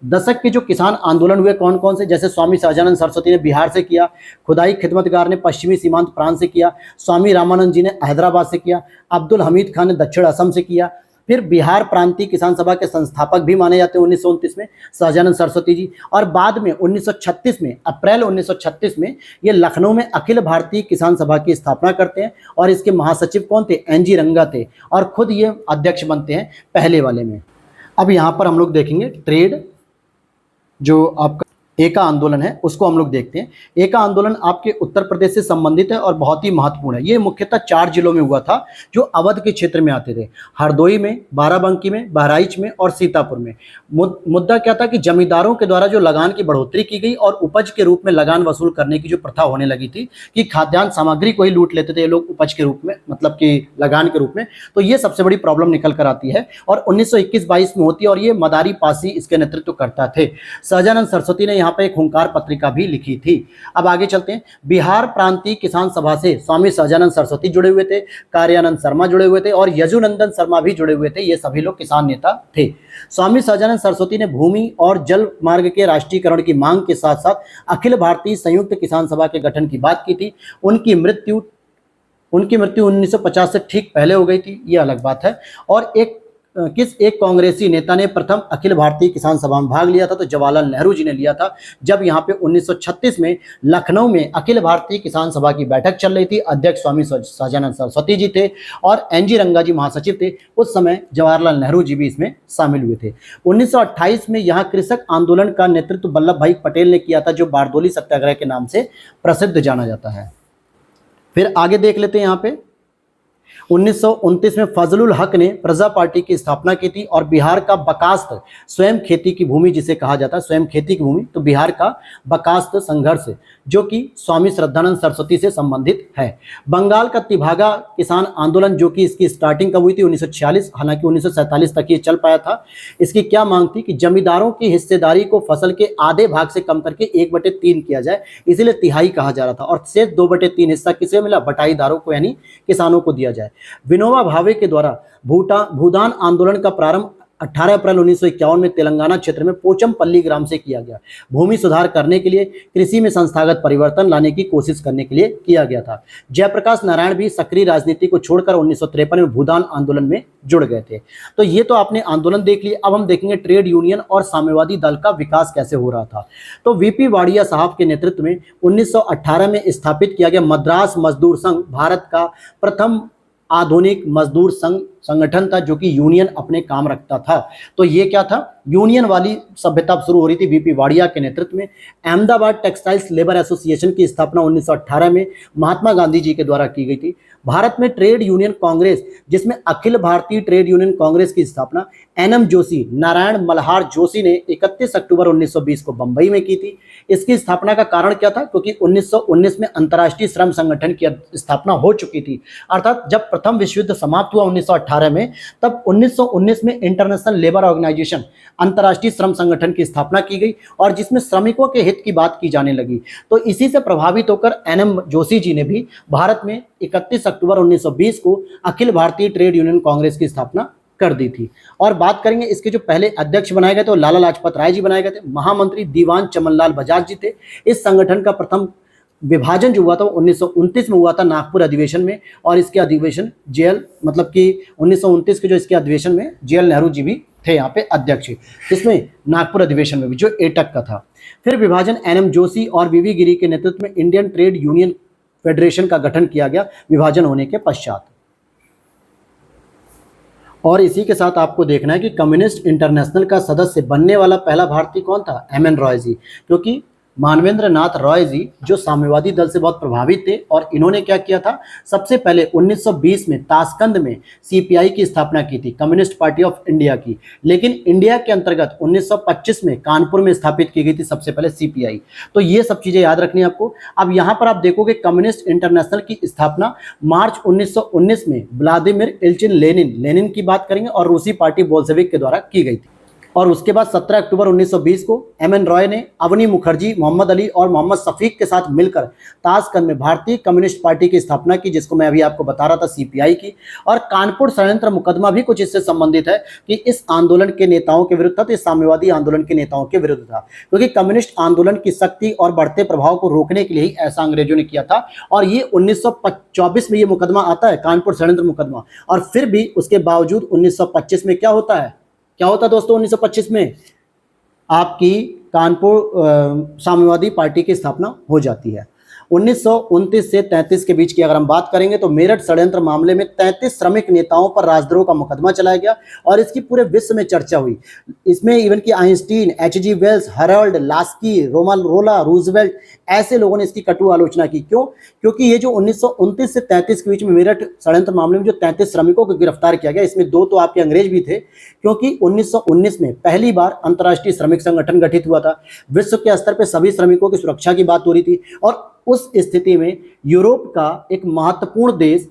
दशक के जो किसान आंदोलन हुए कौन कौन से? जैसे स्वामी सहजानंद सरस्वती ने बिहार से किया, खुदाई खिदमतगार ने पश्चिमी सीमांत प्रांत से किया, स्वामी रामानंद जी ने हैदराबाद से किया, अब्दुल हमीद खान ने दक्षिण असम से किया। फिर बिहार प्रांतीय किसान सभा के संस्थापक भी माने जाते हैं 1929 में सहजानंद सरस्वती जी। और बाद में 1936 में, अप्रैल 1936 में ये लखनऊ में अखिल भारतीय किसान सभा की स्थापना करते हैं, और इसके महासचिव कौन थे? एनजी रंगा थे, और खुद ये अध्यक्ष बनते हैं पहले वाले में। अब यहाँ पर हम लोग देखेंगे ट्रेड, जो आपका एका आंदोलन है उसको हम लोग देखते हैं। एका आंदोलन आपके उत्तर प्रदेश से संबंधित है और बहुत ही महत्वपूर्ण है। ये मुख्यतः 4 जिलों में हुआ था जो अवध के क्षेत्र में आते थे, हरदोई में, बाराबंकी में, बहराइच में और सीतापुर में। मुद्दा क्या था कि जमींदारों के द्वारा जो लगान की बढ़ोतरी की गई और उपज के रूप में लगान वसूल करने की जो प्रथा होने लगी थी कि खाद्यान्न सामग्री को ही लूट लेते थे ये लोग उपज के रूप में, मतलब कि लगान के रूप में। तो ये सबसे बड़ी प्रॉब्लम निकल कर आती है और 1921-22 में होती है, और ये मदारी पासी इसके नेतृत्व करता थे। सहजानंद सरस्वती ने यहाँ पे एक हुंकार पत्रिका भी लिखी थी। अब आगे चलते हैं। बिहार प्रांतीय किसान सभा से स्वामी सहजानंद सरस्वती जुड़े हुए थे, कार्यानंद शर्मा जुड़े हुए थे और यजुनंदन शर्मा भी जुड़े हुए थे। ये सभी लोग किसान नेता थे। स्वामी सहजानंद सरस्वती ने भूमि और जल मार्ग के राष्ट्रीयकरण की मांग के साथ साथ अखिल भारतीय संयुक्त किसान सभा के गठन की बात की थी। उनकी मृत्यु 1950 से ठीक पहले हो गई थी, ये अलग बात है। और एक कांग्रेसी नेता ने प्रथम अखिल भारतीय किसान सभा में भाग लिया था, तो जवाहरलाल नेहरू जी ने लिया था, जब यहाँ पे 1936 में लखनऊ में अखिल भारतीय किसान सभा की बैठक चल रही थी। अध्यक्ष स्वामी सहजानंद सरस्वती जी थे और एनजी रंगा जी महासचिव थे। उस समय जवाहरलाल नेहरू जी भी इसमें शामिल हुए थे। 1928 में यहाँ कृषक आंदोलन का नेतृत्व वल्लभ भाई पटेल ने किया था, जो बारदोली सत्याग्रह के नाम से प्रसिद्ध जाना जाता है। फिर आगे देख लेते हैं। यहाँ पे 1929 में फजलुल हक ने प्रजा पार्टी की स्थापना की थी और बिहार का बकास्त, स्वयं खेती की भूमि जिसे कहा जाता है, स्वयं खेती की भूमि, तो बिहार का बकास्त संघर्ष जो कि स्वामी श्रद्धानंद सरस्वती से संबंधित है। बंगाल का तिभागा किसान आंदोलन, जो कि इसकी स्टार्टिंग कब हुई थी? 1946, हालांकि 1947 तक ये चल पाया था। इसकी क्या मांग थी कि जमींदारों की हिस्सेदारी को फसल के आधे भाग से कम करके 1/3 किया जाए, इसीलिए तिहाई कहा जा रहा था, और शेष 2/3 हिस्सा किसे मिला? बटाईदारों को, यानी किसानों को दिया जाए। विनोबा भावे के द्वारा भूदान आंदोलन का प्रारंभ 18 अप्रैल 1951 में तेलंगाना क्षेत्र में पोचमपल्ली ग्राम से किया गया। भूमि सुधार करने के लिए, कृषि में संस्थागत परिवर्तन लाने की कोशिश करने के लिए किया गया था। जयप्रकाश नारायण भी सक्रिय राजनीति को छोड़कर 1953 में भूदान आंदोलन में जुड़ गए थे। तो ये तो आपने आंदोलन देख लिए। अब हम देखेंगे ट्रेड यूनियन और साम्यवादी दल का विकास कैसे हो रहा था। तो वीपी वाडिया साहब के नेतृत्व में 1918 में स्थापित किया गया मद्रास मजदूर संघ भारत का प्रथम आधुनिक मजदूर संगठन था, जो कि यूनियन अपने काम रखता था। तो ये क्या था? यूनियन वाली सभ्यता शुरू हो रही थी वीपी वाडिया के नेतृत्व में। अहमदाबाद टेक्सटाइल्स लेबर एसोसिएशन की स्थापना 1918 में महात्मा गांधी जी के द्वारा की गई थी। भारत में ट्रेड यूनियन कांग्रेस, जिसमें अखिल भारतीय ट्रेड यूनियन कांग्रेस की स्थापना एनएम जोशी, नारायण मल्हार जोशी ने 31 अक्टूबर 1920 को बंबई में की थी। इसकी स्थापना का कारण क्या था? क्योंकि 1919 में अंतर्राष्ट्रीय श्रम संगठन की स्थापना हो चुकी थी। अर्थात जब प्रथम विश्व युद्ध समाप्त हुआ 1918 में, तब 1919 में इंटरनेशनल लेबर ऑर्गेनाइजेशन, अंतर्राष्ट्रीय श्रम संगठन की स्थापना की गई, और जिसमें श्रमिकों के हित की बात की जाने लगी। तो इसी से प्रभावित होकर एनएम जोशी जी ने भी भारत में 31 अक्टूबर 1920 को अखिल भारतीय ट्रेड यूनियन कांग्रेस की स्थापना कर दी थी। और बात करेंगे इसके जो पहले अध्यक्ष बनाए गए थे वो लाला लाजपत राय जी बनाए गए थे। महामंत्री दीवान चमनलाल बजाज जी थे। इस संगठन का प्रथम विभाजन जो हुआ था वो 1929 में हुआ था नागपुर अधिवेशन में, और इसके अधिवेशन जेएल मतलब कि 1929 के जो इसके अधिवेशन में जेएल नेहरू जी भी थे यहाँ पे अध्यक्ष, इसमें नागपुर अधिवेशन में भी जो एटक का था। फिर विभाजन एनएम जोशी और वीवी गिरी के नेतृत्व में इंडियन ट्रेड यूनियन फेडरेशन का गठन किया गया विभाजन होने के पश्चात। और इसी के साथ आपको देखना है कि कम्युनिस्ट इंटरनेशनल का सदस्य बनने वाला पहला भारतीय कौन था? एम एन रॉय जी, क्योंकि मानवेंद्र नाथ रॉय जी जो साम्यवादी दल से बहुत प्रभावित थे, और इन्होंने क्या किया था, सबसे पहले 1920 में ताशकंद में सीपीआई की स्थापना की थी, कम्युनिस्ट पार्टी ऑफ इंडिया की। लेकिन इंडिया के अंतर्गत 1925 में कानपुर में स्थापित की गई थी सबसे पहले सीपीआई। तो ये सब चीजें याद रखनी है आपको। अब यहाँ पर आप देखोगे कम्युनिस्ट इंटरनेशनल की स्थापना मार्च 1919 में व्लादिमीर इल्चिन लेनिन की बात करेंगे और रूसी पार्टी बोल्शेविक के द्वारा की गई थी। और उसके बाद 17 अक्टूबर 1920 को एम एन रॉय ने अवनी मुखर्जी, मोहम्मद अली और मोहम्मद शफीक के साथ मिलकर ताशकंद में भारतीय कम्युनिस्ट पार्टी की स्थापना की, जिसको मैं अभी आपको बता रहा था सीपीआई की। और कानपुर षड्यंत्र मुकदमा भी कुछ इससे संबंधित है कि इस आंदोलन के नेताओं के विरुद्ध था, इस साम्यवादी आंदोलन के नेताओं के विरुद्ध था, क्योंकि कम्युनिस्ट आंदोलन की शक्ति और बढ़ते प्रभाव को रोकने के लिए ही ऐसा अंग्रेजों ने किया था। और ये 1924 में ये मुकदमा आता है, कानपुर षड्यंत्र मुकदमा। और फिर भी उसके बावजूद 1925 में क्या होता है, क्या होता है दोस्तों, 1925 में आपकी कानपुर साम्यवादी पार्टी की स्थापना हो जाती है। 1929 से 33 के बीच की अगर हम बात करेंगे तो मेरठ षड्यंत्र मामले में 33 श्रमिक नेताओं पर राजद्रोह का मुकदमा चलाया गया और इसकी पूरे विश्व में चर्चा हुई। इसमें इवन कि Einstein, H G. Wells, Harold Laski, रोला रूजवेल्ट, ऐसे लोगों ने इसकी कटु आलोचना की। क्यों? क्योंकि ये जो 1929 से 33 के बीच में मेरठ षड्यंत्र मामले में जो 33 श्रमिकों को गिरफ्तार किया गया, इसमें 2 तो आपके अंग्रेज भी थे, क्योंकि 1919 में पहली बार अंतर्राष्ट्रीय श्रमिक संगठन गठित हुआ था। विश्व के स्तर पर सभी श्रमिकों की सुरक्षा की बात हो रही थी, और उस स्थिति में यूरोप का एक महत्वपूर्ण देश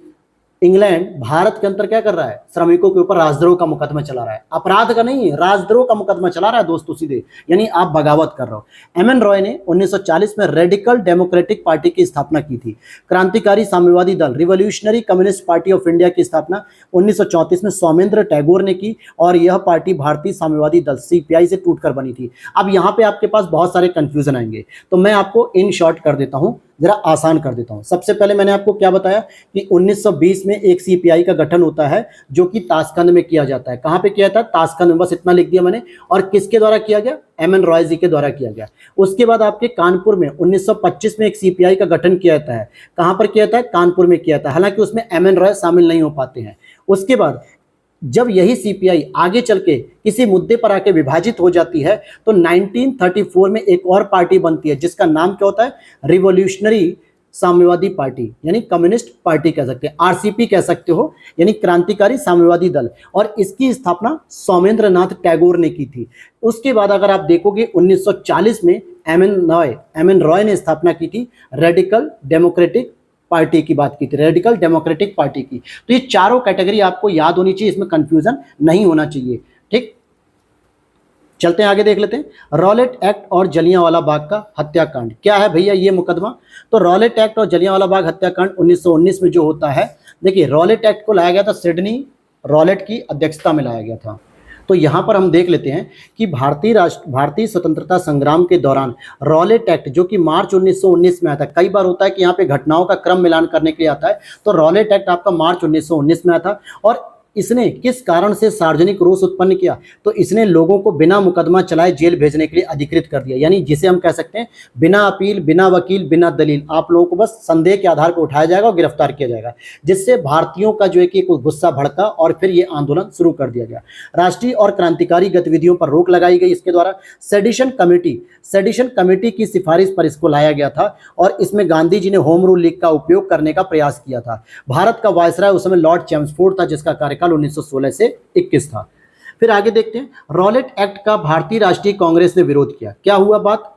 इंग्लैंड भारत के अंदर क्या कर रहा है, श्रमिकों के ऊपर राजद्रोह का मुकदमा चला रहा है। अपराध का नहीं, राजद्रोह का मुकदमा चला रहा है दोस्तों सीधे, यानी आप बगावत कर रहे हो। एम एन रॉय ने 1940 में रेडिकल डेमोक्रेटिक पार्टी की स्थापना की थी। क्रांतिकारी साम्यवादी दल revolutionary communist party of India की स्थापना 1934 में सौमेंद्र टैगोर ने की, और यह पार्टी भारतीय साम्यवादी दल सीपीआई से टूटकर बनी थी। अब यहाँ पे आपके पास बहुत सारे कंफ्यूजन आएंगे, तो मैं आपको इन शॉर्ट कर देता हूँ, जरा आसान कर देता हूं। सबसे पहले मैंने आपको क्या बताया कि 1920 में एक सीपीआई का गठन होता है जो कि ताशकंद में किया जाता है। कहां पे किया था? ताशकंद में, बस इतना लिख दिया मैंने। और किसके द्वारा किया गया? एम एन रॉय जी के द्वारा किया गया। उसके बाद आपके कानपुर में 1925 में एक सीपीआई का गठन किया जाता है। कहां पर किया था? कानपुर में किया था, हालांकि उसमें एम एन रॉय शामिल नहीं हो पाते हैं। उसके बाद जब यही सीपीआई आगे चल के किसी मुद्दे पर आके विभाजित हो जाती है तो 1934 में एक और पार्टी बनती है जिसका नाम क्या होता है? रिवोल्यूशनरी साम्यवादी पार्टी, यानी कम्युनिस्ट पार्टी कह सकते हैं, आरसीपी कह सकते हो, यानी क्रांतिकारी साम्यवादी दल। और इसकी स्थापना सौमेंद्र नाथ टैगोर ने की थी। उसके बाद अगर आप देखोगे 1940 में एम एन रॉय ने स्थापना की थी रेडिकल डेमोक्रेटिक पार्टी की बात की थी, रेडिकल डेमोक्रेटिक पार्टी की। तो ये चारों कैटेगरी आपको याद होनी चाहिए, इसमें कंफ्यूजन नहीं होना चाहिए। ठीक, चलते हैं आगे, देख लेते हैं रॉलेट एक्ट और जलियांवाला बाग का हत्याकांड। क्या है भैया ये मुकदमा? तो रॉलेट एक्ट और जलियांवाला बाग हत्याकांड 1919 में जो होता है, देखिए रॉलेट एक्ट को लाया गया था, सिडनी रॉलेट की अध्यक्षता में लाया गया था। तो यहाँ पर हम देख लेते हैं कि भारतीय स्वतंत्रता संग्राम के दौरान रॉलेट एक्ट जो कि मार्च 1919 में आता है, कई बार होता है कि यहाँ पे घटनाओं का क्रम मिलान करने के लिए आता है, तो रॉलेट एक्ट आपका मार्च 1919 में आता। और इसने किस कारण से सार्वजनिक रोष उत्पन्न किया? तो इसने लोगों को बिना मुकदमा चलाए जेल भेजने के लिए अधिकृत कर दिया, यानी जिसे हम कह सकते हैं बिना अपील, बिना वकील, बिना दलील, आप लोगों को बस संदेह के आधार पर उठाया जाएगा और गिरफ्तार किया जाएगा, जिससे भारतीयों का जो है कि गुस्सा भड़का और फिर ये आंदोलन शुरू कर दिया गया। राष्ट्रीय और क्रांतिकारी गतिविधियों पर रोक लगाई गई इसके द्वारा। सेडिशन कमेटी की सिफारिश पर इसको लाया गया था, और इसमें गांधी जी ने होम रूल लीग का उपयोग करने का प्रयास किया था। भारत का वायसराय उस समय लॉर्ड चैम्सफोर्ड था, जिसका कार्यकाल 1916 से 21 था। फिर आगे देखते हैं, रॉलेट एक्ट का भारतीय राष्ट्रीय कांग्रेस ने विरोध किया। क्या हुआ बात?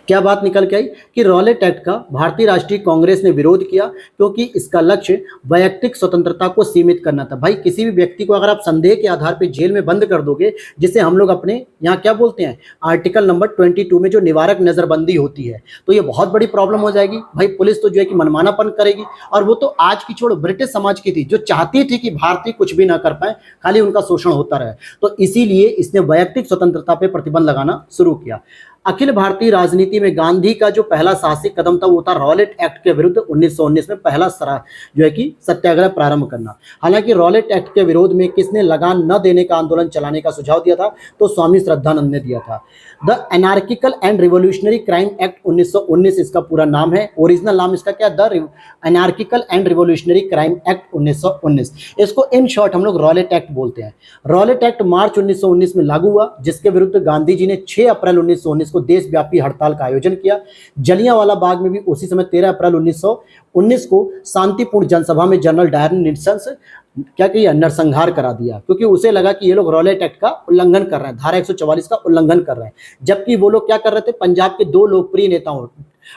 क्या बात निकल के आई कि रॉलेट एक्ट का भारतीय राष्ट्रीय कांग्रेस ने विरोध किया क्योंकि इसका लक्ष्य वैयक्तिक स्वतंत्रता को सीमित करना था। भाई किसी भी व्यक्ति को अगर आप संदेह के आधार पर जेल में बंद कर दोगे, जिसे हम लोग अपने यहाँ क्या बोलते हैं आर्टिकल नंबर 22 में जो निवारक नजरबंदी होती है, तो ये बहुत बड़ी प्रॉब्लम हो जाएगी। भाई पुलिस तो जो है कि मनमानापन करेगी, और वो तो आज की छोड़ ब्रिटिश समाज की थी जो चाहती थी कि भारतीय कुछ भी ना कर पाए, खाली उनका शोषण होता रहे। तो इसीलिए इसने वैयक्तिक स्वतंत्रता पर प्रतिबंध लगाना शुरू किया। अखिल भारतीय राजनीति में गांधी का जो पहला साहसिक कदम था वो था रॉलेट एक्ट के विरुद्ध 1919 में पहला जो है कि सत्याग्रह प्रारंभ करना। हालांकि रॉलेट एक्ट के विरोध में किसने लगान न देने का आंदोलन चलाने का सुझाव दिया था, तो स्वामी श्रद्धानंद ने दिया था। The anarchical and revolutionary crime act 1919 इसका पूरा नाम है। ओरिजिनल नाम इसका क्या, the anarchical and revolutionary crime act 1919। इसको इन शॉर्ट हम लोग रॉलेट एक्ट बोलते हैं। रॉलेट एक्ट मार्च 1919 में लागू हुआ, जिसके विरुद्ध गांधी जी ने 6 अप्रैल 1919 को देशव्यापी हड़ताल का आयोजन किया। जलियांवाला बाग में भी उसी समय 13 अप्रैल 1919 को शांतिपूर्ण जनसभा में जनरल डायर ने क्या किया, नरसंहार करा दिया, क्योंकि उसे लगा कि ये लोग रॉलेट एक्ट का उल्लंघन कर रहे हैं, धारा 144 का उल्लंघन कर रहे हैं। जबकि वो लोग क्या कर रहे थे, पंजाब के 2 लोकप्रिय नेताओं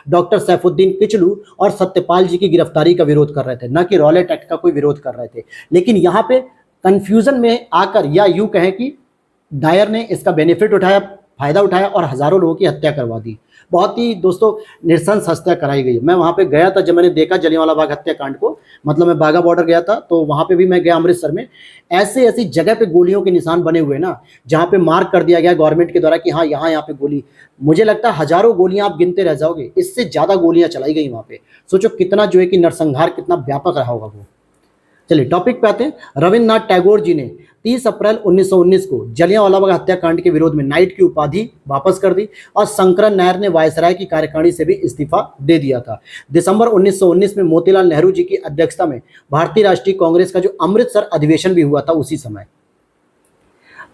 डॉक्टर सैफुद्दीन किचलू और सत्यपाल जी की गिरफ्तारी का विरोध कर रहे थे, न कि रॉलेट एक्ट का कोई विरोध कर रहे थे। लेकिन यहाँ पे कंफ्यूजन में आकर, या यूं कहें कि डायर ने इसका बेनिफिट उठाया, फायदा उठाया और हजारों लोगों की हत्या करवा दी। बहुत ही दोस्तों नृशंस हत्या कराई गई। मैं वहां पे गया था जब मैंने देखा जलियांवाला बाग हत्याकांड को, मतलब मैं बाघा बॉर्डर गया था, तो वहां पे भी मैं गया अमृतसर में। ऐसे ऐसी जगह पे गोलियों के निशान बने हुए ना, जहां पे मार्क कर दिया गया गवर्नमेंट के द्वारा कि हाँ यहाँ पे गोली। मुझे लगता है हजारों गोलियां आप गिनते रह जाओगे, इससे ज्यादा गोलियां चलाई गई वहां पे। सोचो कितना जो है कि नरसंहार कितना व्यापक रहा होगा वो। चलिए टॉपिक पे आते हैं। रविन्द्रनाथ टैगोर जी ने 30 अप्रैल 1919 को जलियांवाला बाग हत्याकांड के विरोध में नाइट की उपाधि वापस कर दी, और शंकरन नायर ने वायसराय की कार्यकारिणी से भी इस्तीफा दे दिया था। दिसंबर 1919 में मोतीलाल नेहरू जी की अध्यक्षता में भारतीय राष्ट्रीय कांग्रेस का जो अमृतसर अधिवेशन भी हुआ था, उसी समय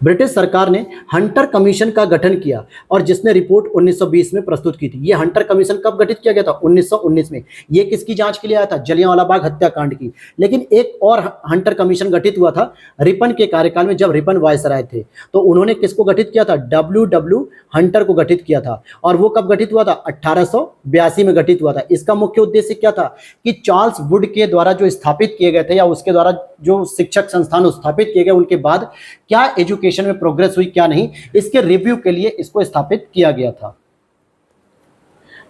ब्रिटिश सरकार ने हंटर कमीशन का गठन किया, और जिसने रिपोर्ट 1920 में प्रस्तुत की थी। ये हंटर कमीशन कब गठित किया गया था, 1919 में। ये किसकी जांच के लिए आया था, जलियांवाला बाग हत्याकांड की। लेकिन एक और हंटर कमीशन गठित हुआ था रिपन के कार्यकाल में, जब रिपन वायसराय थे, तो उन्होंने किसको गठित किया था, डब्ल्यू हंटर को गठित किया था। और वो कब गठित हुआ था, 1882 में गठित हुआ था। इसका मुख्य उद्देश्य क्या था कि चार्ल्स वुड के द्वारा जो स्थापित किए गए थे, या उसके द्वारा जो शिक्षक संस्थान स्थापित किए गए, उनके बाद क्या एजुकेशन में प्रोग्रेस हुई क्या नहीं, इसके रिव्यू के लिए इसको स्थापित किया गया था।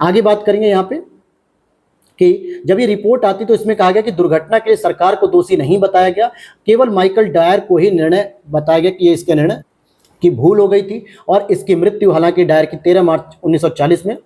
आगे बात करेंगे यहां पे कि जब ये रिपोर्ट आती तो इसमें कहा गया कि दुर्घटना के लिए सरकार को दोषी नहीं बताया गया, केवल माइकल डायर को ही निर्णय बताया गया कि ये इसके निर्णय की भूल हो गई थी। और इसकी मृत्यु हालांकि डायर की 13 मार्च 1940 में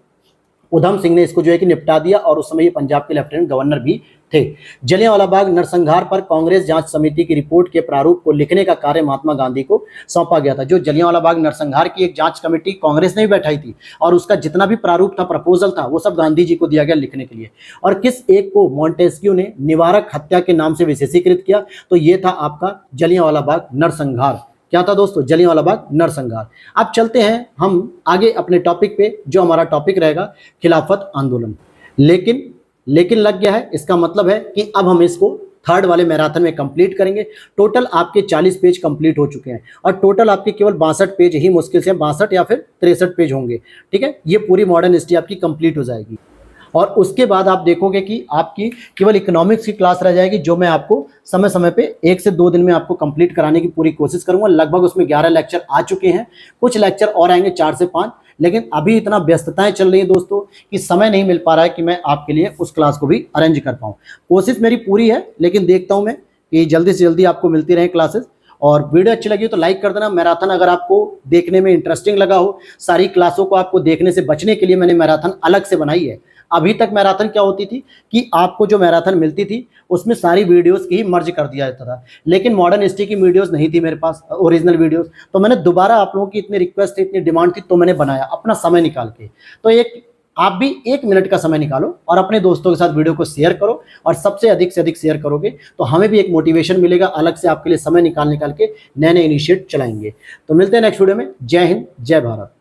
उधम सिंह ने इसको जो है कि निपटा दिया, और उस समय ये पंजाब के लेफ्टिनेंट गवर्नर भी थे। जलियांवाला बाग नरसंहार पर कांग्रेस जांच समिति की रिपोर्ट के प्रारूप को लिखने का कार्य महात्मा गांधी को सौंपा गया था। जो जलियांवाला बाग नरसंहार की एक जांच कमेटी कांग्रेस ने भी बैठाई थी, और उसका जितना भी प्रारूप था, प्रपोजल था, वो सब गांधी जी को दिया गया लिखने के लिए। और किस एक को मॉन्टेस्क्यू ने निवारक हत्या के नाम से विशेषीकृत किया, तो ये था आपका जलियांवाला बाग नरसंहार। क्या था दोस्तों, जलियांवाला बाग नरसंहार। अब चलते हैं हम आगे अपने टॉपिक पे, जो हमारा टॉपिक रहेगा खिलाफत आंदोलन। लेकिन लग गया है, इसका मतलब है कि अब हम इसको थर्ड वाले मैराथन में कंप्लीट करेंगे। टोटल आपके 40 पेज कंप्लीट हो चुके हैं, और टोटल आपके केवल 62 पेज ही मुश्किल से 62 या फिर 63 पेज होंगे। ठीक है, ये पूरी मॉडर्न हिस्ट्री आपकी कंप्लीट हो जाएगी। और उसके बाद आप देखोगे कि आपकी केवल इकोनॉमिक्स की क्लास रह जाएगी, जो मैं आपको समय समय पे 1 से 2 दिन में आपको कंप्लीट कराने की पूरी कोशिश करूंगा। लगभग उसमें 11 लेक्चर आ चुके हैं, कुछ लेक्चर और आएंगे 4 से 5, लेकिन अभी इतना व्यस्तताएं चल रही है दोस्तों कि समय नहीं मिल पा रहा है कि मैं आपके लिए उस क्लास को भी अरेंज कर पाऊँ। कोशिश मेरी पूरी है, लेकिन देखता हूँ मैं कि जल्दी से जल्दी आपको मिलती रहे क्लासेस। और वीडियो अच्छी लगी तो लाइक कर देना। मैराथन अगर आपको देखने में इंटरेस्टिंग लगा हो, सारी क्लासों को आपको देखने से बचने के लिए मैंने मैराथन अलग से बनाई है। अभी तक मैराथन क्या होती थी कि आपको जो मैराथन मिलती थी उसमें सारी वीडियोस की ही मर्ज कर दिया जाता था, लेकिन मॉडर्न हिस्ट्री की वीडियोस नहीं थी मेरे पास, ओरिजिनल वीडियोस। तो मैंने दोबारा, आप लोगों की इतनी रिक्वेस्ट थी, इतनी डिमांड थी, तो मैंने बनाया अपना समय निकाल के। तो आप भी 1 मिनट का समय निकालो और अपने दोस्तों के साथ वीडियो को शेयर करो, और सबसे अधिक से अधिक शेयर करोगे तो हमें भी एक मोटिवेशन मिलेगा, अलग से आपके लिए समय निकाल के नए नए इनिशिएट चलाएंगे। तो मिलते हैं नेक्स्ट वीडियो में। जय हिंद, जय भारत।